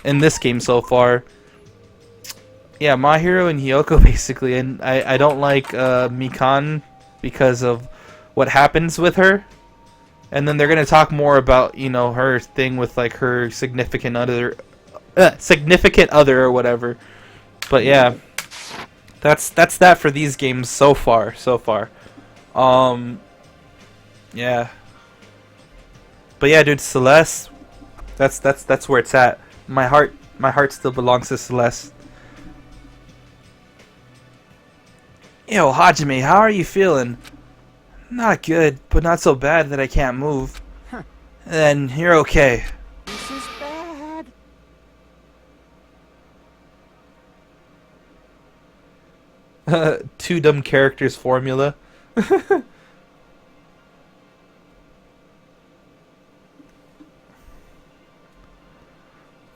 in this game so far. Yeah, Mahiru and Hiyoko basically, and I don't like Mikan because of what happens with her. And then they're gonna talk more about, you know, her thing with like her significant other or whatever. But yeah, that's that for these games so far. Yeah. But yeah, dude, Celeste, that's where it's at. My heart still belongs to Celeste. Yo, Hajime, how are you feeling? Not good, but not so bad that I can't move. Huh. Then you're okay. This is bad. Two dumb characters formula.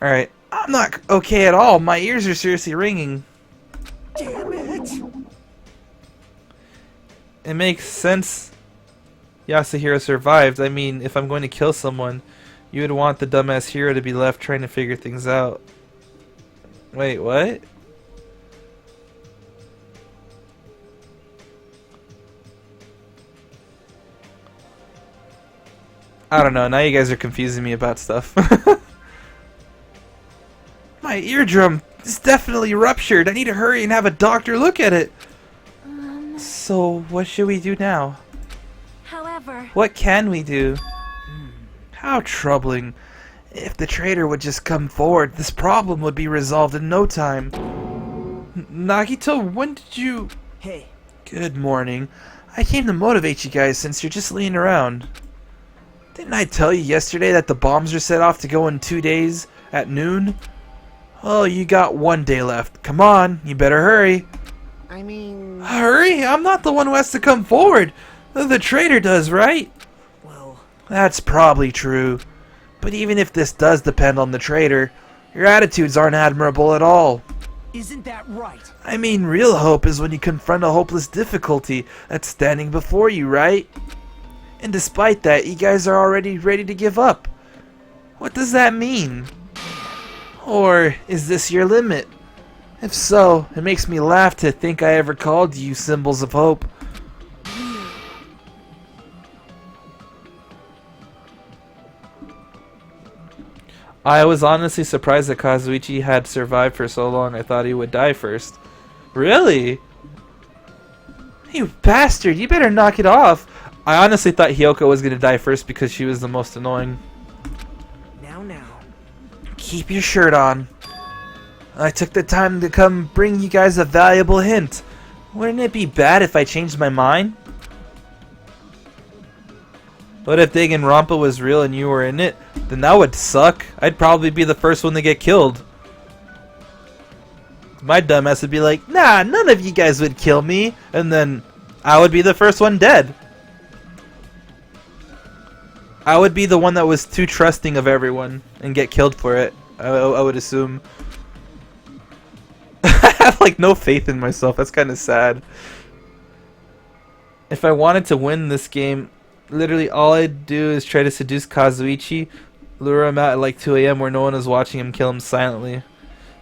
Alright, I'm not okay at all. My ears are seriously ringing. Damn it. It makes sense Yasuhiro survived. I mean, if I'm going to kill someone, you would want the dumbass hero to be left trying to figure things out. Wait, what? I don't know, now you guys are confusing me about stuff. My eardrum is definitely ruptured. I need to hurry and have a doctor look at it. So, what should we do now? However, What can we do? How troubling. If the traitor would just come forward, this problem would be resolved in no time. Nagito, when did you... Hey, Good morning. I came to motivate you guys since you're just laying around. Didn't I tell you yesterday that the bombs are set off to go in 2 days at noon? Well, you got 1 day left. Come on, you better hurry. I mean... Hurry? I'm not the one who has to come forward. The traitor does, right? well, That's probably true. But even if this does depend on the traitor, your attitudes aren't admirable at all. isn't that right? I mean, real hope is when you confront a hopeless difficulty that's standing before you, right? And despite that, you guys are already ready to give up. What does that mean? Or is this your limit? If so, it makes me laugh to think I ever called you symbols of hope. I was honestly surprised that Kazuichi had survived for so long. I thought he would die first. Really? You bastard, you better knock it off. I honestly thought Hyoko was going to die first because she was the most annoying. Now. Keep your shirt on. I took the time to come bring you guys a valuable hint. Wouldn't it be bad if I changed my mind? What if Danganronpa was real and you were in it? Then that would suck. I'd probably be the first one to get killed. My dumbass would be like, nah, none of you guys would kill me. And then I would be the first one dead. I would be the one that was too trusting of everyone and get killed for it. I would assume. I have like no faith in myself. That's kind of sad. If I wanted to win this game, literally all I'd do is try to seduce Kazuichi, lure him out at like 2 a.m. where no one is watching him, kill him silently.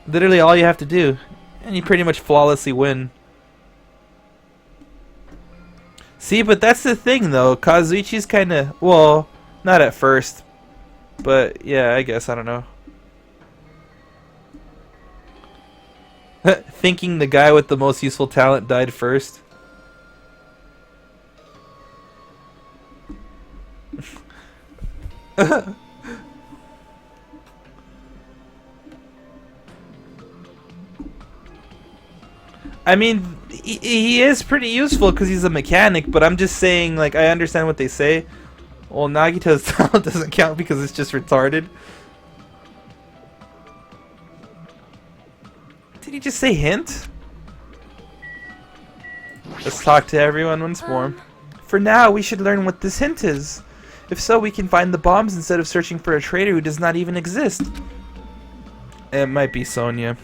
Literally all you have to do, and you pretty much flawlessly win. See, but that's the thing though, Kazuichi's kinda, well, not at first, but yeah, I guess, I don't know. Thinking the guy with the most useful talent died first. I mean, he is pretty useful because he's a mechanic, but I'm just saying, like, I understand what they say. Well, Nagito's talent doesn't count because it's just retarded. Did he just say hint? Let's talk to everyone once more. For now, we should learn what this hint is. If so, we can find the bombs instead of searching for a traitor who does not even exist. It might be Sonia.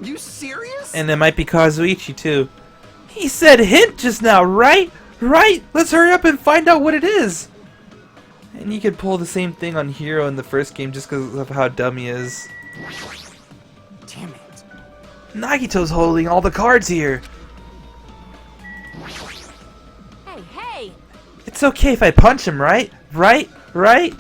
You serious? And it might be Kazuichi, too. He said hint just now, right? Right? Let's hurry up and find out what it is. And you could pull the same thing on Hiro in the first game just because of how dumb he is. Damn it. Nagito's holding all the cards here. hey! It's okay if I punch him, right? Right?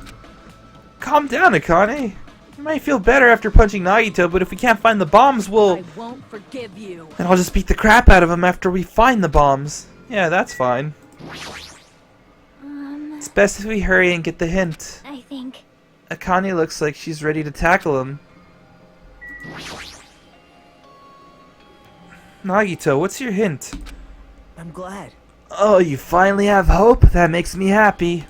Calm down, Akane. You might feel better after punching Nagito, but if we can't find the bombs, we'll... I won't forgive you. And I'll just beat the crap out of him after we find the bombs. Yeah, that's fine. It's best if we hurry and get the hint. I think. Akane looks like she's ready to tackle him. Nagito, what's your hint? I'm glad. Oh, you finally have hope? That makes me happy.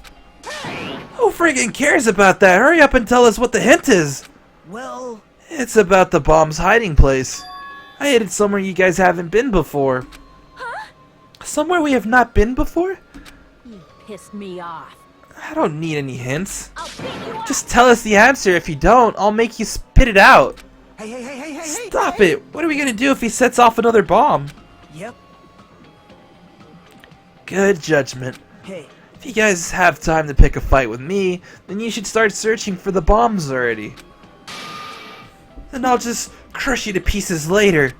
Who friggin' cares about that? Hurry up and tell us what the hint is! Well, It's about the bomb's hiding place. I hid it somewhere you guys haven't been before. Huh? Somewhere we have not been before? You pissed me off. I don't need any hints. I'll beat you up. Just tell us the answer. If you don't, I'll make you spit it out. Hey. Stop it! What are we gonna do if he sets off another bomb? yep. Good judgment. Hey, If you guys have time to pick a fight with me, then you should start searching for the bombs already. and I'll just crush you to pieces later.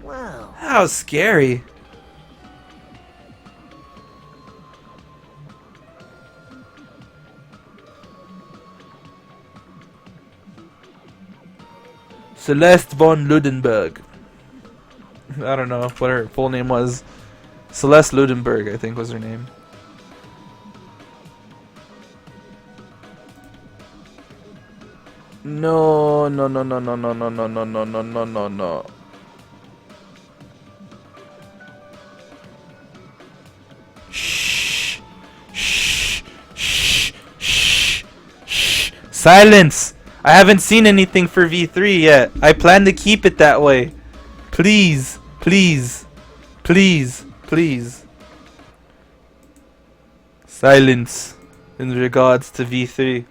Wow. How scary. Celeste von Ludenberg. I don't know what her full name was. Celeste Ludenberg, I think was her name. No, no, no, no, no, no, no, no, no, no, no, no, no, no. Shh, shh, shh, shh, shh. Silence! I haven't seen anything for V3 yet. I plan to keep it that way. Please, please, please, please. Silence in regards to V3.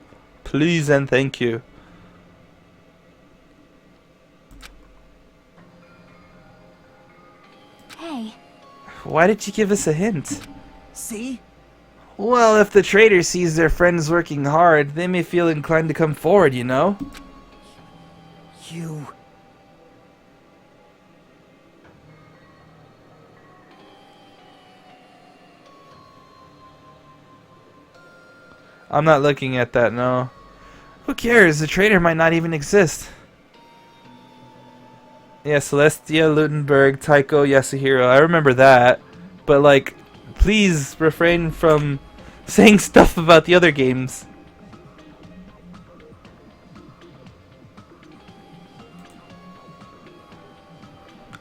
Please and thank you. Hey. Why did you give us a hint? See? Well, if the traitor sees their friends working hard, they may feel inclined to come forward, you know? You... I'm not looking at that, no. Who cares? The traitor might not even exist. Yeah, Celestia, Ludenberg, Taiko, Yasuhiro. I remember that. But, like, please refrain from saying stuff about the other games.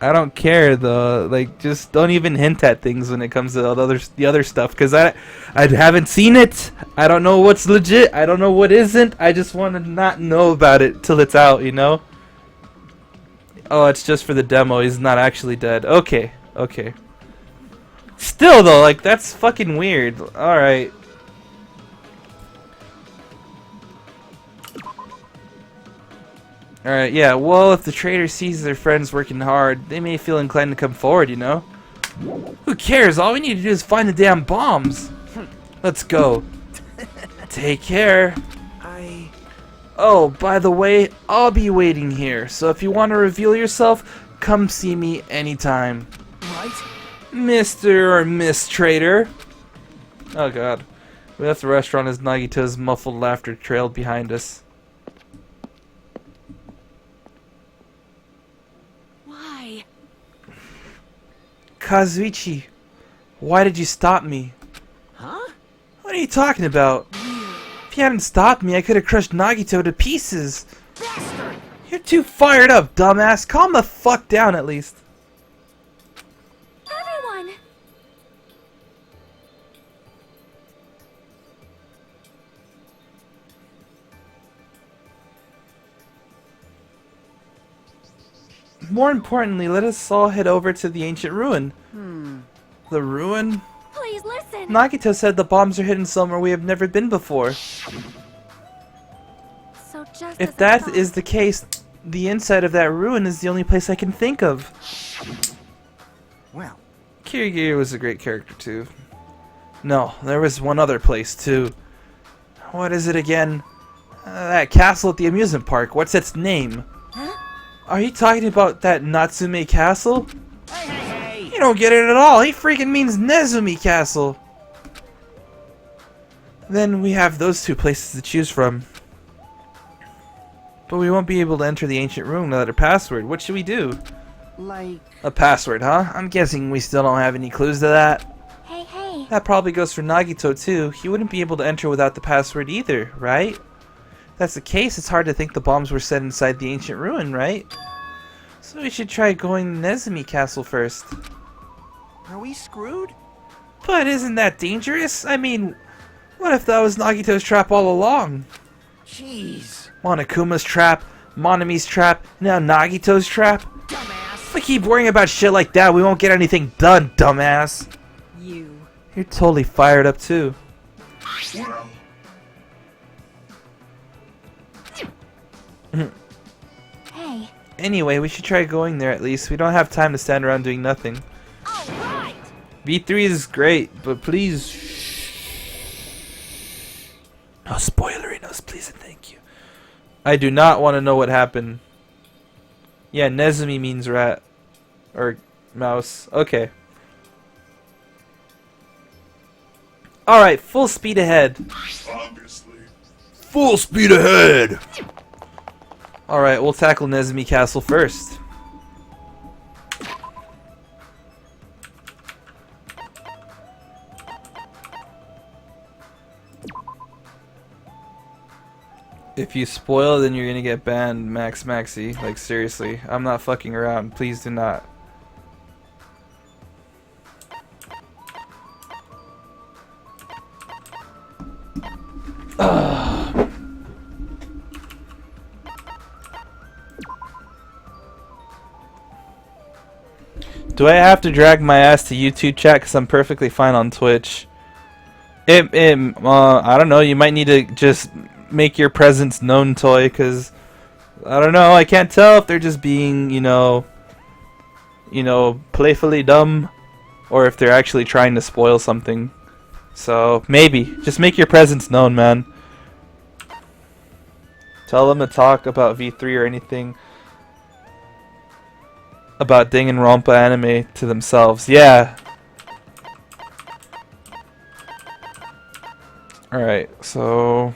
I don't care though. Like, just don't even hint at things when it comes to the other stuff, because I haven't seen it. I don't know what's legit. I don't know what isn't. I just want to not know about it till it's out, you know? Oh, it's just for the demo. He's not actually dead. Okay, okay. Still though, like, that's fucking weird. All right. Alright, yeah, well, if the traitor sees their friends working hard, they may feel inclined to come forward, you know? Who cares? All we need to do is find the damn bombs. Let's go. Take care. Oh, by the way, I'll be waiting here, so if you want to reveal yourself, come see me anytime. Right? Mr. or Miss Traitor. Oh god. We left the restaurant as Nagito's muffled laughter trailed behind us. Why? Kazuichi, why did you stop me? Huh? What are you talking about? If you hadn't stopped me, I could have crushed Nagito to pieces. Bastard! You're too fired up, dumbass. Calm the fuck down at least. Everyone! More importantly, let us all head over to the ancient ruin. The ruin? Please listen! Nagito said the bombs are hidden somewhere we have never been before. So just If as I that thought. is the case, the inside of that ruin is the only place I can think of. Well, Kirigiri was a great character too. No, there was one other place too. What is it again? That castle at the amusement park. What's its name? Huh? Are you talking about that Natsume Castle? hey, hey, hey! You don't get it at all. He freaking means Nezumi Castle. Then we have those two places to choose from. But we won't be able to enter the ancient room without a password. What should we do? Like, A password, huh? I'm guessing we still don't have any clues to that. Hey, hey. That probably goes for Nagito too. He wouldn't be able to enter without the password either, right? If that's the case, it's hard to think the bombs were set inside the ancient ruin, right? So we should try going to Nezumi Castle first. are we screwed? But isn't that dangerous? I mean, what if that was Nagito's trap all along? Jeez. Monokuma's trap, Monomi's trap, now Nagito's trap? Dumbass. If we keep worrying about shit like that, we won't get anything done, dumbass. You. You're totally fired up too. Well, Hey. Anyway, we should try going there at least. We don't have time to stand around doing nothing. Alright! V3 is great, but please... No spoilerinos, please and thank you. I do not want to know what happened. Yeah, Nezumi means rat. Or mouse. Okay. Alright, full speed ahead. Obviously. Full speed ahead! Alright, we'll tackle Nezumi Castle first. If you spoil, then you're gonna get banned, Max Maxi. Like, seriously. I'm not fucking around. Please do not. Do I have to drag my ass to YouTube chat? Because I'm perfectly fine on Twitch. I don't know. You might need to just make your presence known, Toy, because I don't know. I can't tell if they're just being, you know, playfully dumb, or if they're actually trying to spoil something. So maybe just make your presence known, man. Tell them to talk about V3 or anything about Danganronpa anime to themselves. Yeah. Alright, so...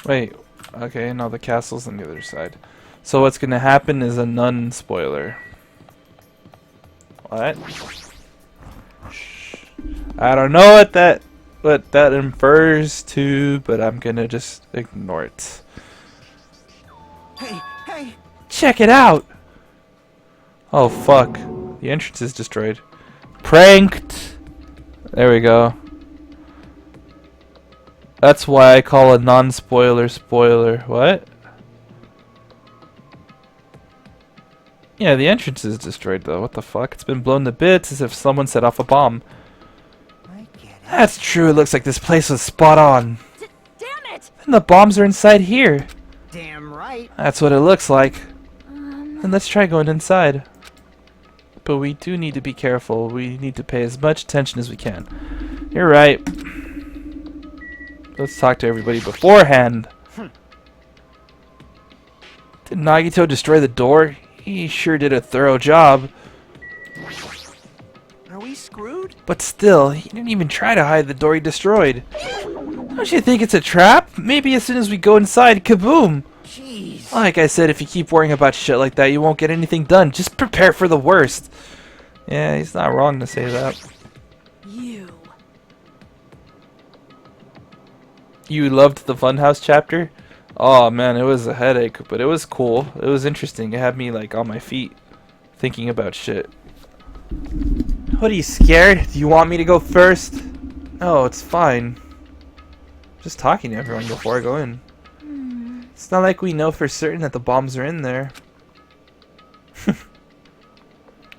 Wait, okay, no, the castle's on the other side. So what's gonna happen is a nun spoiler. What? Shh. I don't know what that infers to, but I'm gonna just ignore it. Hey, hey! Check it out! Oh fuck. The entrance is destroyed. Pranked! There we go. That's why I call a non-spoiler spoiler. What? Yeah, the entrance is destroyed though. What the fuck? It's been blown to bits as if someone set off a bomb. I get it. That's true. It looks like this place was spot on. Damn it! And the bombs are inside here. Damn right. That's what it looks like. Then let's try going inside. But we do need to be careful. We need to pay as much attention as we can. You're right. Let's talk to everybody beforehand. Did Nagito destroy the door? He sure did a thorough job. Are we screwed? But still, he didn't even try to hide the door he destroyed. Don't you think it's a trap? Maybe as soon as we go inside, kaboom! Jeez. Like I said, if you keep worrying about shit like that, you won't get anything done. Just prepare for the worst. Yeah, he's not wrong to say that. You loved the Funhouse chapter? Oh man, it was a headache, but it was cool. It was interesting. It had me like on my feet, thinking about shit. What, are you scared? Do you want me to go first? No, it's fine. Just talking to everyone before I go in. It's not like we know for certain that the bombs are in there.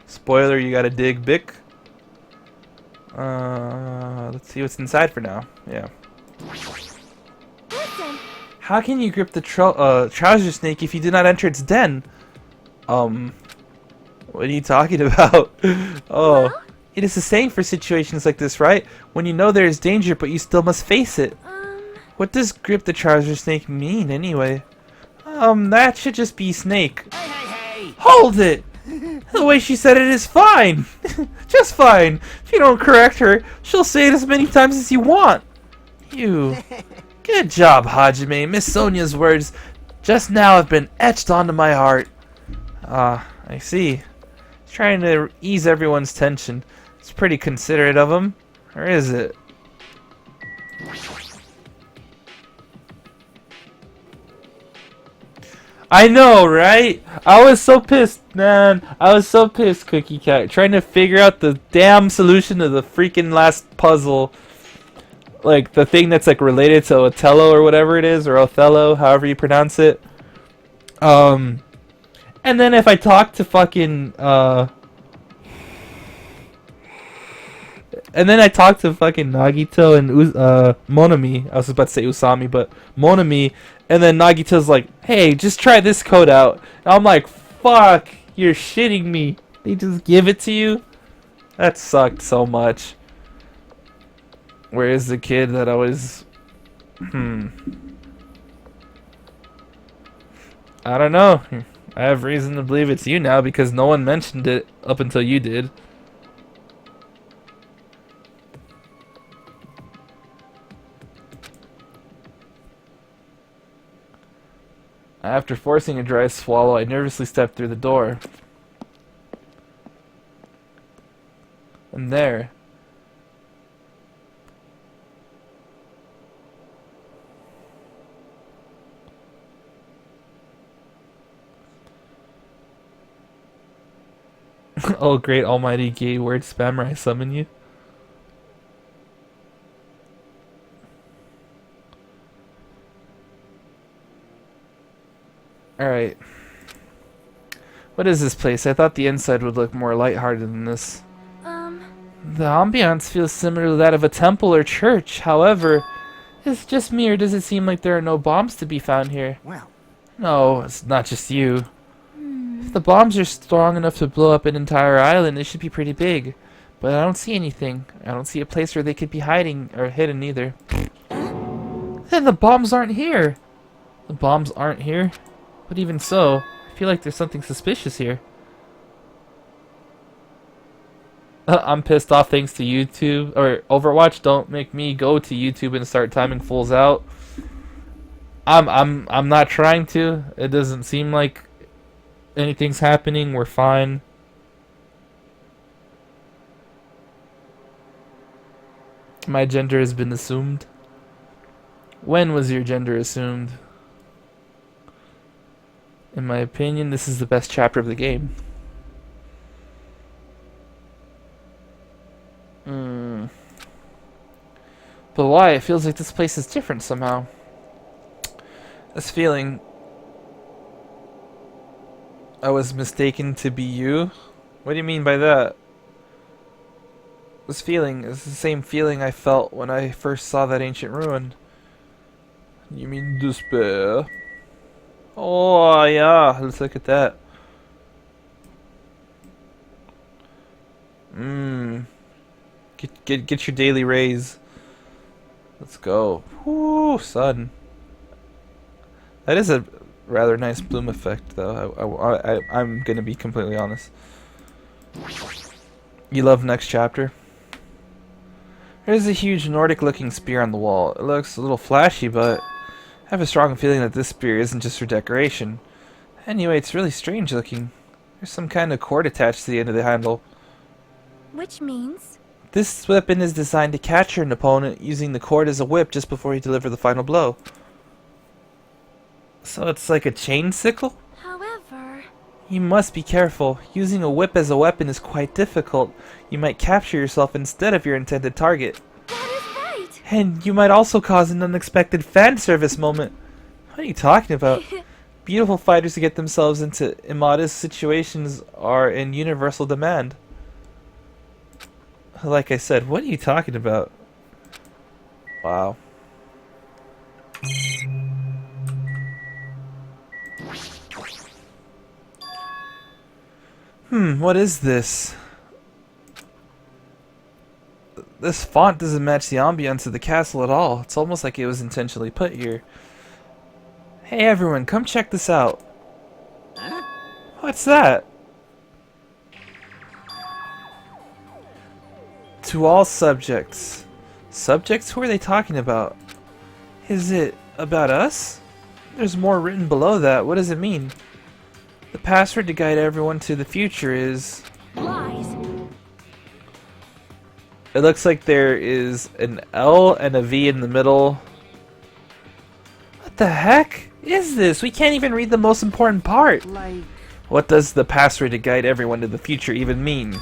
Spoiler, you gotta dig Bic. Let's see what's inside for now. Yeah. Listen, How can you grip the trouser snake if you do not enter its den? What are you talking about? Oh. Well? It is the same for situations like this, right? When you know there is danger, but you still must face it. What does grip the trouser snake mean, anyway? That should just be snake. Hey, hey, hey! Hold it! The way she said it is fine. Just fine. If you don't correct her, she'll say it as many times as you want. You. Good job, Hajime. Miss Sonia's words just now have been etched onto my heart. Ah, I see. He's trying to ease everyone's tension. It's pretty considerate of him. Or is it? I know, right? I was so pissed, man. I was so pissed, Cookie Cat. Trying to figure out the damn solution to the freaking last puzzle. Like, the thing that's, like, related to Othello or whatever it is. Or Othello, however you pronounce it. And then if I talk to fucking, And then I talked to fucking Nagito and Monomi. I was about to say Usami, but Monomi. And then Nagito's like, hey, just try this code out. And I'm like, fuck, you're shitting me. They just give it to you? That sucked so much. Where is the kid that always... I don't know. I have reason to believe it's you now because no one mentioned it up until you did. After forcing a dry swallow, I nervously stepped through the door. And there... Oh great almighty gay word spammer, I summon you. Alright. What is this place? I thought the inside would look more lighthearted than this. The ambiance feels similar to that of a temple or church. However, is it just me or does it seem like there are no bombs to be found here? Well, No, it's not just you. If the bombs are strong enough to blow up an entire island, they should be pretty big. But I don't see anything. I don't see a place where they could be hiding or hidden either. Then the bombs aren't here. The bombs aren't here? But even so, I feel like there's something suspicious here. I'm pissed off thanks to YouTube or Overwatch. Don't make me go to YouTube and start timing fools out. I'm not trying to. It doesn't seem like anything's happening. We're fine. My gender has been assumed. When was your gender assumed? In my opinion, this is the best chapter of the game. But why? It feels like this place is different somehow. This feeling... I was mistaken to be you? What do you mean by that? This feeling is the same feeling I felt when I first saw that ancient ruin. You mean despair? Oh yeah, let's look at that. Get your daily raise. Let's go. Whoo, sun. That is a rather nice bloom effect, though. I'm gonna be completely honest. You love next chapter? There's a huge Nordic-looking spear on the wall. It looks a little flashy, but I have a strong feeling that this spear isn't just for decoration. Anyway, it's really strange looking. There's some kind of cord attached to the end of the handle. Which means? This weapon is designed to capture an opponent using the cord as a whip just before you deliver the final blow. So it's like a chain sickle? However... You must be careful. Using a whip as a weapon is quite difficult. You might capture yourself instead of your intended target. That is right! And you might also cause an unexpected fan service moment. What are you talking about? Beautiful fighters who get themselves into immodest situations are in universal demand. Like I said, what are you talking about? Wow. What is this? This font doesn't match the ambiance of the castle at all. It's almost like it was intentionally put here. Hey everyone, come check this out. What's that? To all subjects. Subjects? Who are they talking about? Is it about us? There's more written below that. What does it mean? The password to guide everyone to the future is... Lies. It looks like there is an L and a V in the middle. What the heck is this? We can't even read the most important part. like... What does the password to guide everyone to the future even mean?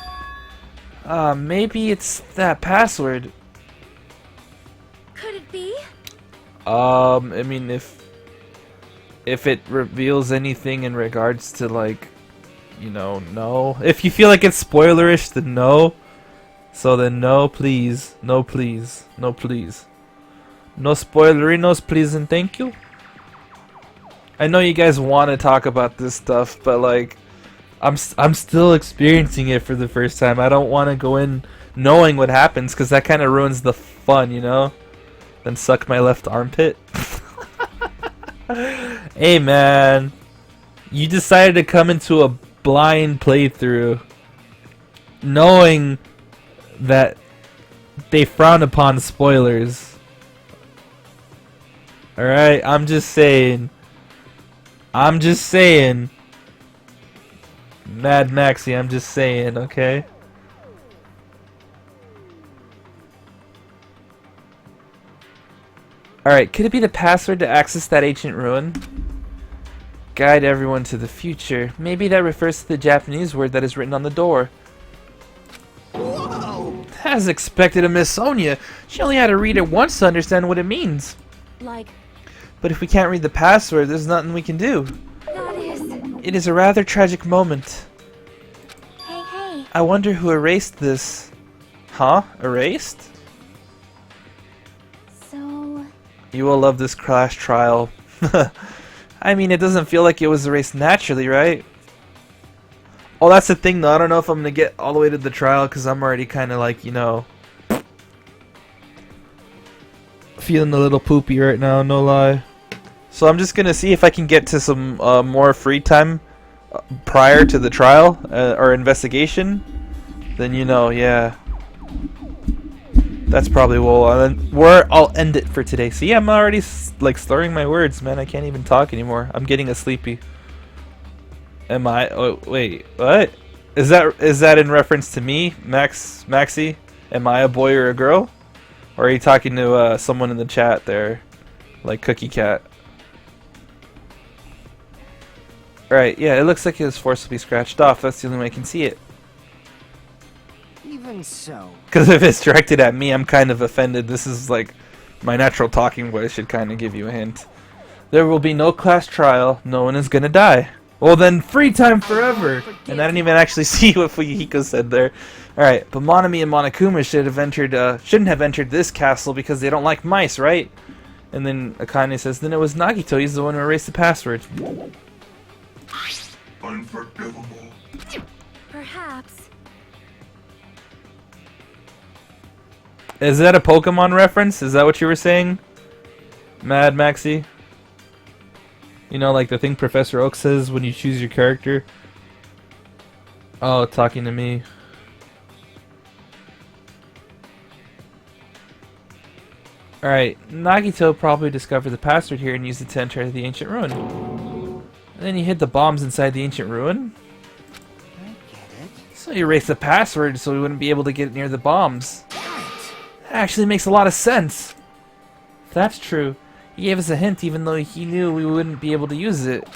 Maybe it's that password. Could it be? I mean, if it reveals anything in regards to, like, you know, no. If you feel like it's spoilerish, then no. So then, no, please. No, please. No, please. No spoilerinos, please and thank you. I know you guys want to talk about this stuff, but like, I'm still experiencing it for the first time. I don't want to go in knowing what happens, because that kind of ruins the fun, you know? Then suck my left armpit. Hey man, you decided to come into a blind playthrough knowing that they frown upon spoilers. Alright, I'm just saying. Mad Maxie, I'm just saying, okay? Alright, could it be the password to access that ancient ruin? Guide everyone to the future. Maybe that refers to the Japanese word that is written on the door. Whoa! As expected of Miss Sonia, she only had to read it once to understand what it means. Like, But if we can't read the password, there's nothing we can do. that is... It is a rather tragic moment. Hey. I wonder who erased this. Huh? Erased? So... You will love this class trial. I mean, it doesn't feel like it was erased naturally, right? Oh, that's the thing though. I don't know if I'm gonna get all the way to the trial because I'm already kind of like, you know, feeling a little poopy right now, no lie. So I'm just gonna see if I can get to some more free time prior to the trial or investigation. Then, you know, yeah. That's probably where I'll end it for today. See, I'm already like slurring my words, man. I can't even talk anymore. I'm getting a sleepy. Am I? Oh, wait, what? Is that in reference to me, Maxie? Am I a boy or a girl? Or are you talking to someone in the chat there, like Cookie Cat? Alright, yeah, it looks like it was forcibly scratched off. That's the only way I can see it. Even so. Because if it's directed at me, I'm kind of offended. This is like my natural talking voice should kind of give you a hint. There will be no class trial. No one is gonna die. Well then, free time forever. And I didn't even actually see what Fuyuhiko said there. All right, but Monomi and Monokuma shouldn't have entered this castle because they don't like mice, right? And then Akane says, then it was Nagito. He's the one who erased the password. Unforgivable. Perhaps. Is that a Pokemon reference? Is that what you were saying, Mad Maxie? You know, like the thing Professor Oak says when you choose your character? Oh, talking to me. Alright, Nagito probably discovered the password here and used it to enter the ancient ruin. And then he hid the bombs inside the ancient ruin? I get it. So he erased the password so we wouldn't be able to get near the bombs. That actually makes a lot of sense. If that's true, he gave us a hint even though he knew we wouldn't be able to use it.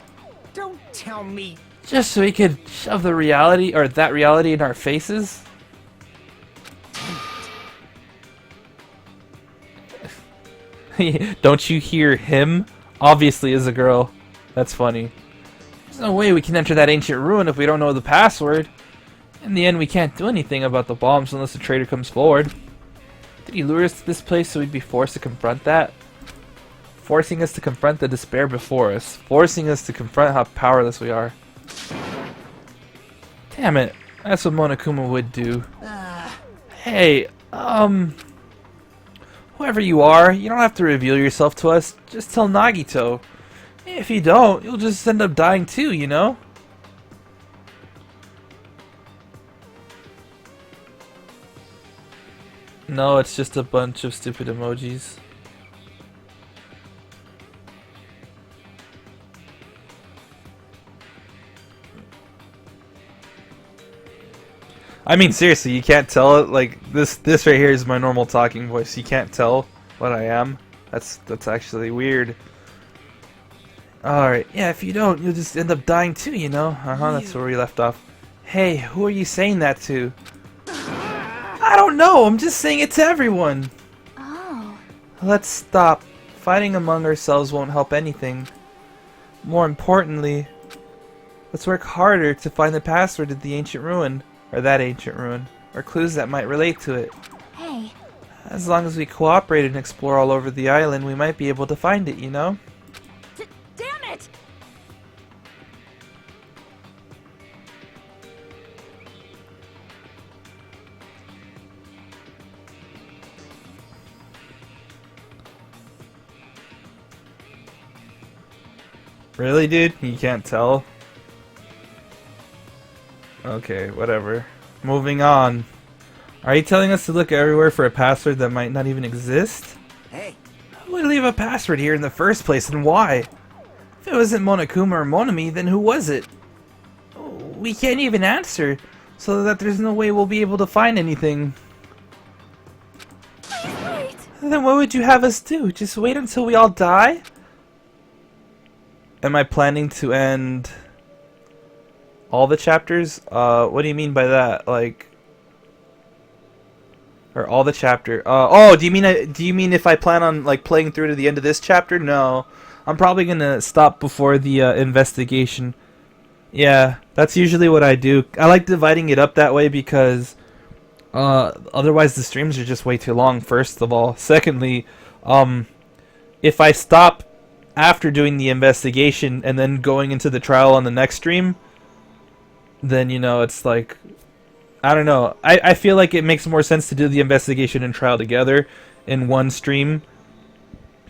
Don't tell me. Just so he could shove the reality, or that reality, in our faces? Don't you hear him? Obviously is a girl. That's funny. There's no way we can enter that ancient ruin if we don't know the password. In the end, we can't do anything about the bombs unless the traitor comes forward. Did he lure us to this place so we'd be forced to confront that? Forcing us to confront the despair before us. Forcing us to confront how powerless we are. Damn it. That's what Monokuma would do. Hey, whoever you are, you don't have to reveal yourself to us. Just tell Nagito. If you don't, you'll just end up dying too, you know? No, it's just a bunch of stupid emojis. I mean, seriously, you can't tell it. Like this right here is my normal talking voice. You can't tell what I am. That's actually weird. All right, yeah. If you don't, you'll just end up dying too. You know? That's where we left off. Hey, who are you saying that to? I don't know. I'm just saying it to everyone. Oh. Let's stop. Fighting among ourselves won't help anything. More importantly, let's work harder to find the password to the ancient ruin. Or that ancient ruin. or clues that might relate to it. Hey, As long as we cooperate and explore all over the island, we might be able to find it, you know? damn it! Really, dude? You can't tell? Okay, whatever. Moving on. Are you telling us to look everywhere for a password that might not even exist? Hey, Who would leave a password here in the first place, and why? If it wasn't Monokuma or Monomi, then who was it? We can't even answer, so that there's no way we'll be able to find anything. Wait! Then what would you have us do? Just wait until we all die? Am I planning to end all the chapters? What do you mean by that? Like, or all the chapter? Oh, do you mean if I plan on like playing through to the end of this chapter? No, I'm probably gonna stop before the investigation. Yeah, that's usually what I do. I like dividing it up that way because otherwise the streams are just way too long. First of all, secondly, if I stop after doing the investigation and then going into the trial on the next stream, then, you know, it's like, I don't know. I feel like it makes more sense to do the investigation and trial together in one stream.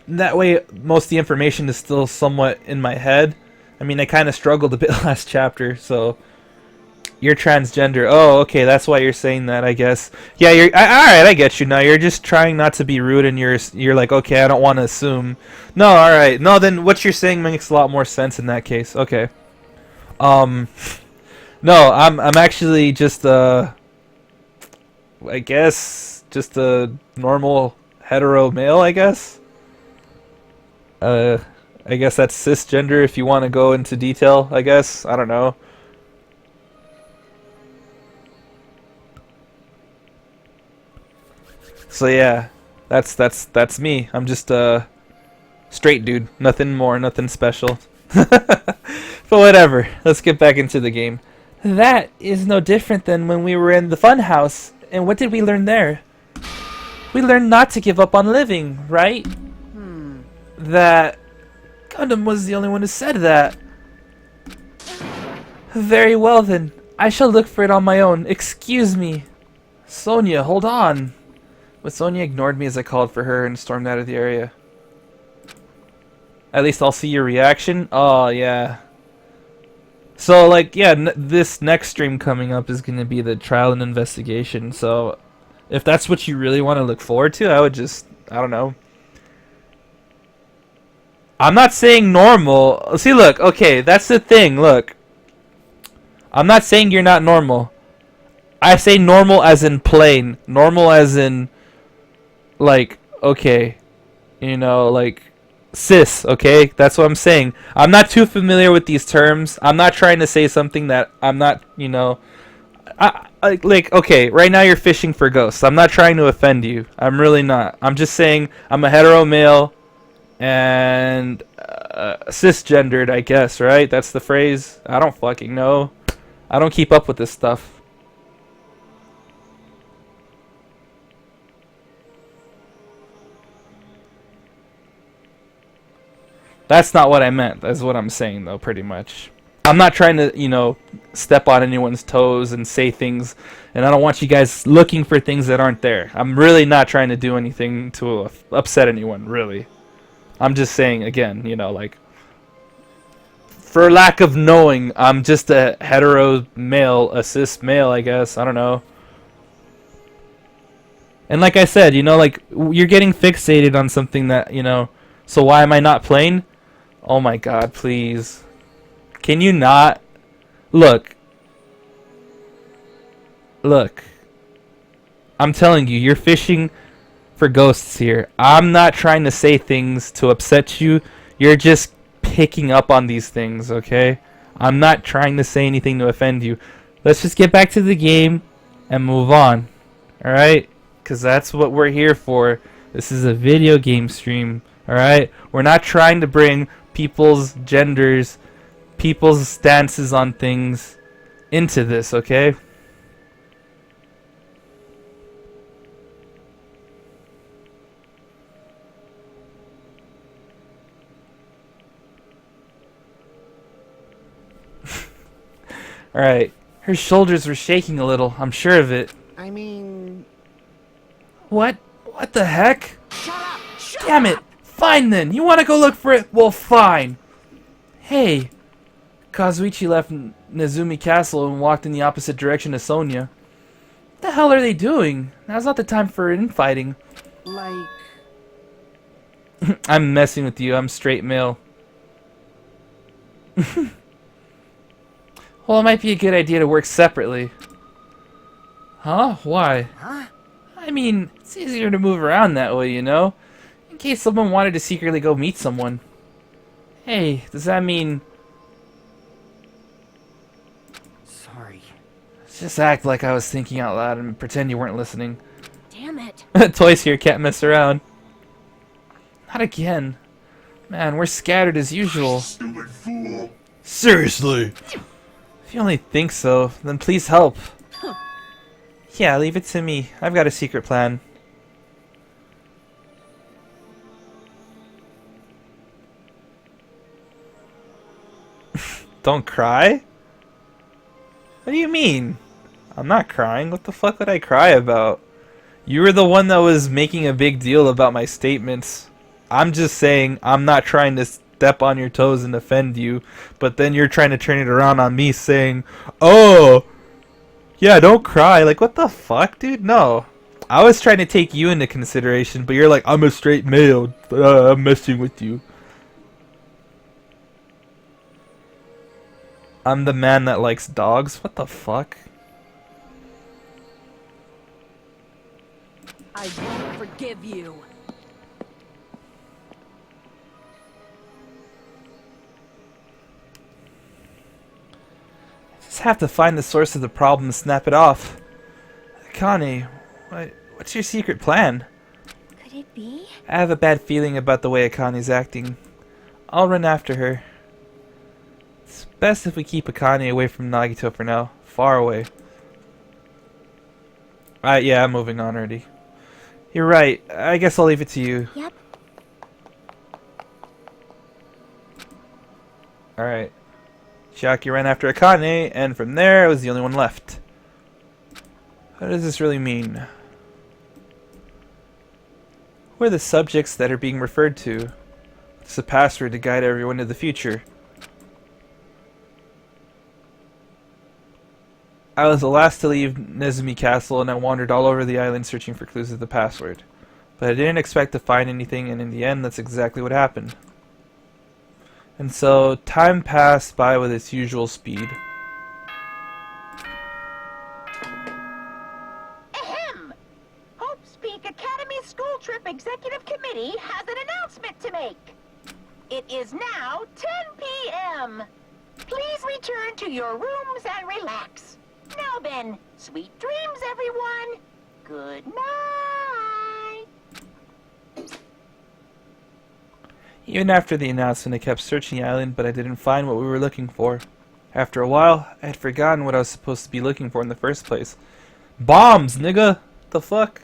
That way, most of the information is still somewhat in my head. I mean, I kind of struggled a bit last chapter, so... You're transgender. Oh, okay, that's why you're saying that, I guess. Yeah, alright, I get you now. You're just trying not to be rude, and you're like, okay, I don't want to assume. No, alright. No, then what you're saying makes a lot more sense in that case. Okay. No, I'm actually just, I guess, just a normal hetero male, I guess. I guess that's cisgender if you want to go into detail, I guess. I don't know. So yeah, that's me. I'm just a straight dude. Nothing more, nothing special. But whatever. Let's get back into the game. That is no different than when we were in the fun house. And what did we learn there? We learned not to give up on living, right? That Gundam was the only one who said that. Very well then. I shall look for it on my own. Excuse me. Sonia, hold on. But Sonia ignored me as I called for her and stormed out of the area. At least I'll see your reaction. Oh, yeah. So, like, yeah, this next stream coming up is going to be the trial and investigation. So, if that's what you really want to look forward to, I would just, I don't know. I'm not saying normal. See, look, okay, that's the thing, look. I'm not saying you're not normal. I say normal as in plain. Normal as in... like, okay, you know, like, cis, okay? That's what I'm saying. I'm not too familiar with these terms. I'm not trying to say something that I'm not, you know... like, okay, right now you're fishing for ghosts. I'm not trying to offend you. I'm really not. I'm just saying I'm a hetero male and cisgendered, I guess, right? That's the phrase? I don't fucking know. I don't keep up with this stuff. That's not what I meant. That's what I'm saying, though, pretty much. I'm not trying to, you know, step on anyone's toes and say things, and I don't want you guys looking for things that aren't there. I'm really not trying to do anything to upset anyone, really. I'm just saying, again, you know, like, for lack of knowing, I'm just a hetero male, a cis male, I guess. I don't know. And like I said, you know, like, you're getting fixated on something that, you know, so why am I not playing? Oh my god, please. Can you not? Look. Look. I'm telling you, you're fishing for ghosts here. I'm not trying to say things to upset you. You're just picking up on these things, okay? I'm not trying to say anything to offend you. Let's just get back to the game and move on. Alright? Because that's what we're here for. This is a video game stream. Alright? We're not trying to bring people's genders, people's stances on things into this, okay? Alright. Her shoulders were shaking a little, I'm sure of it. I mean... What? What the heck? Shut up! Shut Damn it! up! Fine then! You wanna go look for it? Well, fine! Hey! Kazuichi left Nezumi Castle and walked in the opposite direction to Sonia. What the hell are they doing? Now's not the time for infighting. Like... I'm messing with you, I'm straight male. Well, it might be a good idea to work separately. Huh? Why? Huh? I mean, it's easier to move around that way, you know? In case someone wanted to secretly go meet someone. Hey, does that mean... Sorry. Just act like I was thinking out loud and pretend you weren't listening. Damn it. Toys here can't mess around. Not again. Man, we're scattered as usual. Stupid fool. Seriously? If you only think so, then please help. Yeah, leave it to me. I've got a secret plan. Don't cry? What do you mean? I'm not crying. What the fuck would I cry about? You were the one that was making a big deal about my statements. I'm just saying I'm not trying to step on your toes and offend you, but then you're trying to turn it around on me saying, "Oh, yeah, don't cry." Like, what the fuck, dude? No. I was trying to take you into consideration, but you're like, "I'm a straight male. I'm messing with you." I'm the man that likes dogs? What the fuck? I won't forgive you. Just have to find the source of the problem and snap it off. Akane, what's your secret plan? Could it be? I have a bad feeling about the way Akane's acting. I'll run after her. It's best if we keep Akane away from Nagito for now. Far away. Yeah, I'm moving on already. You're right. I guess I'll leave it to you. Yep. Alright. Chiaki ran after Akane, and from there, I was the only one left. What does this really mean? Who are the subjects that are being referred to? It's a password to guide everyone to the future. I was the last to leave Nezumi Castle, and I wandered all over the island searching for clues of the password. But I didn't expect to find anything, and in the end, that's exactly what happened. And so, time passed by with its usual speed. Ahem! Hope's Peak Academy School Trip Executive Committee has an announcement to make. It is now 10 p.m. Please return to your rooms and relax. Now then, sweet dreams, everyone. Good night. Even after the announcement, I kept searching the island, but I didn't find what we were looking for. After a while, I had forgotten what I was supposed to be looking for in the first place. Bombs, nigga! The fuck?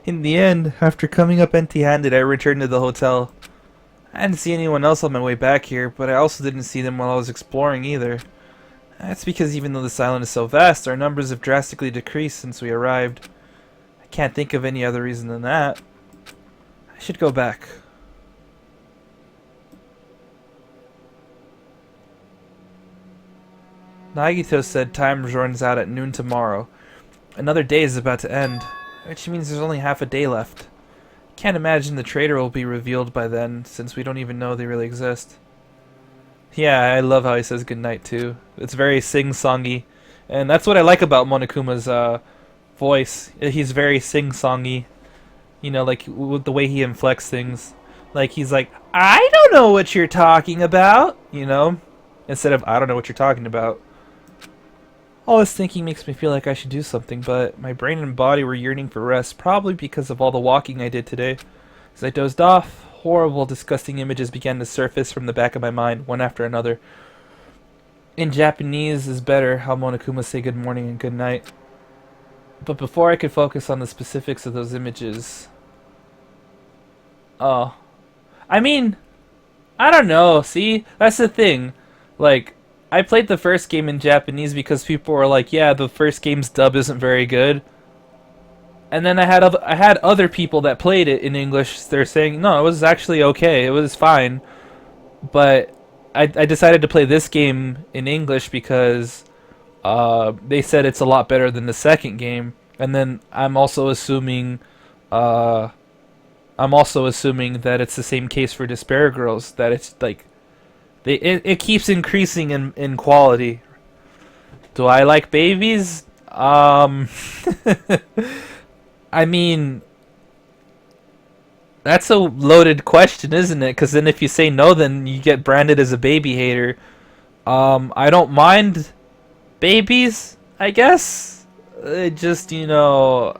In the end, after coming up empty-handed, I returned to the hotel. I didn't see anyone else on my way back here, but I also didn't see them while I was exploring either. That's because even though this island is so vast, our numbers have drastically decreased since we arrived. I can't think of any other reason than that. I should go back. Nagito said time runs out at noon tomorrow. Another day is about to end, which means there's only half a day left. Can't imagine the traitor will be revealed by then, since we don't even know they really exist. Yeah, I love how he says goodnight too. It's very sing-songy. And that's what I like about Monokuma's voice. He's very sing-songy. You know, like, with the way he inflects things. Like, he's like, "I don't know what you're talking about," you know? Instead of, "I don't know what you're talking about." All this thinking makes me feel like I should do something, but my brain and body were yearning for rest, probably because of all the walking I did today. As I dozed off, horrible, disgusting images began to surface from the back of my mind, one after another. In Japanese is better how Monokuma say good morning and good night. But before I could focus on the specifics of those images... Oh. I mean, I don't know, see? That's the thing. Like, I played the first game in Japanese because people were like, "Yeah, the first game's dub isn't very good." And then I had other people that played it in English. They're saying, "No, it was actually okay. It was fine." But I decided to play this game in English because they said it's a lot better than the second game. And then I'm also assuming that it's the same case for Despair Girls, that it's like it keeps increasing in quality. Do I like babies? I mean, that's a loaded question, isn't it? Because then if you say no, then you get branded as a baby hater. I don't mind babies, I guess. It just, I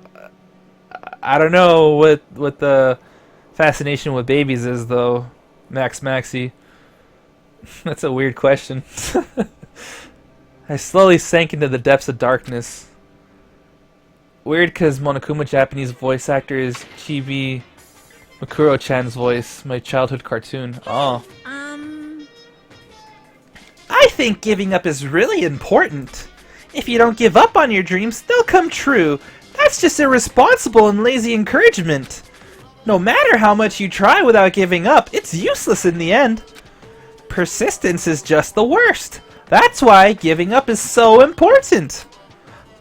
don't know what the fascination with babies is, though. Maxi. That's a weird question. I slowly sank into the depths of darkness. Weird, because Monokuma Japanese voice actor is Chibi Makuro-chan's voice, my childhood cartoon. Oh. I think giving up is really important. If you don't give up on your dreams, they'll come true. That's just irresponsible and lazy encouragement. No matter how much you try without giving up, it's useless in the end. Persistence is just the worst. That's why giving up is so important.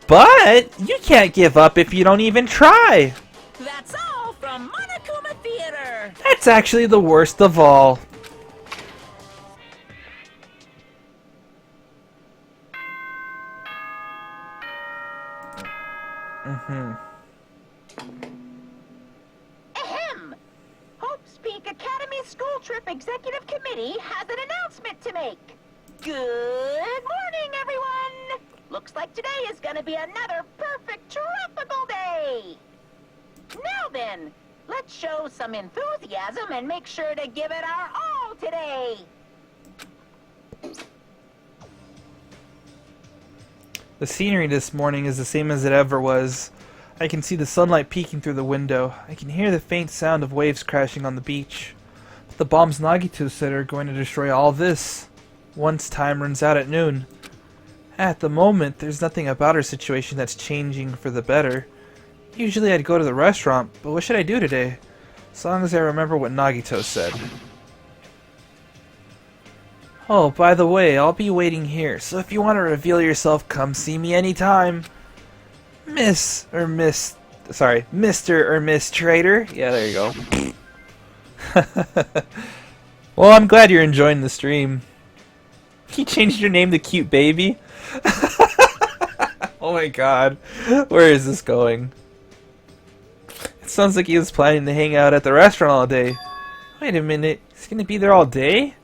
But you can't give up if you don't even try. That's all from Monokuma Theater. That's actually the worst of all. Ahem! Hope's Peak Academy School Trip Executive Committee has an announcement to make. Good morning, everyone! Looks like today is gonna be another perfect tropical day! Now then, let's show some enthusiasm and make sure to give it our all today! The scenery this morning is the same as it ever was. I can see the sunlight peeking through the window. I can hear the faint sound of waves crashing on the beach. But the bombs Nagito said are going to destroy all this once time runs out at noon. At the moment, there's nothing about our situation that's changing for the better. Usually I'd go to the restaurant, but what should I do today? As long as I remember what Nagito said. Oh, by the way, I'll be waiting here, so if you want to reveal yourself, come see me anytime. Mr. or Miss Trader. Yeah, there you go. Well, I'm glad you're enjoying the stream. You changed your name to Cute Baby? Oh my god. Where is this going? It sounds like he was planning to hang out at the restaurant all day. Wait a minute, he's gonna be there all day?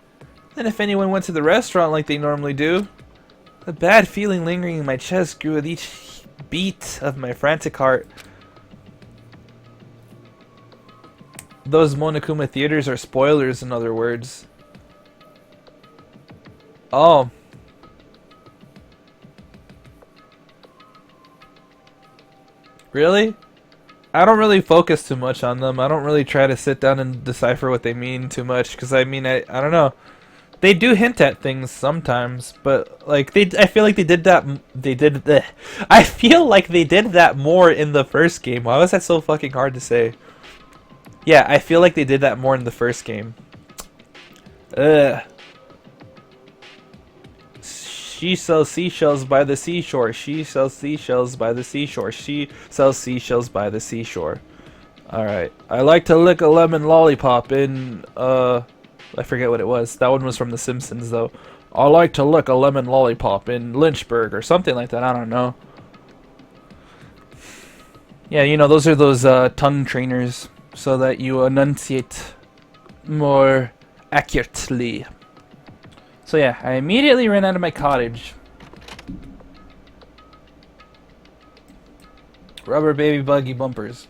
Then if anyone went to the restaurant like they normally do? The bad feeling lingering in my chest grew with each beat of my frantic heart. Those Monokuma theaters are spoilers, in other words. Oh. Really? I don't really focus too much on them. I don't really try to sit down and decipher what they mean too much, because I mean, I don't know. They do hint at things sometimes, but like I feel like they did that. I feel like they did that more in the first game. Why was that so fucking hard to say? Yeah, I feel like they did that more in the first game. Ugh. She sells seashells by the seashore. She sells seashells by the seashore. She sells seashells by the seashore. Alright. I like to lick a lemon lollipop in, I forget what it was. That one was from The Simpsons, though. I like to lick a lemon lollipop in Lynchburg, or something like that. I don't know. Yeah, you know, those are those tongue trainers, so that you enunciate more accurately. So yeah, I immediately ran out of my cottage. Rubber baby buggy bumpers.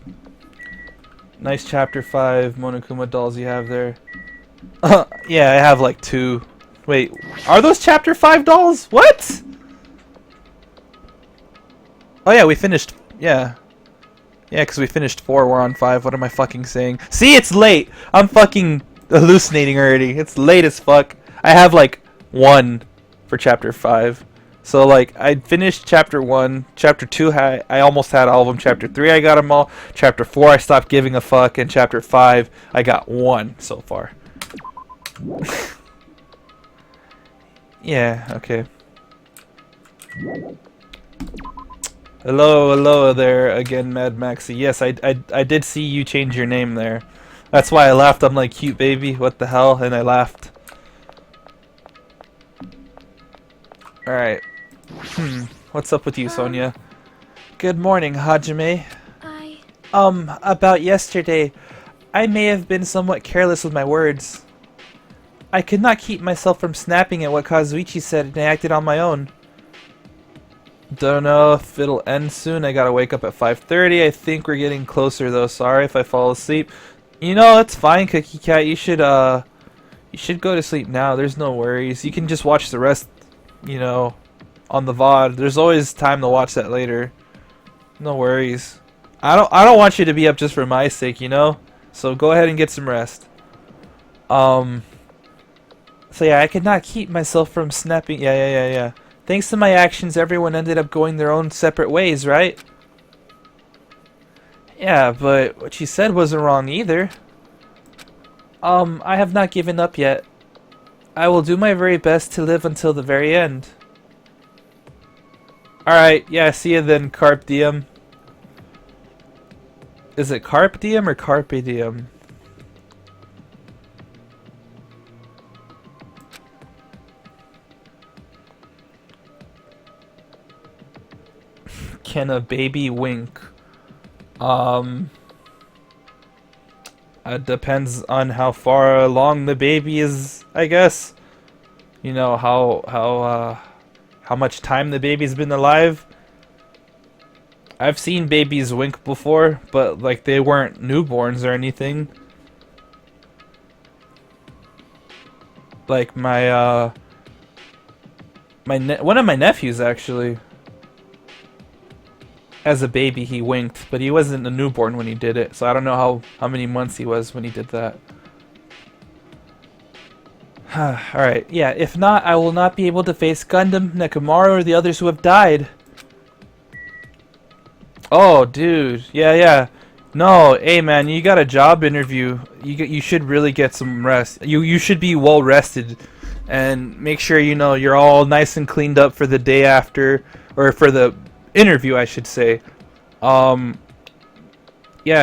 Nice chapter 5 Monokuma dolls you have there. Yeah, I have like 2. Wait, are those chapter 5 dolls? What? Oh yeah, we finished. Yeah. Yeah, because we finished 4, we're on 5. What am I fucking saying? See, it's late! I'm fucking hallucinating already. It's late as fuck. I have like 1 for chapter 5. So like I finished chapter 1, chapter 2 I almost had all of them, chapter 3 I got them all, chapter 4 I stopped giving a fuck, and chapter 5 I got 1 so far. Yeah, okay. Hello there again, Mad Maxi. Yes, I did see you change your name there. That's why I laughed. I'm like, cute baby, what the hell? And I laughed. Alright. What's up with you, Sonia? Good morning, Hajime. About yesterday, I may have been somewhat careless with my words. I could not keep myself from snapping at what Kazuichi said, and I acted on my own. Don't know if it'll end soon. I gotta wake up at 5:30. I think we're getting closer though. Sorry if I fall asleep. You know, it's fine, Cookie Cat. You should go to sleep now. There's no worries. You can just watch the rest, you know, on the VOD. There's always time to watch that later. No worries. I don't want you to be up just for my sake, you know? So go ahead and get some rest. So yeah, I could not keep myself from snapping. Yeah. Thanks to my actions, everyone ended up going their own separate ways, right? Yeah, but what she said wasn't wrong either. I have not given up yet. I will do my very best to live until the very end. Alright, yeah, see you then, Carpe Diem. Is it Carpe Diem or Carpe Diem? Can a baby wink? It depends on how far along the baby is, I guess. You know, how much time the baby's been alive. I've seen babies wink before, but like they weren't newborns or anything. Like my one of my nephews actually. As a baby he winked, but he wasn't a newborn when he did it, so I don't know how many months he was when he did that. Alright, yeah, if not, I will not be able to face Gundam, Nekomaru, or the others who have died. Oh, dude, yeah. No, hey man, you got a job interview. You should really get some rest. You should be well rested, and make sure you know you're all nice and cleaned up for the day after, or for the interview, I should say. Yeah,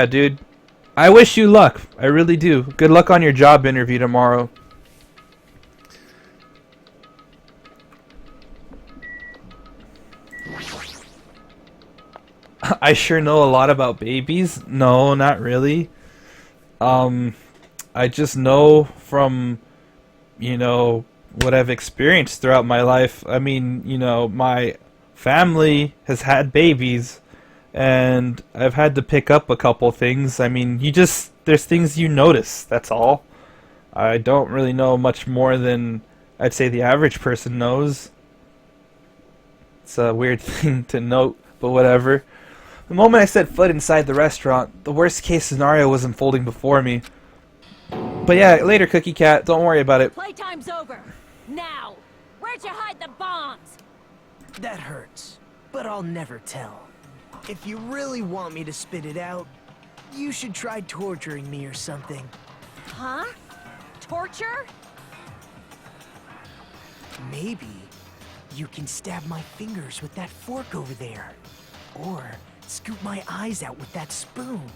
dude. I wish you luck. I really do. Good luck on your job interview tomorrow. I sure know a lot about babies. No, not really. I just know from, you know, what I've experienced throughout my life. I mean, you know, my family has had babies, and I've had to pick up a couple things. I mean, there's things you notice, that's all. I don't really know much more than I'd say the average person knows. It's a weird thing to note, but whatever. The moment I set foot inside the restaurant, the worst case scenario was unfolding before me. But yeah, later, Cookie Cat, don't worry about it. Playtime's over. Now, where'd you hide the bombs? That hurts, but I'll never tell. If you really want me to spit it out, you should try torturing me or something. Huh? Torture? Maybe you can stab my fingers with that fork over there. Or scoop my eyes out with that spoon.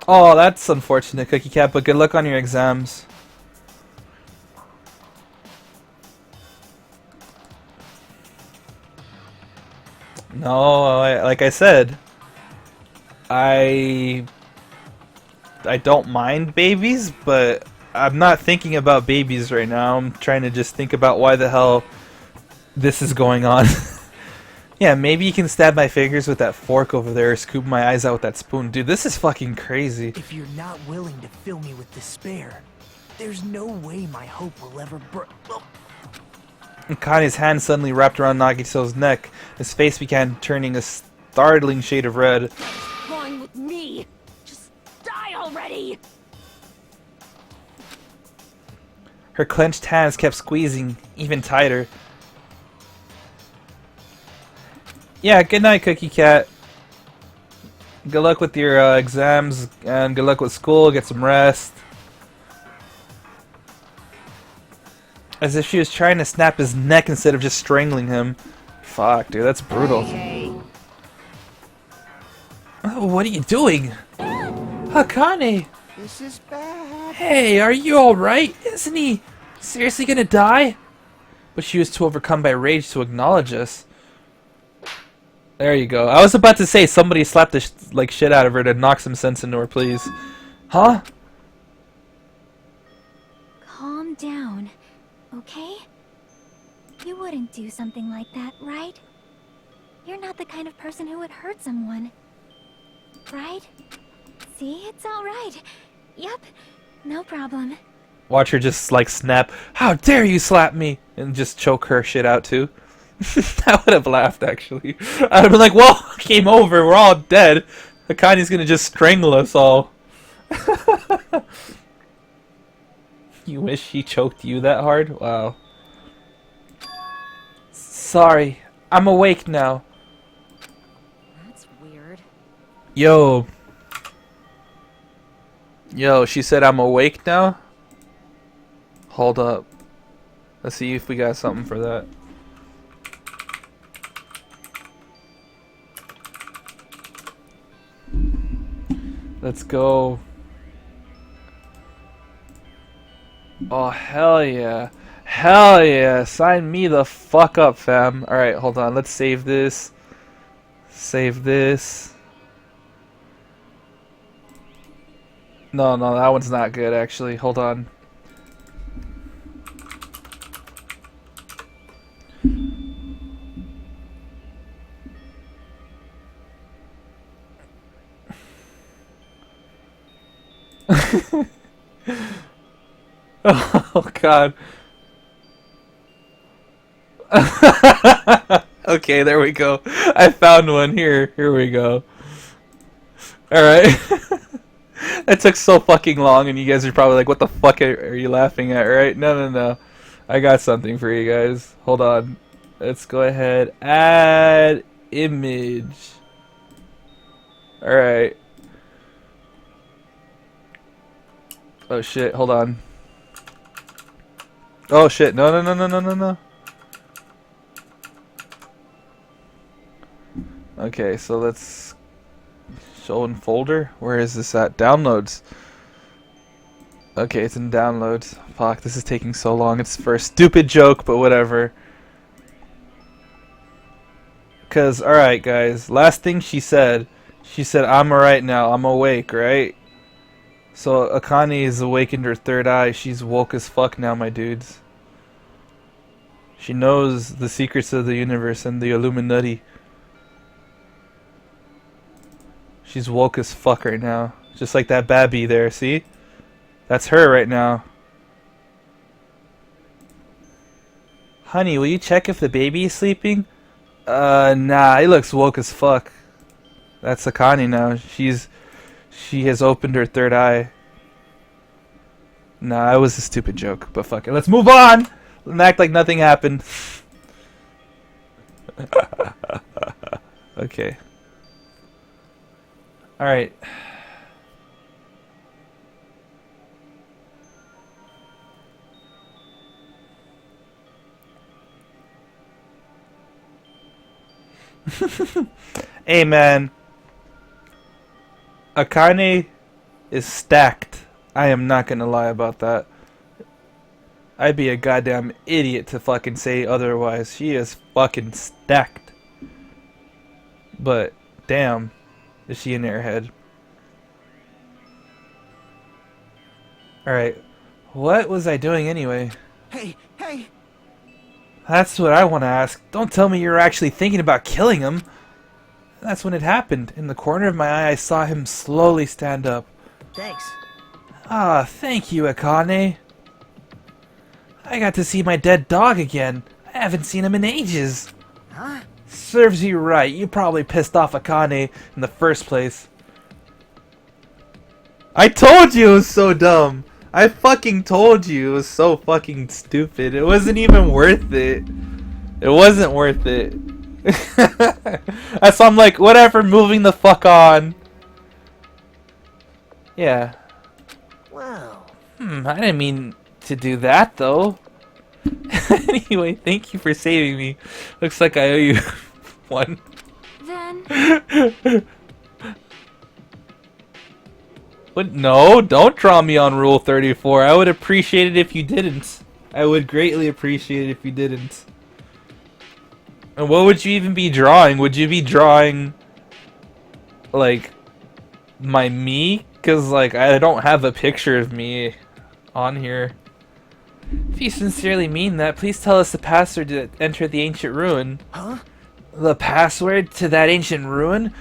Oh, that's unfortunate, Cookie Cat, but good luck on your exams. No, like I said, I don't mind babies, but I'm not thinking about babies right now. I'm trying to just think about why the hell this is going on. Yeah, maybe you can stab my fingers with that fork over there, or scoop my eyes out with that spoon. Dude, this is fucking crazy. If you're not willing to fill me with despair, there's no way my hope will ever Kane's hand suddenly wrapped around Nagito's neck. His face began turning a startling shade of red. Going with me. Just die already. Her clenched hands kept squeezing even tighter. Yeah, good night, Cookie Cat. Good luck with your exams, and good luck with school. Get some rest. As if she was trying to snap his neck instead of just strangling him. Fuck, dude, that's brutal. Hey, Oh, what are you doing? Akane! this is bad. Hey, are you alright? Isn't he seriously gonna die? But she was too overcome by rage to acknowledge us. There you go. I was about to say somebody slapped the shit out of her to knock some sense into her, please. Huh? Calm down, okay? You wouldn't do something like that, right? You're not the kind of person who would hurt someone. Right? See, it's alright. Yep, no problem. Watch her just like snap. How dare you slap me! And just choke her shit out too. I would have laughed actually. I would have been like, well, game over, we're all dead. Akane's gonna just strangle us all. You wish he choked you that hard? Wow. Sorry, I'm awake now. That's weird. Yo. Yo, she said I'm awake now? Hold up. Let's see if we got something for that. Let's go. Oh, hell yeah. Hell yeah. Sign me the fuck up, fam. Alright, hold on. Let's save this. Save this. No, that one's not good, actually. Hold on. Oh, God. Okay, there we go. I found one. Here we go. Alright. That took so fucking long, and you guys are probably like, what the fuck are you laughing at, right? No. I got something for you guys. Hold on. Let's go ahead. Add image. Alright. Oh shit, hold on. Oh shit, no. Okay, so let's show in folder. Where is this at? Downloads. Okay, it's in downloads. Fuck, this is taking so long. It's for a stupid joke, but whatever. Cause, alright guys, last thing she said, I'm alright now, I'm awake, right? So Akane is awakened her third eye. She's woke as fuck now, my dudes. She knows the secrets of the universe and the Illuminati. She's woke as fuck right now. Just like that babby there, see? That's her right now. Honey, will you check if the baby is sleeping? Nah, he looks woke as fuck. That's Akane now. She has opened her third eye. Nah, it was a stupid joke, but fuck it. Let's move on! And act like nothing happened. Okay. Alright. Hey man. Akane is stacked. I am not gonna lie about that. I'd be a goddamn idiot to fucking say otherwise. She is fucking stacked. But, damn, is she an airhead. Alright, what was I doing anyway? Hey! That's what I want to ask. Don't tell me you're actually thinking about killing him. That's when it happened. In the corner of my eye, I saw him slowly stand up. Thanks. Ah, thank you, Akane. I got to see my dead dog again. I haven't seen him in ages. Huh? Serves you right. You probably pissed off Akane in the first place. I told you it was so dumb. I fucking told you it was so fucking stupid. It wasn't even worth it. It wasn't worth it. So I'm like, whatever, moving the fuck on. Yeah. Wow. I didn't mean to do that though. Anyway, thank you for saving me. Looks like I owe you one. Then, But no, don't draw me on Rule 34. I would appreciate it if you didn't. I would greatly appreciate it if you didn't. And what would you even be drawing? Would you be drawing, like, my me? Because, like, I don't have a picture of me on here. If you sincerely mean that, please tell us the password to enter the ancient ruin. Huh? The password to that ancient ruin?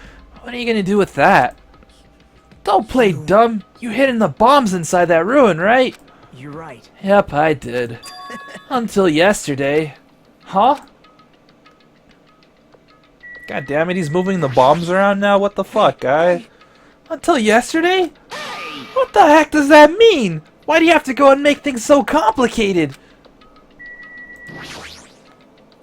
What are you gonna do with that? Don't play dumb. You hidden the bombs inside that ruin, right? You're right. Yep, I did. Until yesterday. Huh? God damn it, he's moving the bombs around now? What the fuck, guy? Until yesterday? What the heck does that mean? Why do you have to go and make things so complicated?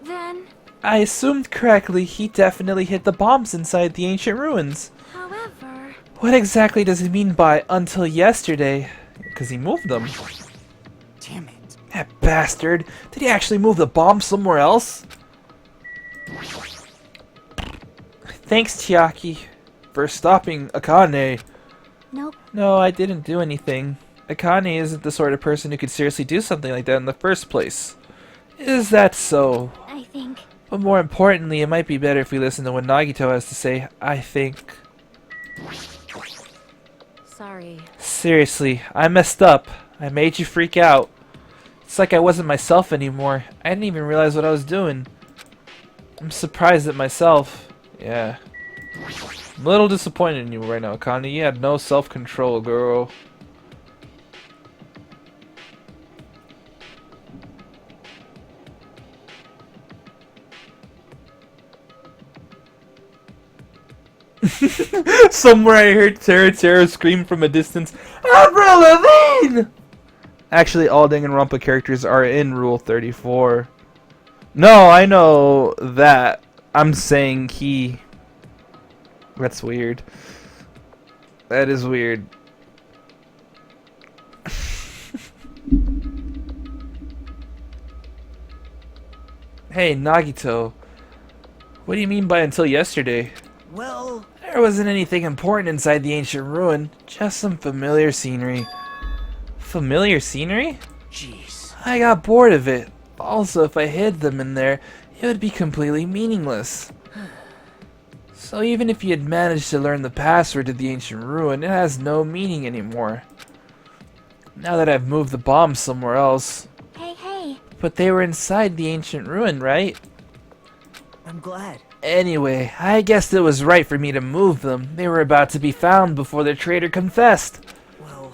then, I assumed correctly, he definitely hid the bombs inside the ancient ruins. however, What exactly does he mean by until yesterday? Because he moved them. Damn it. That bastard. Did he actually move the bomb somewhere else? Thanks, Chiaki, for stopping Akane. nope. No, I didn't do anything. Akane isn't the sort of person who could seriously do something like that in the first place. Is that so? I think. But more importantly, it might be better if we listen to what Nagito has to say, I think. Sorry. Seriously, I messed up. I made you freak out. It's like I wasn't myself anymore. I didn't even realize what I was doing. I'm surprised at myself. Yeah. I'm a little disappointed in you right now, Akane. You had no self-control, girl. Somewhere I heard Tera scream from a distance, Avril Lavigne! Actually, all Danganronpa characters are in Rule 34. No, I know that. I'm saying he... That's weird. That is weird. Hey, Nagito. What do you mean by until yesterday? Well, There wasn't anything important inside the ancient ruin, just some familiar scenery. Familiar scenery? jeez. I got bored of it. Also, if I hid them in there, it would be completely meaningless. So even if you had managed to learn the password to the ancient ruin, it has no meaning anymore. Now that I've moved the bombs somewhere else. Hey. But they were inside the ancient ruin, right? I'm glad. Anyway, I guessed it was right for me to move them. They were about to be found before the traitor confessed. Well,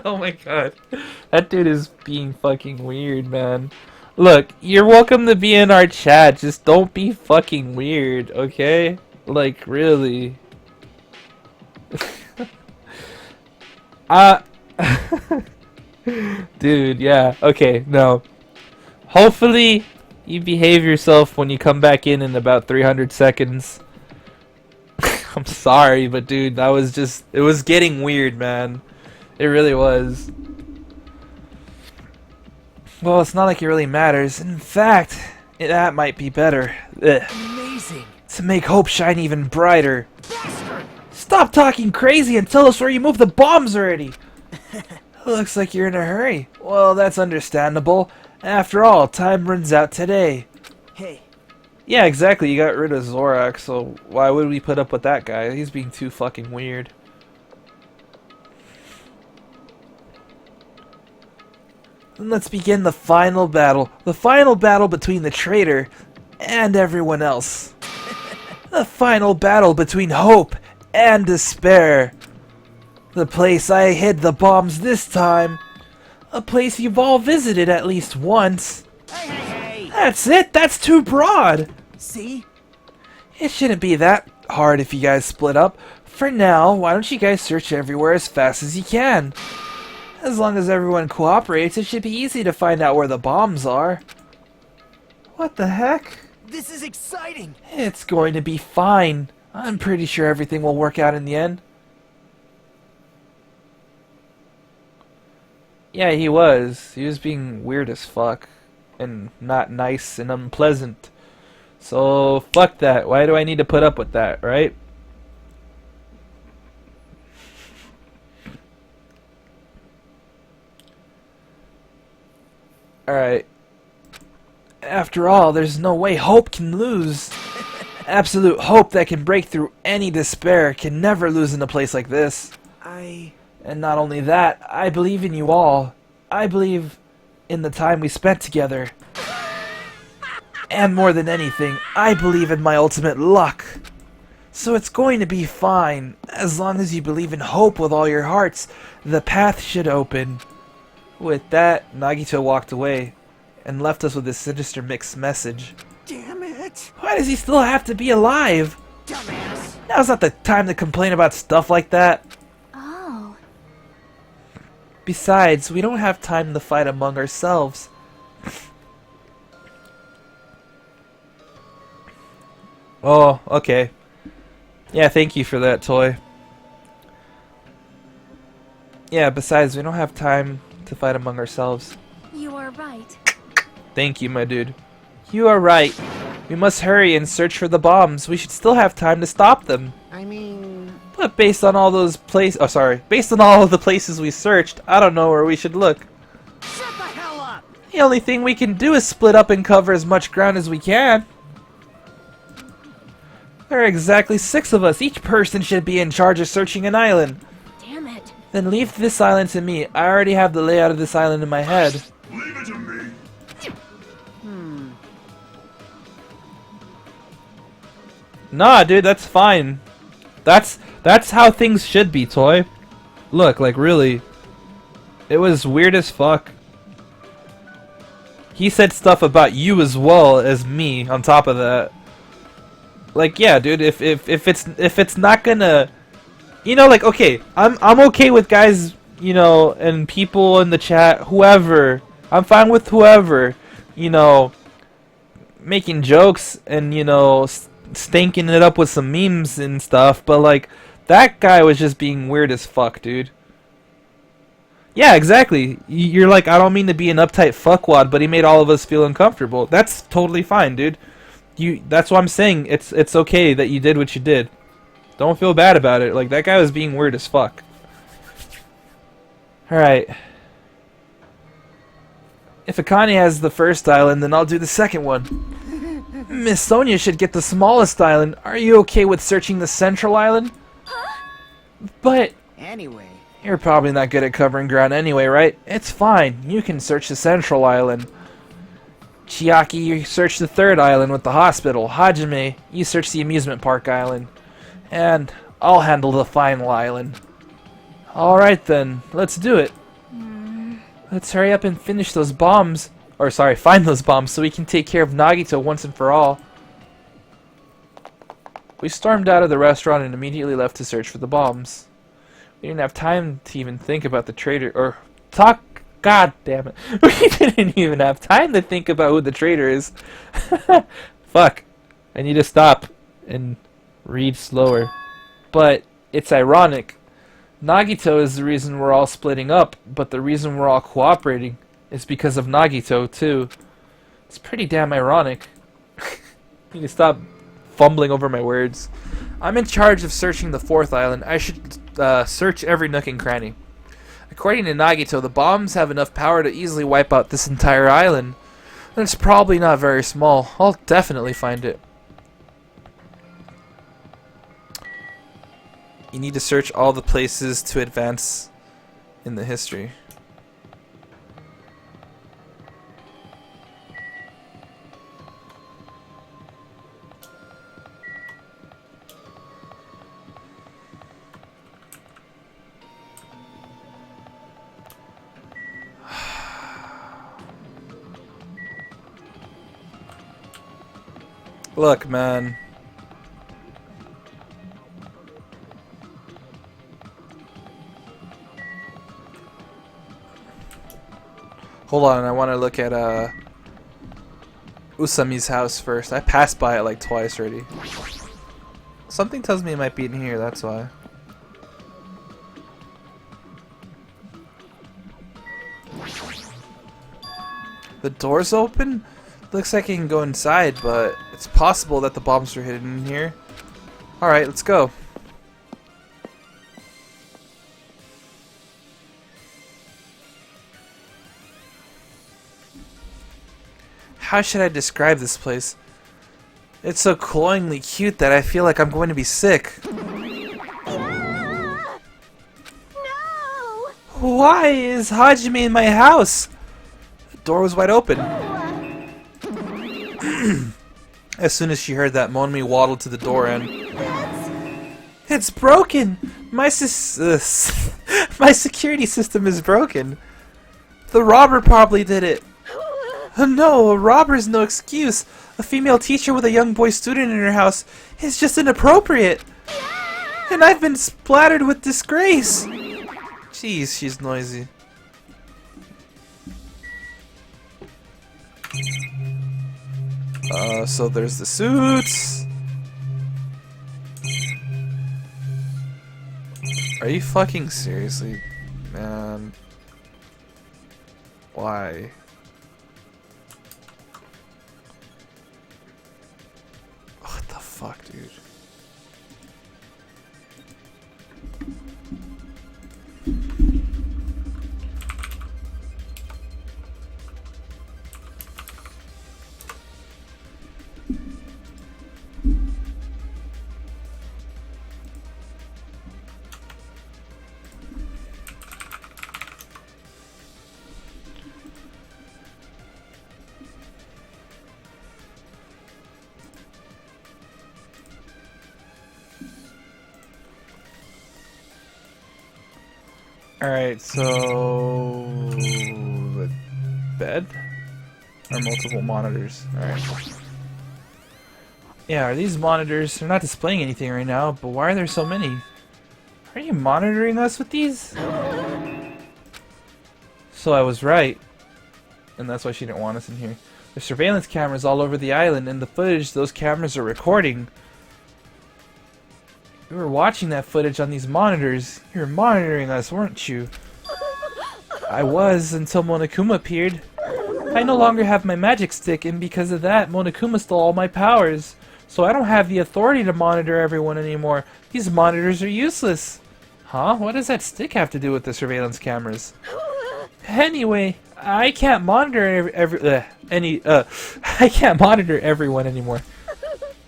Oh my god. That dude is being fucking weird, man. Look, you're welcome to be in our chat. Just don't be fucking weird, okay? Like, really. Dude, yeah. Okay, no. Hopefully, you behave yourself when you come back in about 300 seconds. I'm sorry, but dude, that was just... It was getting weird, man. It really was. Well, it's not like it really matters. In fact, that might be better. Ugh. amazing. To make hope shine even brighter. Stop talking crazy and tell us where you moved the bombs already. Looks like you're in a hurry. Well, that's understandable. After all, time runs out today. Hey, Yeah, exactly. You got rid of Zorak, so why would we put up with that guy? He's being too fucking weird. Then let's begin the final battle. The final battle between the traitor and everyone else. The final battle between hope and despair. The place I hid the bombs this time. A place you've all visited at least once. hey. That's it! That's too broad! See? It shouldn't be that hard if you guys split up. For now, why don't you guys search everywhere as fast as you can? As long as everyone cooperates, it should be easy to find out where the bombs are. What the heck? This is exciting! It's going to be fine. I'm pretty sure everything will work out in the end. Yeah, he was. He was being weird as fuck. And not nice and unpleasant. So, fuck that. Why do I need to put up with that, right? Alright. After all, there's no way hope can lose. Absolute hope that can break through any despair can never lose in a place like this. And not only that, I believe in you all. I believe in the time we spent together. And more than anything, I believe in my ultimate luck. So it's going to be fine. As long as you believe in hope with all your hearts, the path should open. With that, Nagito walked away and left us with this sinister mixed message. Damn it! Why does he still have to be alive? Dumbass! Now's not the time to complain about stuff like that. Oh. Besides, we don't have time to fight among ourselves. Oh, okay. Yeah, thank you for that, toy. Yeah, besides, we don't have time to fight among ourselves. You are right. Thank you, my dude. You are right. We must hurry and search for the bombs. We should still have time to stop them. I mean... But based on all those based on all of the places we searched, I don't know where we should look. Shut the hell up! The only thing we can do is split up and cover as much ground as we can. There are exactly 6 of us. Each person should be in charge of searching an island. Damn it. Then leave this island to me. I already have the layout of this island in my head. Leave it to me. Nah, dude, that's fine. That's how things should be, toy. Look, like really. It was weird as fuck. He said stuff about you as well as me on top of that. Like, yeah, dude, if it's not gonna, you know, like, okay, I'm okay with guys, you know, and people in the chat, whoever, I'm fine with whoever, you know, making jokes and, you know, stinking it up with some memes and stuff, but like, that guy was just being weird as fuck, dude. Yeah, exactly. You're like, I don't mean to be an uptight fuckwad, but he made all of us feel uncomfortable. That's totally fine, dude. That's what I'm saying. It's okay that you did what you did. Don't feel bad about it. Like, that guy was being weird as fuck. Alright. If Akane has the first island, then I'll do the second one. Miss Sonia should get the smallest island. Are you okay with searching the central island? But Anyway... you're probably not good at covering ground anyway, right? It's fine. You can search the central island. Chiaki, you search the third island with the hospital. Hajime, you search the amusement park island. And I'll handle the final island. Alright then, let's do it. Let's hurry up and finish those bombs. Or sorry, find those bombs so we can take care of Nagito once and for all. We stormed out of the restaurant and immediately left to search for the bombs. We didn't have time to even think about the traitor, or talk, god damn it. We didn't even have time to think about who the traitor is. Fuck. I need to stop and read slower. But it's ironic. Nagito is the reason we're all splitting up, but the reason we're all cooperating is because of Nagito, too. It's pretty damn ironic. You can stop fumbling over my words. I'm in charge of searching the fourth island. I should search every nook and cranny. According to Nagito, the bombs have enough power to easily wipe out this entire island. And it's probably not very small. I'll definitely find it. You need to search all the places to advance in the history. Look, man. Hold on, I want to look at Usami's house first. I passed by it like twice already. Something tells me it might be in here, that's why. The door's open? Looks like I can go inside, but it's possible that the bombs are hidden in here. Alright, let's go. How should I describe this place? It's so cloyingly cute that I feel like I'm going to be sick. No! Why is Hajime in my house? The door was wide open. As soon as she heard that, Monomi waddled to the door and... It's broken! My security system is broken. The robber probably did it. No, a robber's no excuse. A female teacher with a young boy student in her house is just inappropriate. And I've been splattered with disgrace. Jeez, she's noisy. So there's the suits. Are you fucking seriously, man? Why? What the fuck, dude? Alright, so... the bed? Or multiple monitors? Alright. Yeah, are these monitors... They're not displaying anything right now, but why are there so many? Are you monitoring us with these? So I was right. And that's why she didn't want us in here. There's surveillance cameras all over the island, and the footage those cameras are recording. You were watching that footage on these monitors. You were monitoring us, weren't you? I was, until Monokuma appeared. I no longer have my magic stick, and because of that, Monokuma stole all my powers. So I don't have the authority to monitor everyone anymore. These monitors are useless. Huh? What does that stick have to do with the surveillance cameras? Anyway, I can't monitor I can't monitor everyone anymore.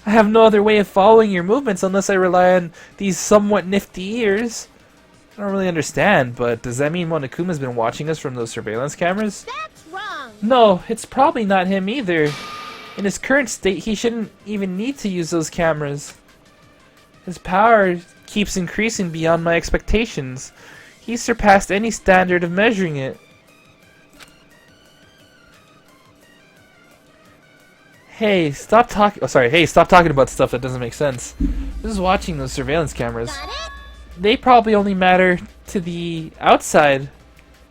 I have no other way of following your movements unless I rely on these somewhat nifty ears. I don't really understand, but does that mean Monokuma's been watching us from those surveillance cameras? That's wrong. No, it's probably not him either. In his current state, he shouldn't even need to use those cameras. His power keeps increasing beyond my expectations. He's surpassed any standard of measuring it. Hey, stop talking. Oh, sorry. Hey, stop talking about stuff that doesn't make sense. This is watching those surveillance cameras. Got it? They probably only matter to the outside.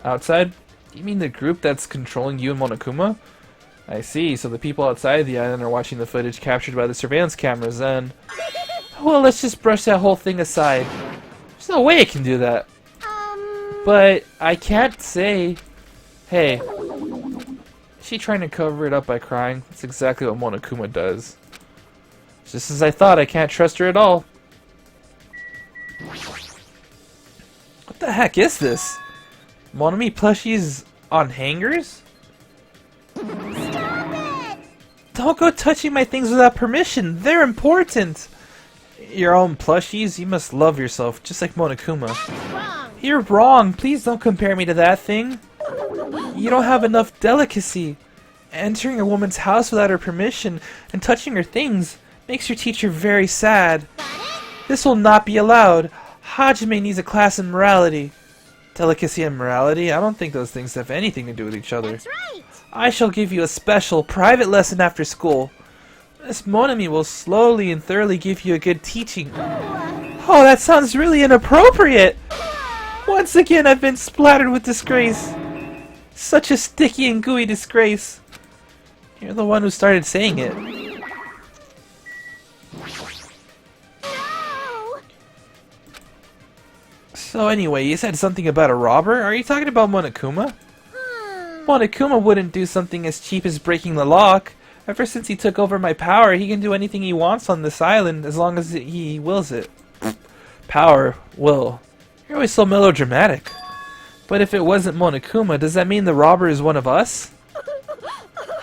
Outside? You mean the group that's controlling you and Monokuma? I see. So the people outside the island are watching the footage captured by the surveillance cameras. And well, let's just brush that whole thing aside. There's no way I can do that. But I can't say. Hey. Is she trying to cover it up by crying? That's exactly what Monokuma does. Just as I thought, I can't trust her at all. What the heck is this? Monomi plushies on hangers? Stop it! Don't go touching my things without permission. They're important. Your own plushies? You must love yourself, just like Monokuma. That's wrong. You're wrong. Please don't compare me to that thing. You don't have enough delicacy. Entering a woman's house without her permission and touching her things makes your teacher very sad. This will not be allowed. Hajime needs a class in morality. Delicacy and morality? I don't think those things have anything to do with each other. That's right. I shall give you a special, private lesson after school. Miss Monomi will slowly and thoroughly give you a good teaching. Oh, that sounds really inappropriate! Once again, I've been splattered with disgrace. Such a sticky and gooey disgrace. You're the one who started saying it. No! So anyway, you said something about a robber? Are you talking about Monokuma? Monokuma wouldn't do something as cheap as breaking the lock. Ever since he took over my power, he can do anything he wants on this island as long as he wills it. Power, will. You're always so melodramatic. But if it wasn't Monokuma, does that mean the robber is one of us?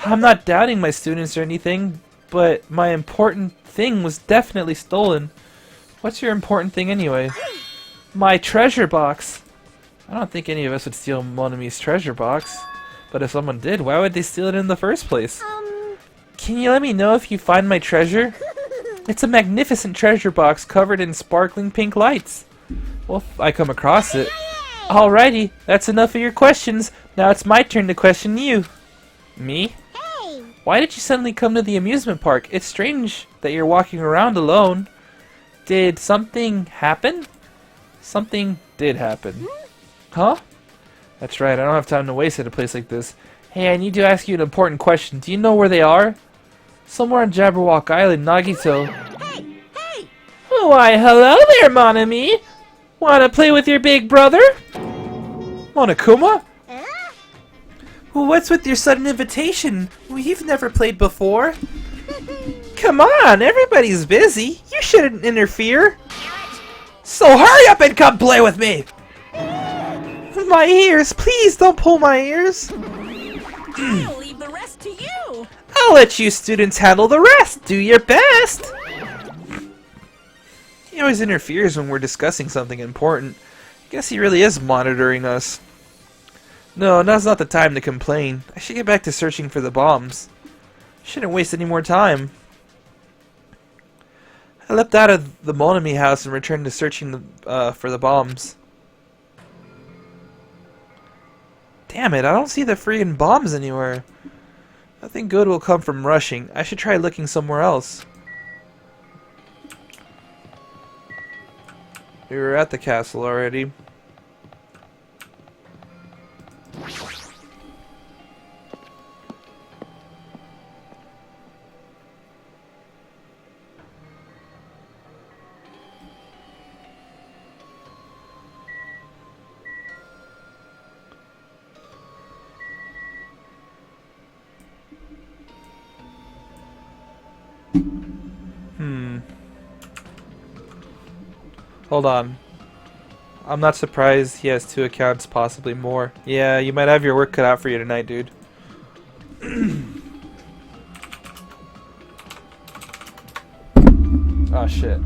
I'm not doubting my students or anything, but my important thing was definitely stolen. What's your important thing anyway? My treasure box. I don't think any of us would steal Monomi's treasure box. But if someone did, why would they steal it in the first place? Can you let me know if you find my treasure? It's a magnificent treasure box covered in sparkling pink lights. Well, if I come across it. Alrighty, that's enough of your questions. Now it's my turn to question you. Me? Hey! Why did you suddenly come to the amusement park? It's strange that you're walking around alone. Did something happen? Something did happen. Huh? That's right, I don't have time to waste at a place like this. Hey, I need to ask you an important question. Do you know where they are? Somewhere on Jabberwock Island, Nagito. Hey! Hey! Why, hello there, Monomi! Wanna play with your big brother? Monokuma? Well, what's with your sudden invitation? We've never played before. Come on, everybody's busy. You shouldn't interfere. So hurry up and come play with me! My ears, please don't pull my ears. I'll leave the rest to you. I'll let you students handle the rest. Do your best. He always interferes when we're discussing something important. Guess he really is monitoring us. No, now's not the time to complain. I should get back to searching for the bombs. Shouldn't waste any more time. I leapt out of the Monomi house and returned to searching for the bombs. Damn it, I don't see the freaking bombs anywhere. Nothing good will come from rushing. I should try looking somewhere else. We were at the castle already. Hold on. I'm not surprised he has 2 accounts, possibly more. Yeah, you might have your work cut out for you tonight, dude. Oh shit.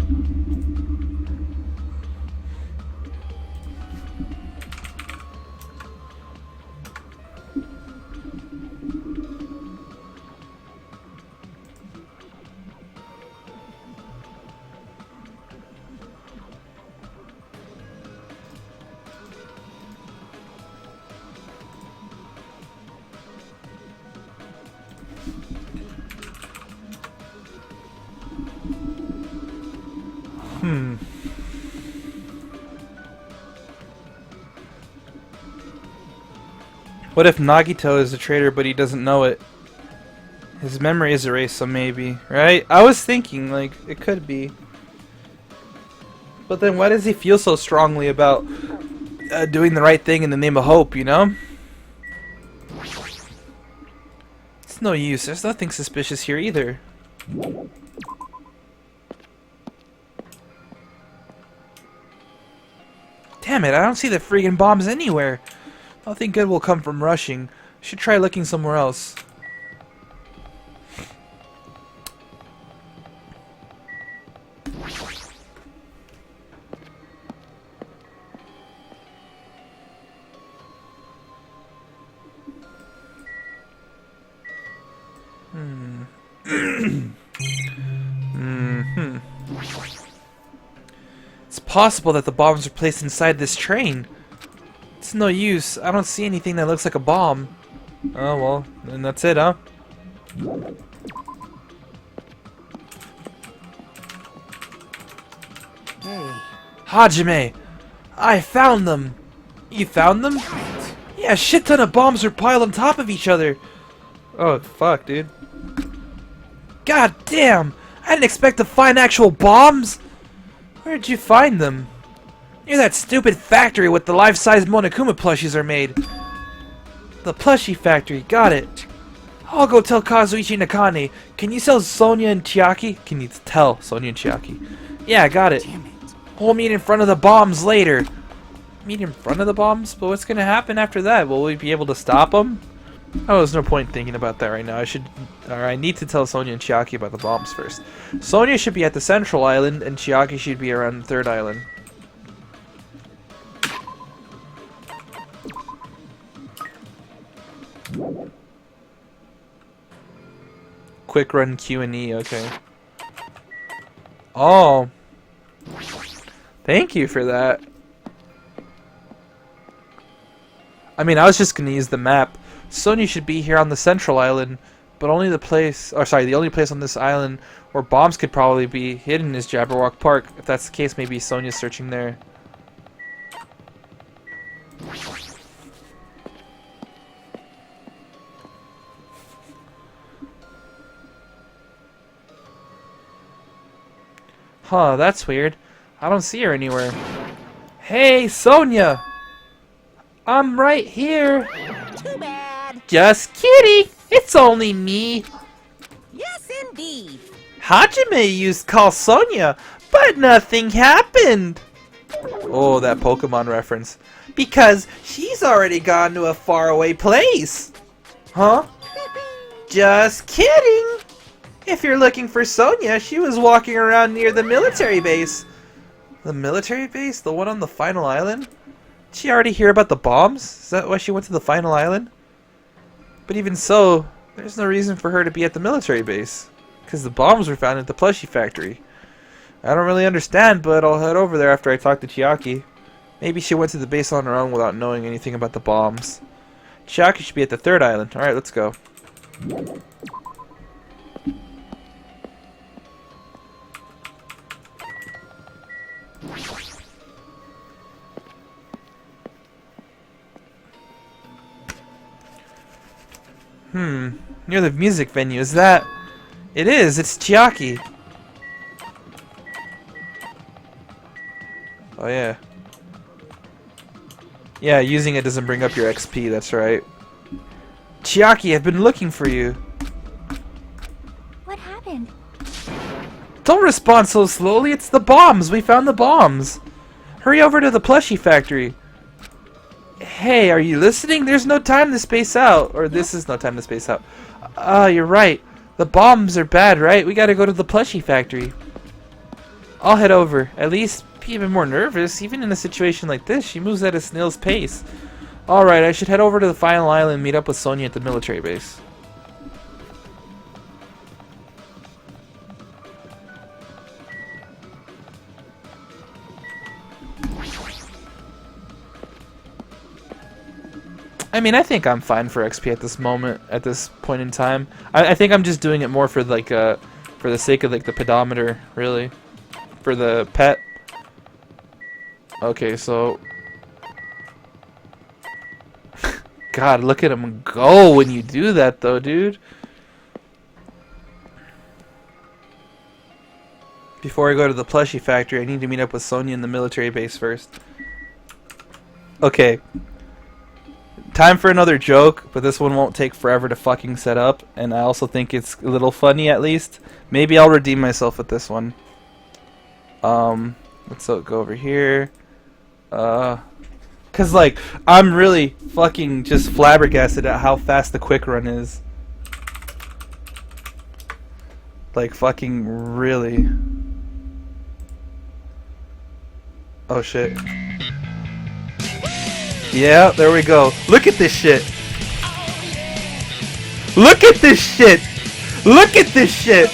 What if Nagito is a traitor but he doesn't know it? His memory is erased, so maybe, right? I was thinking, like, it could be. But then why does he feel so strongly about doing the right thing in the name of hope, you know? It's no use, there's nothing suspicious here either. Damn it, I don't see the friggin' bombs anywhere. Nothing good will come from rushing. Should try looking somewhere else. It's possible that the bombs were placed inside this train. It's no use. I don't see anything that looks like a bomb. Oh, well, then that's it, huh? Hey. Hajime! I found them! You found them? Yeah, Yeah, a shit ton of bombs are piled on top of each other. Oh, fuck, dude. God damn! I didn't expect to find actual bombs! Where did you find them? Near that stupid factory with the life-size Monokuma plushies are made. The plushie factory, got it. I'll go tell Kazuichi Nakane. Can you tell Sonia and Chiaki? Can you tell Sonia and Chiaki? Yeah, got it. Damn it. We'll meet in front of the bombs later. Meet in front of the bombs? But what's gonna happen after that? Will we be able to stop them? Oh, there's no point thinking about that right now. I need to tell Sonia and Chiaki about the bombs first. Sonia should be at the central island, and Chiaki should be around the third island. Quick run Q&E, okay. Oh. Thank you for that. I mean, I was just gonna use the map. Sonia should be here on the central island, but only the place, or sorry, the only place on this island where bombs could probably be hidden is Jabberwock Park. If that's the case, maybe Sonia's searching there. Huh, that's weird. I don't see her anywhere. Hey, Sonia! I'm right here. Too bad. Just kidding. It's only me. Yes, indeed. Hajime used call Sonia, but nothing happened. Oh, that Pokemon reference. Because she's already gone to a faraway place. Huh? Just kidding. If you're looking for Sonia, she was walking around near the military base. The military base? The one on the final island? Did she already hear about the bombs? Is that why she went to the final island? But even so, there's no reason for her to be at the military base. Because the bombs were found at the plushie factory. I don't really understand, but I'll head over there after I talk to Chiaki. Maybe she went to the base on her own without knowing anything about the bombs. Chiaki should be at the third island. Alright, let's go. Near the music venue. Is that... It is. It's Chiaki. Oh, yeah. Yeah, using it doesn't bring up your XP, that's right. Chiaki, I've been looking for you. What happened? Don't respond so slowly. It's the bombs. We found the bombs. Hurry over to the plushie factory. Hey, are you listening? There's no time to space out. Or this is no time to space out. You're right. The bombs are bad, right? We gotta go to the plushie factory. I'll head over. At least be even more nervous. Even in a situation like this, she moves at a snail's pace. Alright, I should head over to the final island and meet up with Sonia at the military base. I mean, I think I'm fine for XP at this moment, at this point in time. I think I'm just doing it more for like for the sake of like the pedometer, really, for the pet. Okay, so God, look at him go when you do that, though, dude. Before I go to the plushie factory, I need to meet up with Sonia in the military base first. Okay. Time for another joke, but this one won't take forever to fucking set up, and I also think it's a little funny at least. Maybe I'll redeem myself with this one. Let's go over here. Cause like, I'm really fucking just flabbergasted at how fast the quick run is. Like fucking really. Oh shit. Yeah, there we go. Look at this shit. Look at this shit. Look at this shit.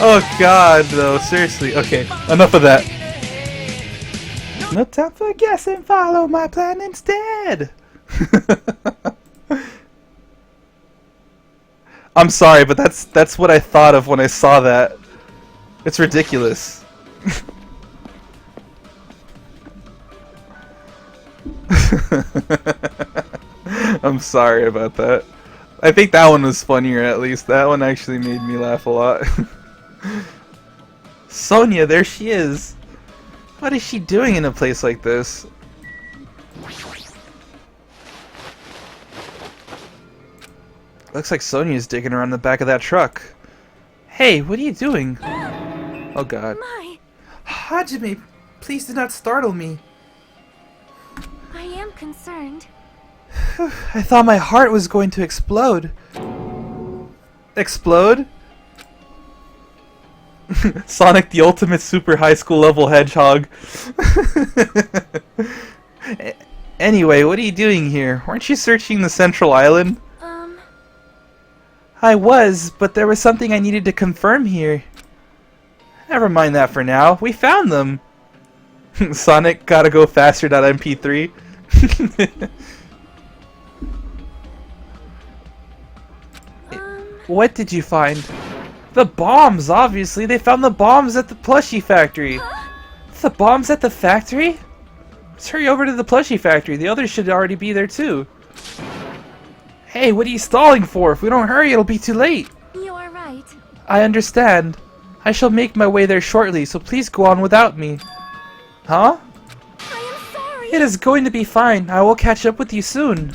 Oh god, though. Seriously. Okay, enough of that. No time for guessing. Follow my plan instead. I'm sorry, but that's what I thought of when I saw that. It's ridiculous. I'm sorry about that. I think that one was funnier, at least. That one actually made me laugh a lot. Sonia, there she is. What is she doing in a place like this? Looks like Sonia's digging around the back of that truck. Hey, what are you doing? Oh god. My, Hajime, please do not startle me. I am concerned. I thought my heart was going to explode. Explode? Sonic the ultimate super high school level hedgehog. Anyway, what are you doing here? Weren't you searching the central island? I was, but there was something I needed to confirm here. Never mind that for now. We found them. Sonic gotta go faster.mp3. What did you find? The bombs, obviously. They found the bombs at the plushie factory. The bombs at the factory? Let's hurry over to the plushie factory. The others should already be there too. Hey, what are you stalling for? If we don't hurry, it'll be too late. You are right. I understand. I shall make my way there shortly, so please go on without me. Huh? I am sorry. It is going to be fine. I will catch up with you soon.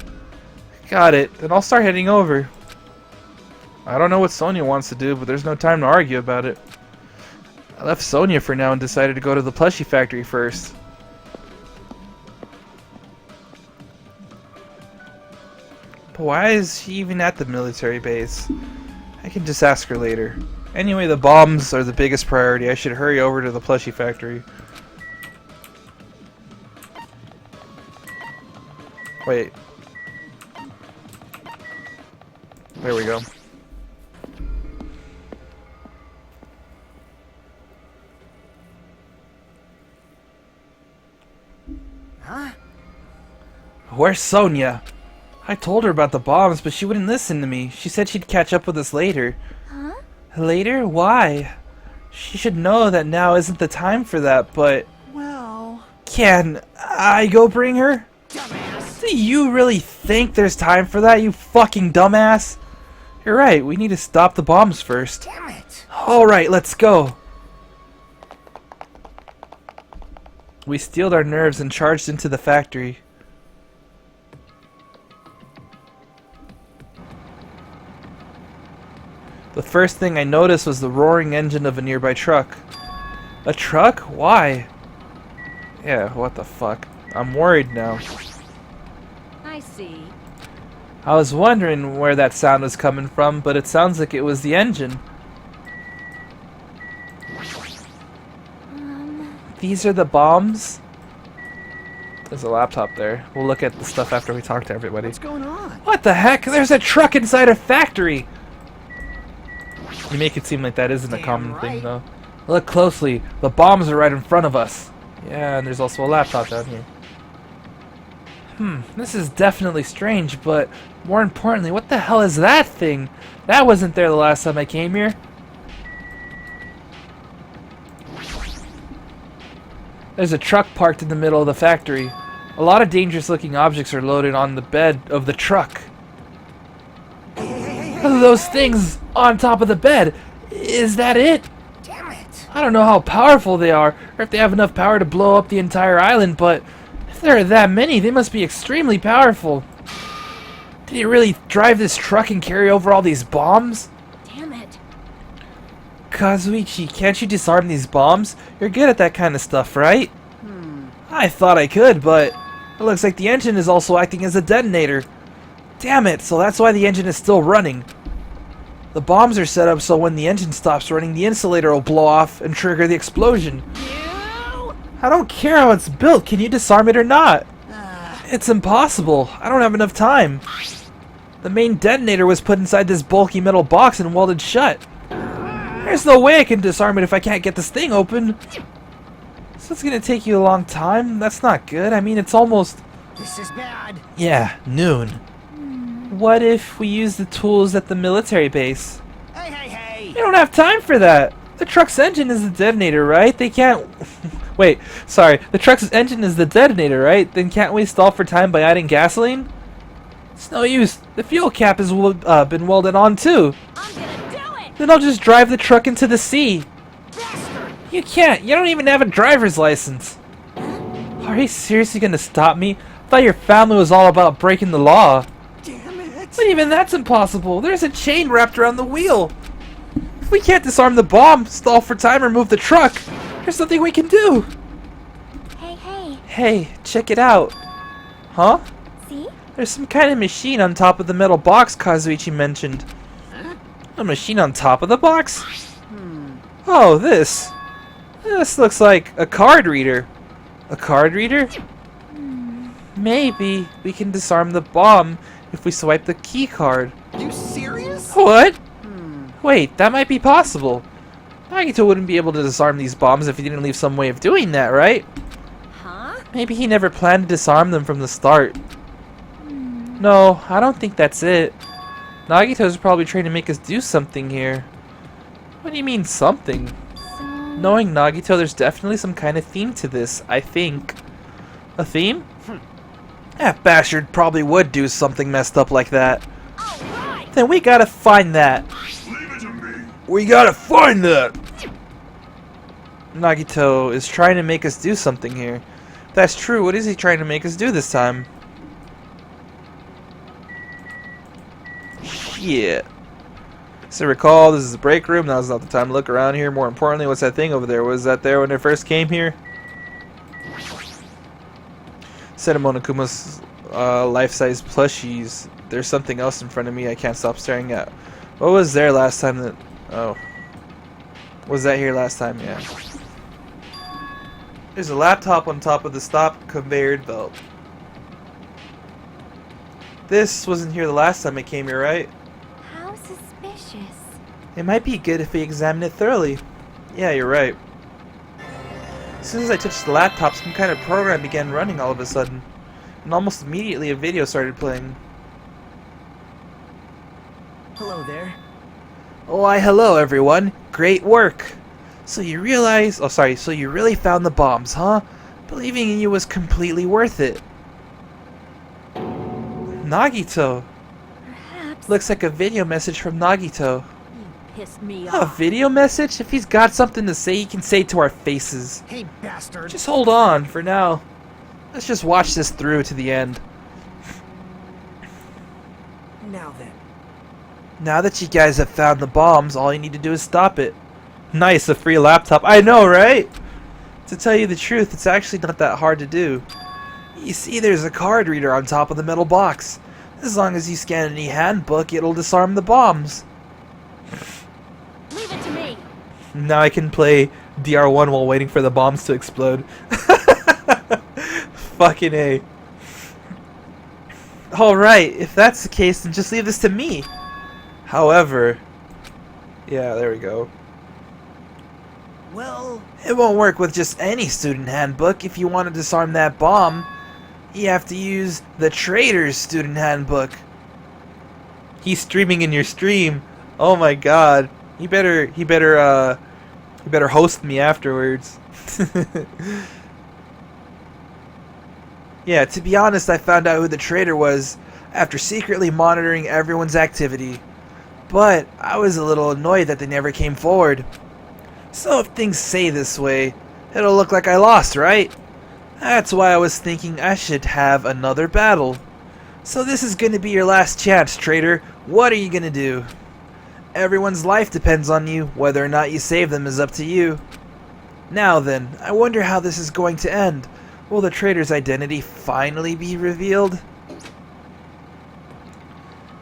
Got it. Then I'll start heading over. I don't know what Sonia wants to do, but there's no time to argue about it. I left Sonia for now and decided to go to the plushie factory first. But why is she even at the military base? I can just ask her later. Anyway, the bombs are the biggest priority. I should hurry over to the plushie factory. Wait. There we go. Huh? Where's Sonia? I told her about the bombs, but she wouldn't listen to me. She said she'd catch up with us later. Huh? Later? Why? She should know that now isn't the time for that, but... Well... Can I go bring her? Dumbass! Do you really think there's time for that, you fucking dumbass? You're right, we need to stop the bombs first. Damn it! Alright, let's go. We steeled our nerves and charged into the factory. The first thing I noticed was the roaring engine of a nearby truck. A truck? Why? Yeah, what the fuck? I'm worried now. I see. I was wondering where that sound was coming from, but it sounds like it was the engine. These are the bombs? There's a laptop there. We'll look at the stuff after we talk to everybody. What's going on? What the heck? There's a truck inside a factory! You make it seem like that isn't a Damn common thing, right. though. Look closely. The bombs are right in front of us. Yeah, and there's also a laptop down here. This is definitely strange, but more importantly, what the hell is that thing? That wasn't there the last time I came here. There's a truck parked in the middle of the factory. A lot of dangerous looking objects are loaded on the bed of the truck. Those things on top of the bed. Is that it? Damn it! I don't know how powerful they are, or if they have enough power to blow up the entire island, but if there are that many, they must be extremely powerful. Did he really drive this truck and carry over all these bombs? Damn it. Kazuichi, can't you disarm these bombs? You're good at that kind of stuff, right? I thought I could, but it looks like the engine is also acting as a detonator. Damn it, so that's why the engine is still running. The bombs are set up so when the engine stops running, the insulator will blow off and trigger the explosion. I don't care how it's built. Can you disarm it or not? It's impossible. I don't have enough time. The main detonator was put inside this bulky metal box and welded shut. There's no way I can disarm it if I can't get this thing open. So it's gonna take you a long time? That's not good. I mean, it's almost... This is bad. Yeah, noon. What if we use the tools at the military base? Hey, hey, hey! We don't have time for that. The truck's engine is the detonator, right? They can't... Wait, sorry. The truck's engine is the detonator, right? Then can't we stall for time by adding gasoline? It's no use. The fuel cap has been welded on too. I'm gonna do it! Then I'll just drive the truck into the sea. Bastard! You can't. You don't even have a driver's license. Are you seriously gonna stop me? I thought your family was all about breaking the law. Damn it! But even that's impossible. There's a chain wrapped around the wheel. If we can't disarm the bomb, stall for time, or move the truck, there's nothing we can do. Hey, hey, Hey, check it out. Huh? see? There's some kind of machine on top of the metal box Kazuichi mentioned. A machine on top of the box? Oh, this. This looks like a card reader. A card reader? Maybe we can disarm the bomb if we swipe the key card. You serious? What? Wait, that might be possible. Nagito wouldn't be able to disarm these bombs if he didn't leave some way of doing that, right? Huh? Maybe he never planned to disarm them from the start. No, I don't think that's it. Nagito's probably trying to make us do something here. What do you mean, something? So, Knowing Nagito, there's definitely some kind of theme to this, I think. A theme? That bastard probably would do something messed up like that. All right! Then we gotta find that. Leave it to me. We gotta find that! Nagito is trying to make us do something here. If that's true, what is he trying to make us do this time? Shit. So recall, this is the break room. Now's not the time to look around here. More importantly, what's that thing over there? Was that there when it first came here? Set of Monokuma's life-size plushies. There's something else in front of me I can't stop staring at. What was there last time that... Oh. Was that here last time? Yeah. There's a laptop on top of the stop conveyor belt. This wasn't here the last time I came here, right? how suspicious. It might be good if we examine it thoroughly. Yeah, you're right. As soon as I touched the laptop, some kind of program began running all of a sudden. And almost immediately a video started playing. Hello there. Why, hello everyone. Great work. So you realize... Oh, sorry. So you really found the bombs, huh? Believing in you was completely worth it. Nagito. Perhaps. Looks like a video message from Nagito. Pissed me A off. video message? If he's got something to say, he can say it to our faces. Hey, bastard! Just hold on for now. Let's just watch this through to the end. Now then. Now that you guys have found the bombs, all you need to do is stop it. Nice, a free laptop. I know, right? To tell you the truth, it's actually not that hard to do. You see, there's a card reader on top of the metal box. As long as you scan any handbook, it'll disarm the bombs. Leave it to me. Now I can play DR1 while waiting for the bombs to explode. Fucking A. Alright, if that's the case, then just leave this to me. However... Yeah, there we go. Well, It won't work with just any student handbook. If you want to disarm that bomb, you have to use the Trader's student handbook. He's streaming in your stream. Oh my god. He better host me afterwards. Yeah, to be honest, I found out who the traitor was after secretly monitoring everyone's activity. But I was a little annoyed that they never came forward. So if things stay this way, it'll look like I lost, right? That's why I was thinking I should have another battle. So this is gonna be your last chance, traitor. What are you gonna do? Everyone's life depends on you. Whether or not you save them is up to you. Now then, I wonder how this is going to end. Will the traitor's identity finally be revealed?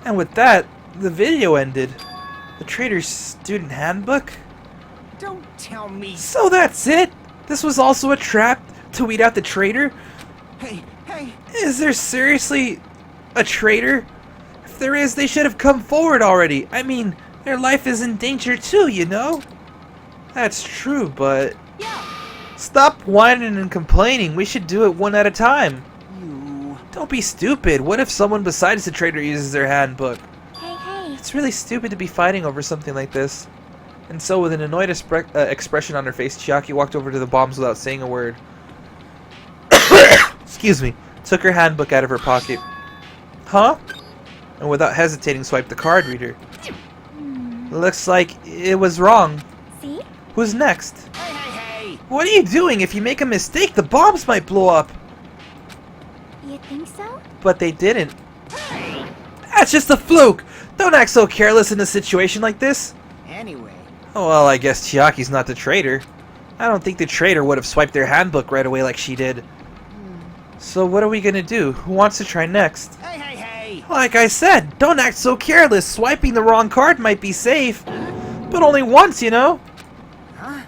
And with that, the video ended. The traitor's student handbook? Don't tell me. So that's it? This was also a trap to weed out the traitor? Hey, hey. Is there seriously a traitor? If there is, they should have come forward already. I mean, their life is in danger too, you know? That's true, but... Yeah. Stop whining and complaining. We should do it one at a time. You. Don't be stupid. What if someone besides the traitor uses their handbook? Hey, hey. It's really stupid to be fighting over something like this. And so, with an annoyed expression on her face, Chiaki walked over to the bombs without saying a word. Excuse me. Took her handbook out of her pocket. Huh? And without hesitating, swiped the card reader. Looks like it was wrong. See? Who's next? Hey, hey, hey! What are you doing? If you make a mistake, the bombs might blow up. You think so? But they didn't. That's just a fluke. Don't act so careless in a situation like this. Anyway, Oh, well, I guess Chiaki's not the traitor. I don't think the traitor would have swiped their handbook right away like she did. So what are we gonna do? Who wants to try next? hey, hey, hey! Like I said, don't act so careless. Swiping the wrong card might be safe. But only once, you know? Huh?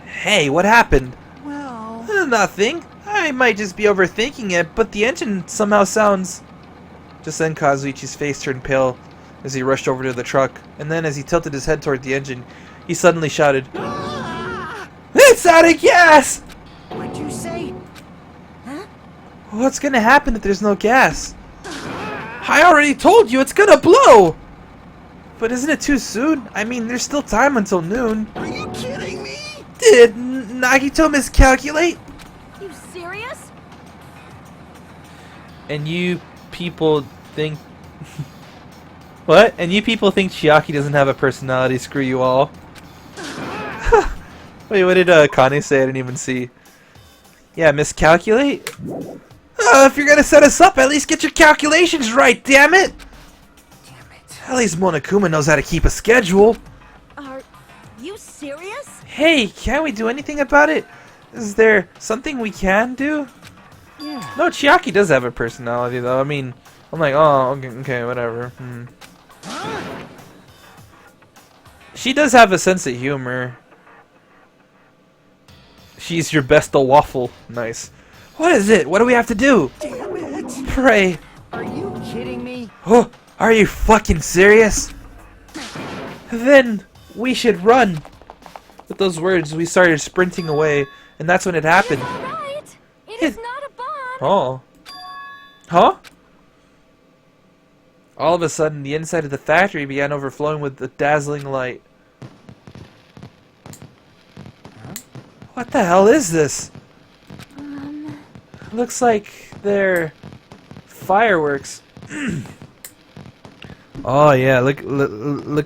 Hey, what happened? Well... Nothing. I might just be overthinking it, but the engine somehow sounds... Just then Kazuichi's face turned pale as he rushed over to the truck, and then as he tilted his head toward the engine, he suddenly shouted, "It's out of gas!" What'd you say? What's gonna happen if there's no gas? I already told you it's gonna blow! But isn't it too soon? I mean, there's still time until noon. Are you kidding me? Did Nagito miscalculate? You serious? And you people think... What? And you people think Chiaki doesn't have a personality? Screw you all. Wait, what did Kane say? I didn't even see. Yeah, miscalculate? If you're gonna set us up, at least get your calculations right, damn it! Damn it. At least Monokuma knows how to keep a schedule. Are you serious? Hey, can't we do anything about it? Is there something we can do? Yeah. No, Chiaki does have a personality, though. I mean, I'm like, oh, okay, whatever. She does have a sense of humor. She's your best waffle. Nice. What is it? What do we have to do? Damn it! Pray. Are you kidding me? Oh, are you fucking serious? Then we should run. With those words, we started sprinting away, and that's when it happened. All right. It is not a bomb. Oh. Huh? All of a sudden, the inside of the factory began overflowing with a dazzling light. What the hell is this? Looks like they're fireworks. Oh yeah, look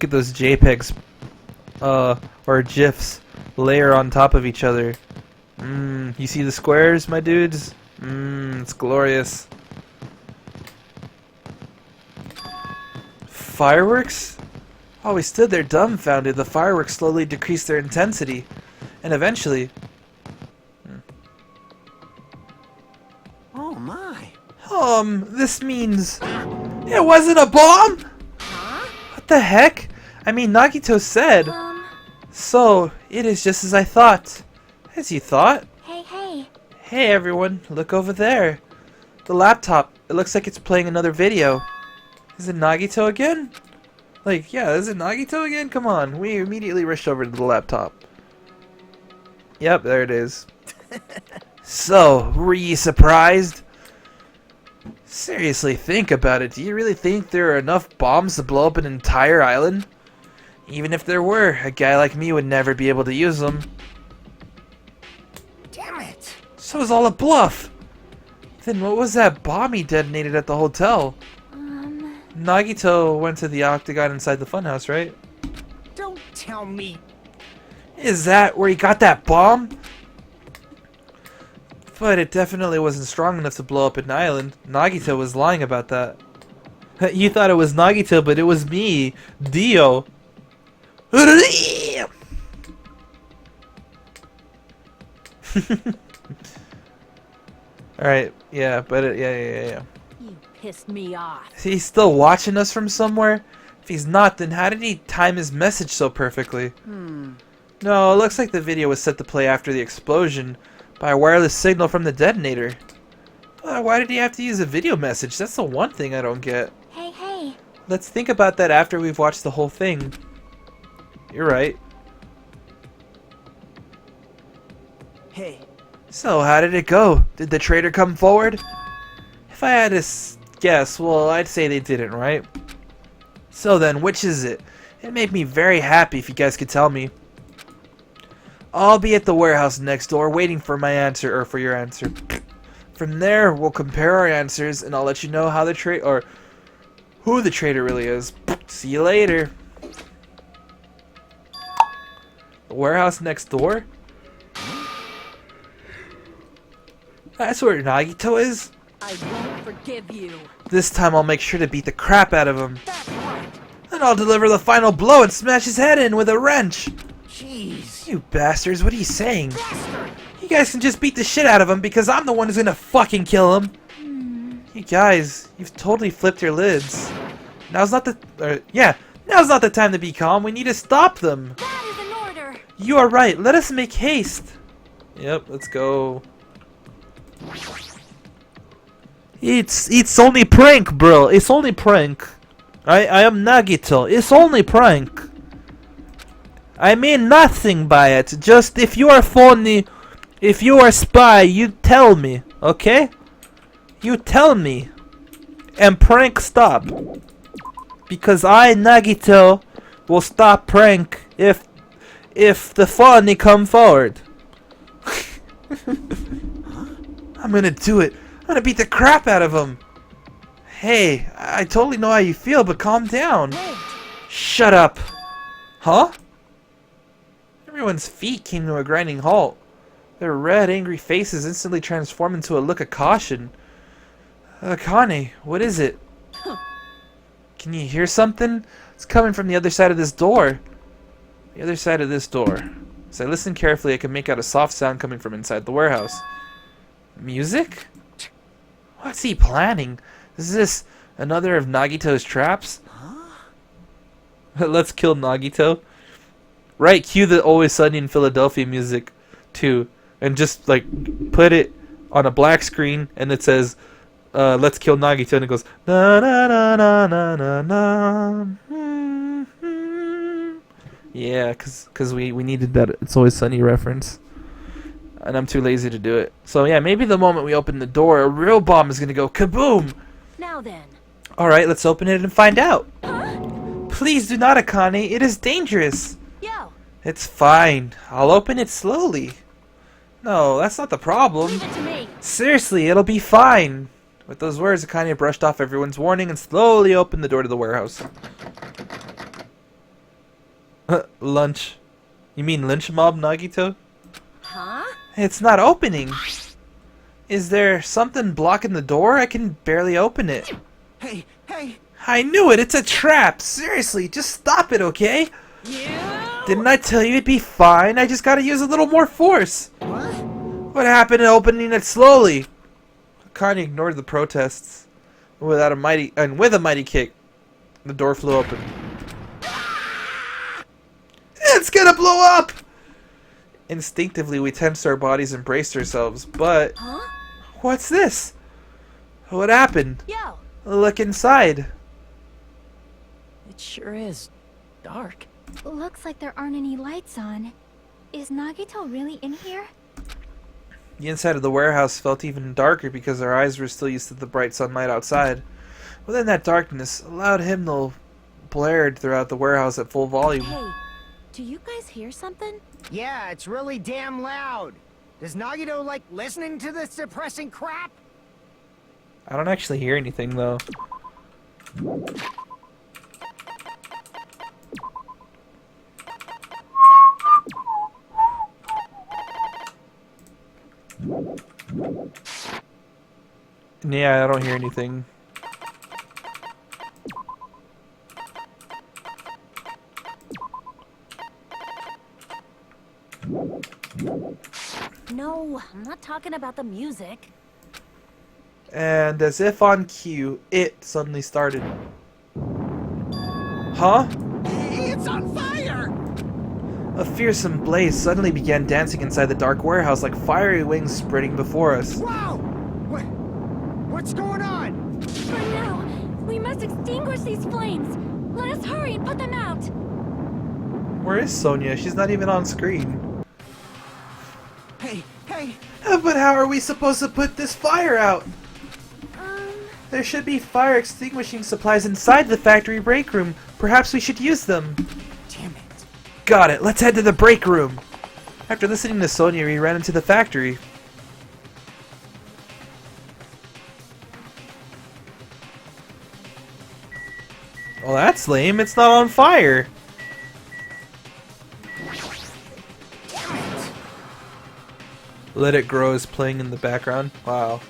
at those JPEGs, or GIFs, layer on top of each other. You see the squares, my dudes? It's glorious. Fireworks? While we stood there dumbfounded, the fireworks slowly decreased their intensity, and eventually... Oh my. This means... It wasn't a bomb?! What the heck? I mean, Nagito said... So, it is just as I thought. As you thought? Hey, hey. Hey everyone, look over there. The laptop, it looks like it's playing another video. Is it Nagito again? Like, yeah, is it Nagito again? Come on, we immediately rushed over to the laptop. Yep, there it is. So, were ye surprised? Seriously, think about it. Do you really think there are enough bombs to blow up an entire island? Even if there were, a guy like me would never be able to use them. Damn it. So it was all a bluff! Then what was that bomb he detonated at the hotel? Nagito went to the octagon inside the funhouse, right? Don't tell me. Is that where he got that bomb? But it definitely wasn't strong enough to blow up an island. Nagito was lying about that. You thought it was Nagito, but it was me, Dio. Alright, yeah, but yeah. You pissed me off. He's still watching us from somewhere? If he's not, then how did he time his message so perfectly? No, it looks like the video was set to play after the explosion by a wireless signal from the detonator. Why did he have to use a video message? That's the one thing I don't get. Hey, hey. Let's think about that after we've watched the whole thing. You're right. Hey, So, how did it go? Did the traitor come forward? If I had to guess, well, I'd say they didn't, right? So then, which is it? It'd make me very happy if you guys could tell me. I'll be at the warehouse next door waiting for my answer, or for your answer. From there, we'll compare our answers, and I'll let you know how the or who the traitor really is. See you later. The warehouse next door? That's where Nagito is? I won't forgive you. This time I'll make sure to beat the crap out of him. That's right. Then I'll deliver the final blow and smash his head in with a wrench. Jeez. You bastards, what are you saying? Bastard. You guys can just beat the shit out of him because I'm the one who's gonna fucking kill him. You guys, you've totally flipped your lids. Now's not the time to be calm. We need to stop them. That is an order. You are right. Let us make haste. Yep, let's go. It's only prank, bro. It's only prank. I am Nagito. It's only prank. I mean nothing by it. Just if you are phony, if you are spy, you tell me, okay? You tell me. And prank stop. Because I, Nagito, will stop prank if the phony come forward. I'm gonna do it. I'm gonna beat the crap out of him. Hey, I totally know how you feel, but calm down. Shut up. Huh? Everyone's feet came to a grinding halt. Their red, angry faces instantly transformed into a look of caution. Akane, what is it? Can you hear something? It's coming from the other side of this door. The other side of this door. As I listen carefully, I can make out a soft sound coming from inside the warehouse. Music? What's he planning? Is this another of Nagito's traps? Let's kill Nagito. Right, cue the Always Sunny in Philadelphia music too, and just like put it on a black screen, and it says, "Let's kill Nagito," and it goes na na na na na na na. Yeah, cause we needed that It's Always Sunny reference, and I'm too lazy to do it. So yeah, maybe the moment we open the door, a real bomb is gonna go kaboom. Now then. All right, let's open it and find out. Huh? Please do not, Akane. It is dangerous. Yo, It's fine. I'll open it slowly. No, that's not the problem. leave it to me. Seriously, it'll be fine. With those words, Akane brushed off everyone's warning and slowly opened the door to the warehouse. Lunch. You mean lynch mob, Nagito? Huh? It's not opening. Is there something blocking the door? I can barely open it. Hey, hey. I knew it! It's a trap! Seriously, just stop it, okay? You? Didn't I tell you it'd be fine? I just gotta use a little more force. What? What happened to opening it slowly? Akane ignored the protests. With a mighty kick, the door flew open. It's gonna blow up! Instinctively, we tensed our bodies and braced ourselves, but... Huh? What's this? What happened? Yo, Look inside. it sure is dark. Looks like there aren't any lights on. Is Nagito really in here? The inside of the warehouse felt even darker because our eyes were still used to the bright sunlight outside. Within that darkness, a loud hymnal blared throughout the warehouse at full volume. Hey, do you guys hear something? Yeah, it's really damn loud. Does Nagito like listening to this depressing crap? I don't actually hear anything though. Yeah, I don't hear anything. No, I'm not talking about the music. And as if on cue, it suddenly started. Huh? It's on fire! A fearsome blaze suddenly began dancing inside the dark warehouse like fiery wings spreading before us. Wow! What's going on? For now, we must extinguish these flames. Let us hurry and put them out. Where is Sonia? She's not even on screen. Hey! But how are we supposed to put this fire out? There should be fire extinguishing supplies inside the factory break room. Perhaps we should use them. Damn it. Got it. Let's head to the break room. After listening to Sonia, we ran into the factory. Well, that's lame. It's not on fire. Let It Grow is playing in the background. Wow.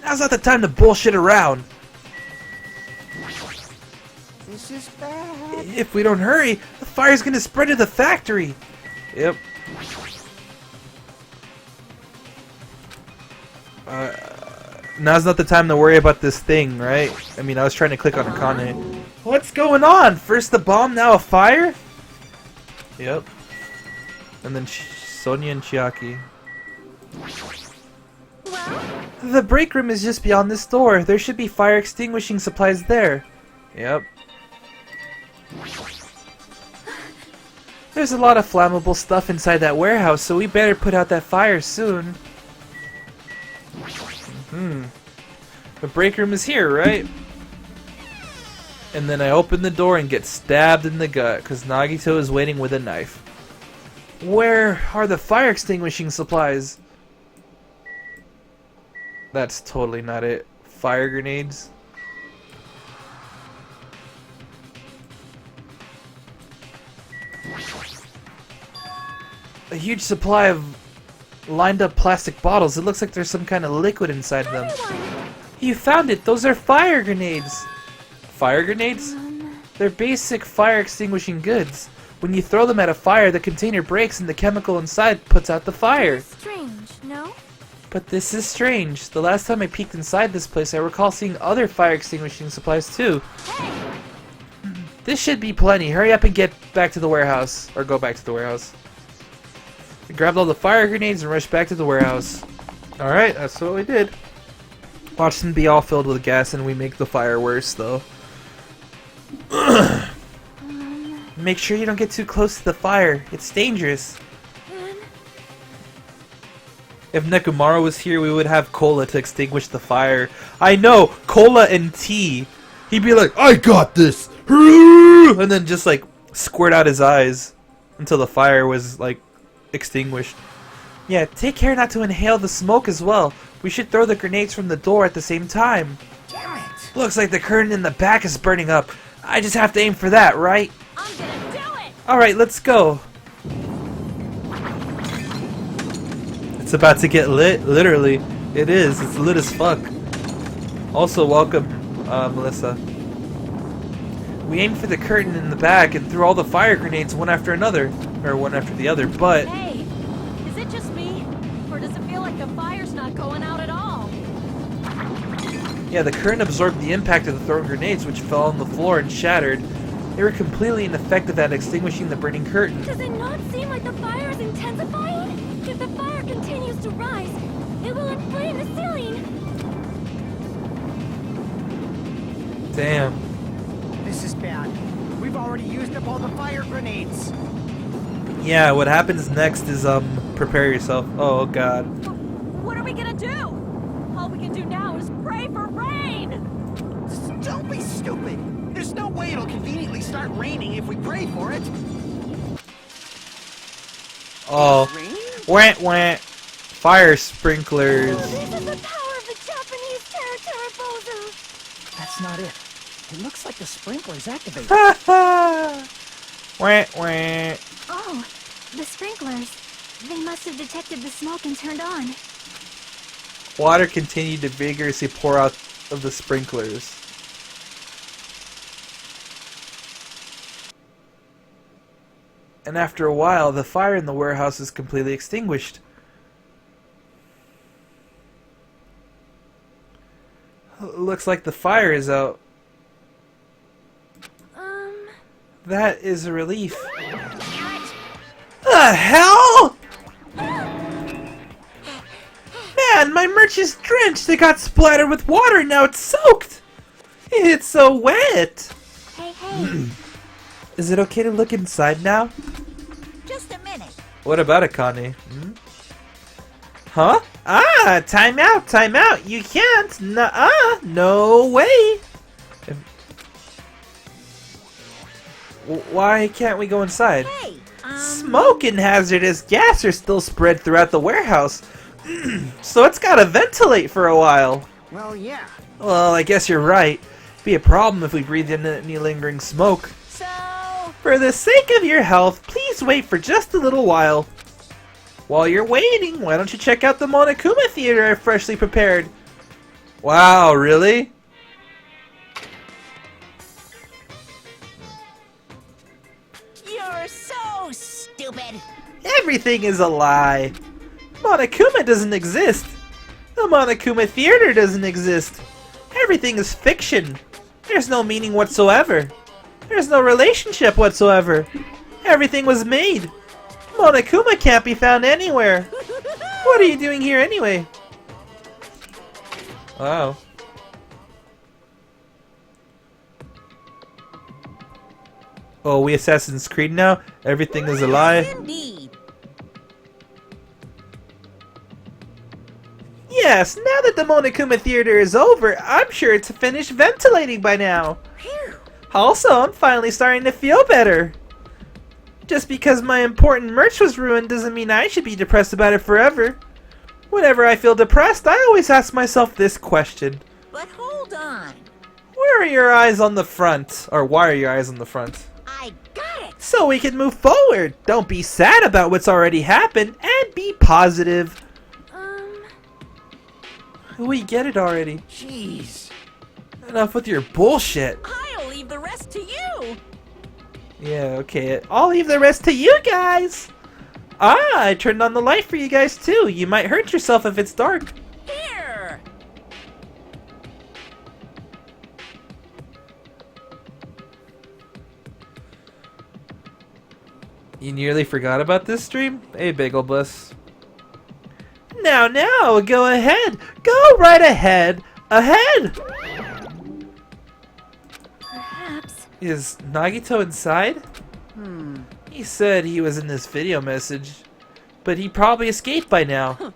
Now's not the time to bullshit around. This is bad. If we don't hurry, the fire's gonna spread to the factory. Yep. Now's not the time to worry about this thing, right? I mean, I was trying to click on Akane. What's going on? First the bomb, now a fire? Yep. And then Sonia and Chiaki. The break room is just beyond this door. There should be fire extinguishing supplies there. Yep. There's a lot of flammable stuff inside that warehouse, so we better put out that fire soon. The break room is here, right? And then I open the door and get stabbed in the gut, because Nagito is waiting with a knife. Where are the fire extinguishing supplies? That's totally not it. Fire grenades? A huge supply of lined up plastic bottles. It looks like there's some kind of liquid inside them. You found it! Those are fire grenades! Fire grenades? They're basic fire extinguishing goods. When you throw them at a fire, the container breaks and the chemical inside puts out the fire. Strange, no? But this is strange. The last time I peeked inside this place, I recall seeing other fire extinguishing supplies too. Hey! This should be plenty. Hurry up and get back to the warehouse. Or go back to the warehouse. I grabbed all the fire grenades and rushed back to the warehouse. Alright, that's what we did. Watch them be all filled with gas and we make the fire worse, though. Make sure you don't get too close to the fire. It's dangerous. If Nekomaru was here, we would have cola to extinguish the fire. I know! Cola and tea! He'd be like, I got this! And then just like squirt out his eyes until the fire was like extinguished. Yeah, take care not to inhale the smoke as well. We should throw the grenades from the door at the same time. Damn it. Looks like the curtain in the back is burning up. I just have to aim for that, right? I'm gonna do it! Alright, let's go. It's about to get lit, literally. It is. It's lit as fuck. Also, welcome, Melissa. We aimed for the curtain in the back and threw all the fire grenades one after another. Or one after the other, but... Hey, is it just me? Or does it feel like the fire's not going out at all? Yeah, the curtain absorbed the impact of the thrown grenades, which fell on the floor and shattered. They were completely ineffective at extinguishing the burning curtain. Does it not seem like the fire is intensifying? If the fire continues to rise, it will inflame the ceiling. Damn. This is bad. We've already used up all the fire grenades. Yeah, what happens next is, prepare yourself. Oh, God. What are we gonna do? All we can do now is pray for rain! Don't be stupid. There's no way it'll conveniently start raining if we pray for it. Oh. Rain? Wah, wah. Fire sprinklers. This is the power of the Japanese Terra. That's not it. It looks like the sprinkler's activated. Ha ha! Wah, wah. Oh, the sprinklers. They must have detected the smoke and turned on. Water continued to vigorously pour out of the sprinklers. And after a while, the fire in the warehouse is completely extinguished. Looks like the fire is out. That is a relief. The hell? Man, my merch is drenched. It got splattered with water. Now it's soaked. It's so wet. Hey, hey. Is it okay to look inside now? Just a minute. What about Akane? Huh? Ah, time out, time out. You can't. Nuh-uh. No way. Why can't we go inside? Hey, Smoke and hazardous gas are still spread throughout the warehouse. So it's gotta ventilate for a while. Well, yeah. Well, I guess you're right. It'd be a problem if we breathed in any lingering smoke. so... For the sake of your health, please wait for just a little while. While you're waiting, why don't you check out the Monokuma Theater I've freshly prepared? Wow, really? You're so stupid. Everything is a lie. Monokuma doesn't exist. The Monokuma Theater doesn't exist. Everything is fiction. There's no meaning whatsoever. There's no relationship whatsoever. Everything was made. Monokuma can't be found anywhere. What are you doing here anyway? Wow. Oh, we Assassin's Creed now? Everything is a lie? Indeed. Yes, now that the Monokuma Theater is over, I'm sure it's finished ventilating by now. Also, I'm finally starting to feel better. Just because my important merch was ruined doesn't mean I should be depressed about it forever. Whenever I feel depressed, I always ask myself this question. But hold on. Where are your eyes on the front? Or why are your eyes on the front? I got it. So we can move forward. Don't be sad about what's already happened, and be positive. We get it already. Jeez. Enough with your bullshit. I'll leave the rest to you. Yeah, okay. I'll leave the rest to you guys. Ah, I turned on the light for you guys too. You might hurt yourself if it's dark. Here. You nearly forgot about this stream? Hey, Bagel Bliss. Now, go ahead. Go right ahead. Ahead! Perhaps. Is Nagito inside? He said he was in this video message, but he probably escaped by now.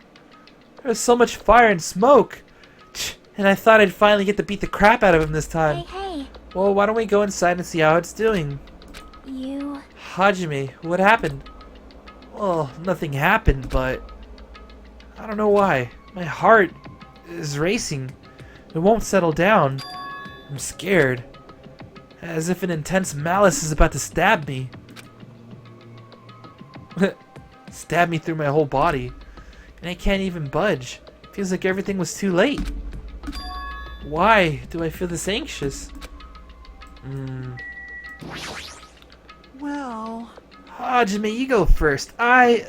There's so much fire and smoke, and I thought I'd finally get to beat the crap out of him this time. Hey, Well, why don't we go inside and see how it's doing? you... Hajime, what happened? Well, nothing happened, but I don't know why. My heart is racing. It won't settle down. I'm scared. As if an intense malice is about to stab me. Stab me through my whole body. And I can't even budge. Feels like everything was too late. Why do I feel this anxious? Well... Hajime, you go first. I,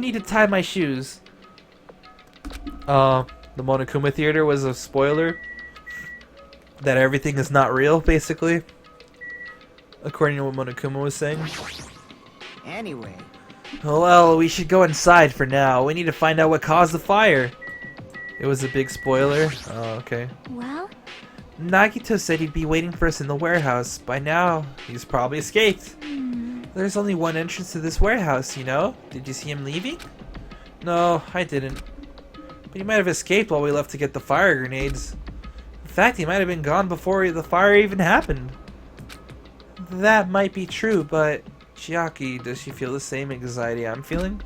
need to tie my shoes. The Monokuma Theater was a spoiler. That everything is not real, basically. According to what Monokuma was saying. Anyway, Well, we should go inside for now. We need to find out what caused the fire. It was a big spoiler. Oh, okay. Well, Nagito said he'd be waiting for us in the warehouse. By now, he's probably escaped. There's only one entrance to this warehouse, you know? Did you see him leaving? No, I didn't. But he might have escaped while we left to get the fire grenades. In fact, he might have been gone before the fire even happened. That might be true, but Chiaki, does she feel the same anxiety I'm feeling?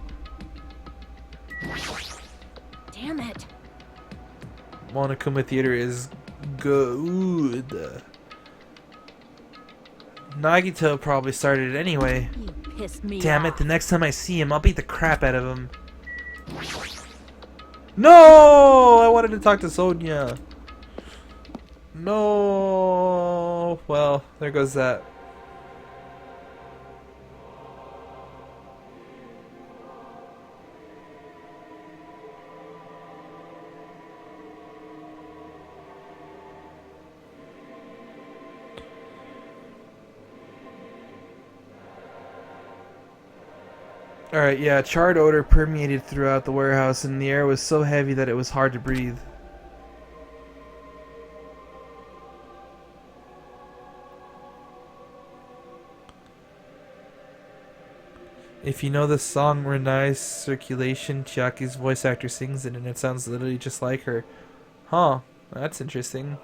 Damn it. Monokuma Theater is good. Nagito probably started it anyway. You pissed me Damn it, off. the next time I see him, I'll beat the crap out of him. No! I wanted to talk to Sonia. No. Well, there goes that. Alright, yeah, charred odor permeated throughout the warehouse and the air was so heavy that it was hard to breathe. If you know the song Renai's Circulation, Chiaki's voice actor sings it and it sounds literally just like her. Huh, that's interesting.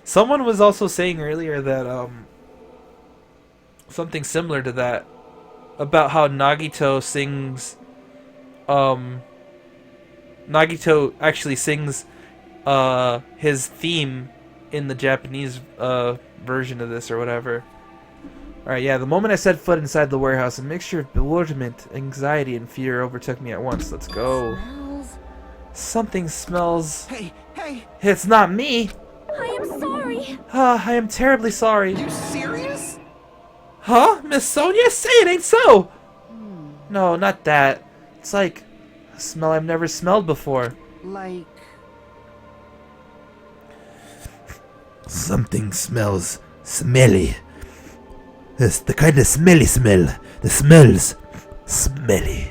Someone was also saying earlier that, something similar to that. About how Nagito sings, Nagito actually sings, his theme in the Japanese, version of this or whatever. Alright, yeah, the moment I set foot inside the warehouse, a mixture of bewilderment, anxiety, and fear overtook me at once. Let's go. Smells. Something smells... Hey, hey! It's not me! I am sorry. I am terribly sorry. You serious? Huh? Miss Sonia? Say it ain't so! No, not that. It's like a smell I've never smelled before. Like... Something smells smelly. It's the kind of smelly smell. The smells smelly.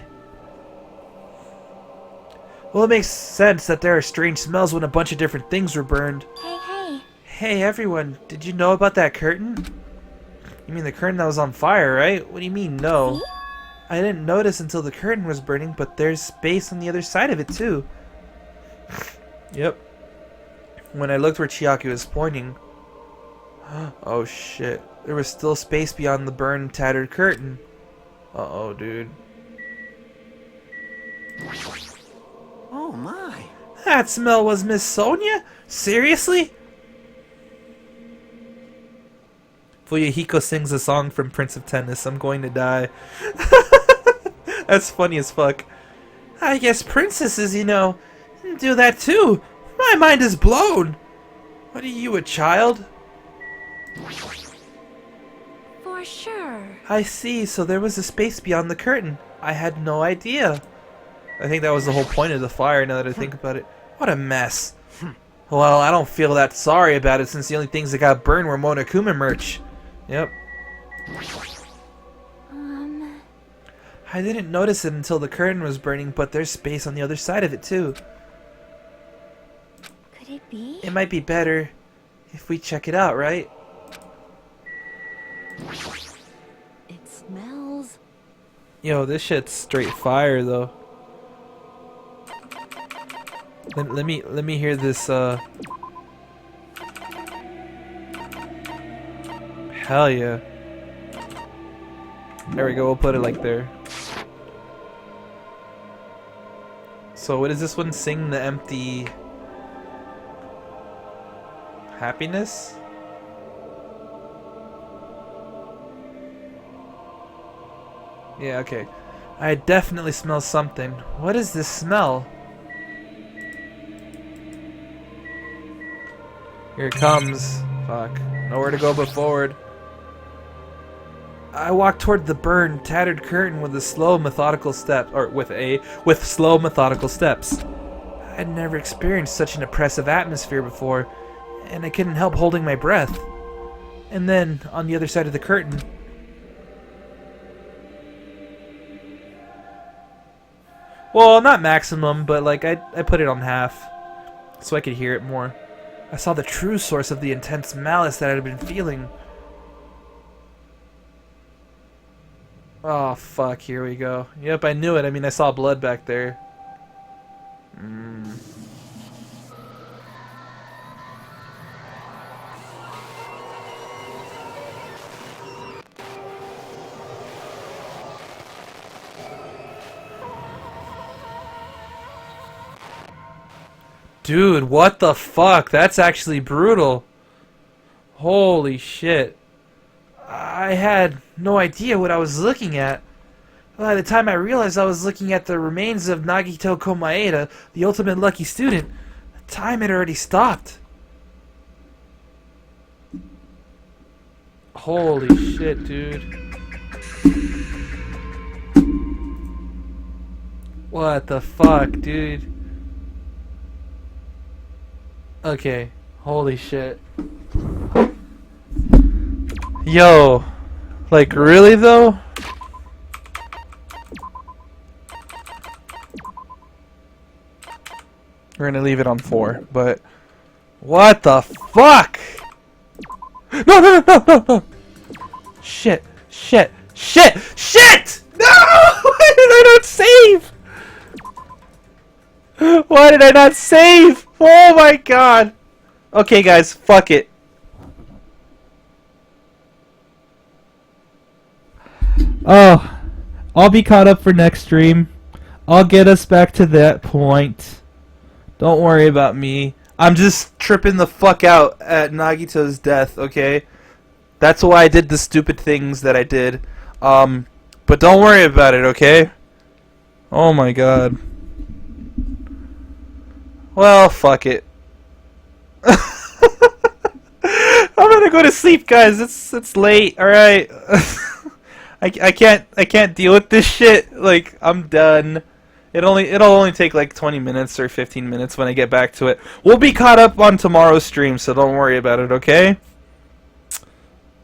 Well, it makes sense that there are strange smells when a bunch of different things were burned. Hey, hey. Hey, everyone, did you know about that curtain? You mean the curtain that was on fire, right? What do you mean, no? See? I didn't notice until the curtain was burning, but there's space on the other side of it, too. Yep. When I looked where Chiaki was pointing... Oh, shit. There was still space beyond the burned, tattered curtain. Uh-oh, dude. Oh my. That smell was Miss Sonia? Seriously? Fuyuhiko sings a song from Prince of Tennis. I'm going to die. That's funny as fuck. I guess princesses, you know, do that too. My mind is blown. What are you, a child? For sure. I see, so there was a space beyond the curtain. I had no idea. I think that was the whole point of the fire, now that I think about it. What a mess. Well, I don't feel that sorry about it since the only things that got burned were Monokuma merch. Yep. I didn't notice it until the curtain was burning, but there's space on the other side of it too. Could it be? It might be better if we check it out, right? It smells. Yo, this shit's straight fire though. Let me hear this. Hell yeah. There we go. We'll put it like there. So what is this one? Sing the empty happiness? Yeah, okay. I definitely smell something. What is this smell? Here it comes. Fuck. Nowhere to go but forward. I walked toward the burned, tattered curtain with slow, methodical steps. With slow, methodical steps. I'd never experienced such an oppressive atmosphere before, and I couldn't help holding my breath. And then, on the other side of the curtain... Well, not maximum, but like I put it on half, so I could hear it more. I saw the true source of the intense malice that I had been feeling. Oh, fuck, here we go. Yep, I knew it. I mean, I saw blood back there. Dude, what the fuck? That's actually brutal. Holy shit. I had no idea what I was looking at. By the time I realized I was looking at the remains of Nagito Komaeda, the ultimate lucky student, time had already stopped. Holy shit, dude. What the fuck, dude? Okay, holy shit. Yo, like really though? We're gonna leave it on 4, but what the fuck? No, no, no, no, no, no! Shit, shit, shit, shit! No! Why did I not save? Why did I not save? Oh my god. Okay, guys, fuck it. Oh, I'll be caught up for next stream. I'll get us back to that point. Don't worry about me. I'm just tripping the fuck out at Nagito's death, okay? That's why I did the stupid things that I did. But don't worry about it, okay? Oh my god. Well, fuck it. I'm gonna go to sleep, guys. It's late. All right. I can't deal with this shit. Like, I'm done. It'll only take like 20 minutes or 15 minutes when I get back to it. We'll be caught up on tomorrow's stream, so don't worry about it, okay?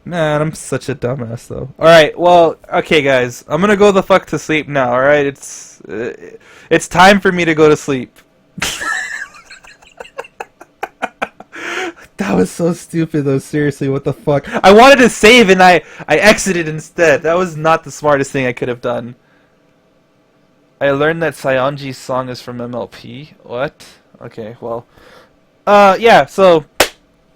Man, I'm such a dumbass though. All right, well, okay, guys, I'm gonna go the fuck to sleep now. All right, it's time for me to go to sleep. That was so stupid though, seriously, what the fuck? I wanted to save and I exited instead. That was not the smartest thing I could have done. I learned that Sayonji's song is from MLP. What? Okay, well. Yeah, so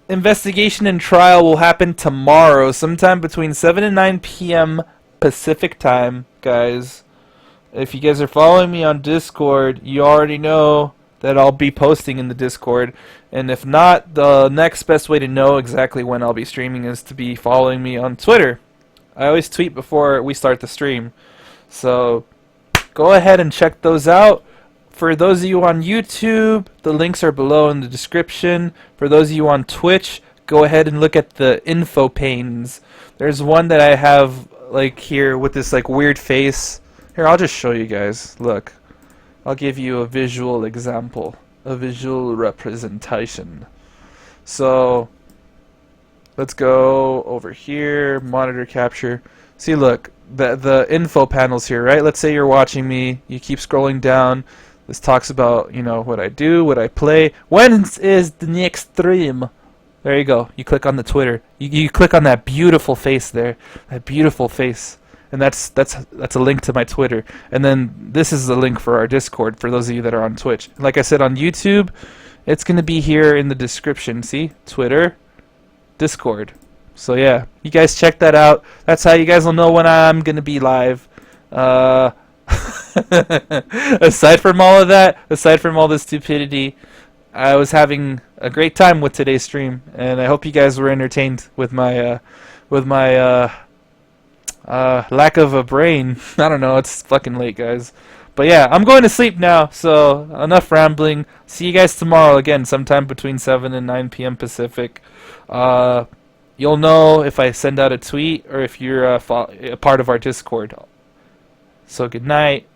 investigation and trial will happen tomorrow, sometime between 7 and 9 p.m. Pacific time, guys. If you guys are following me on Discord, you already know that I'll be posting in the Discord. And if not, the next best way to know exactly when I'll be streaming is to be following me on Twitter. I always tweet before we start the stream. So go ahead and check those out. For those of you on YouTube, the links are below in the description. For those of you on Twitch, go ahead and look at the info panes. There's one that I have like here with this like weird face. Here, I'll just show you guys. Look. I'll give you a visual example, a visual representation. So let's go over here, monitor capture. See, look, the info panels here, right? Let's say you're watching me, you keep scrolling down. This talks about, you know, what I do, what I play. When is the next stream? There you go. You click on the Twitter. You click on that beautiful face there, that beautiful face. And that's a link to my Twitter. And then this is the link for our Discord for those of you that are on Twitch. Like I said on YouTube, it's going to be here in the description. See? Twitter, Discord. So yeah, you guys check that out. That's how you guys will know when I'm going to be live. Aside from all of that, aside from all the stupidity, I was having a great time with today's stream. And I hope you guys were entertained with my lack of a brain. I don't know, it's fucking late, guys. But yeah, I'm going to sleep now, so enough rambling. See you guys tomorrow, again, sometime between 7 and 9 p.m. Pacific. You'll know if I send out a tweet or if you're a part of our Discord. So good night.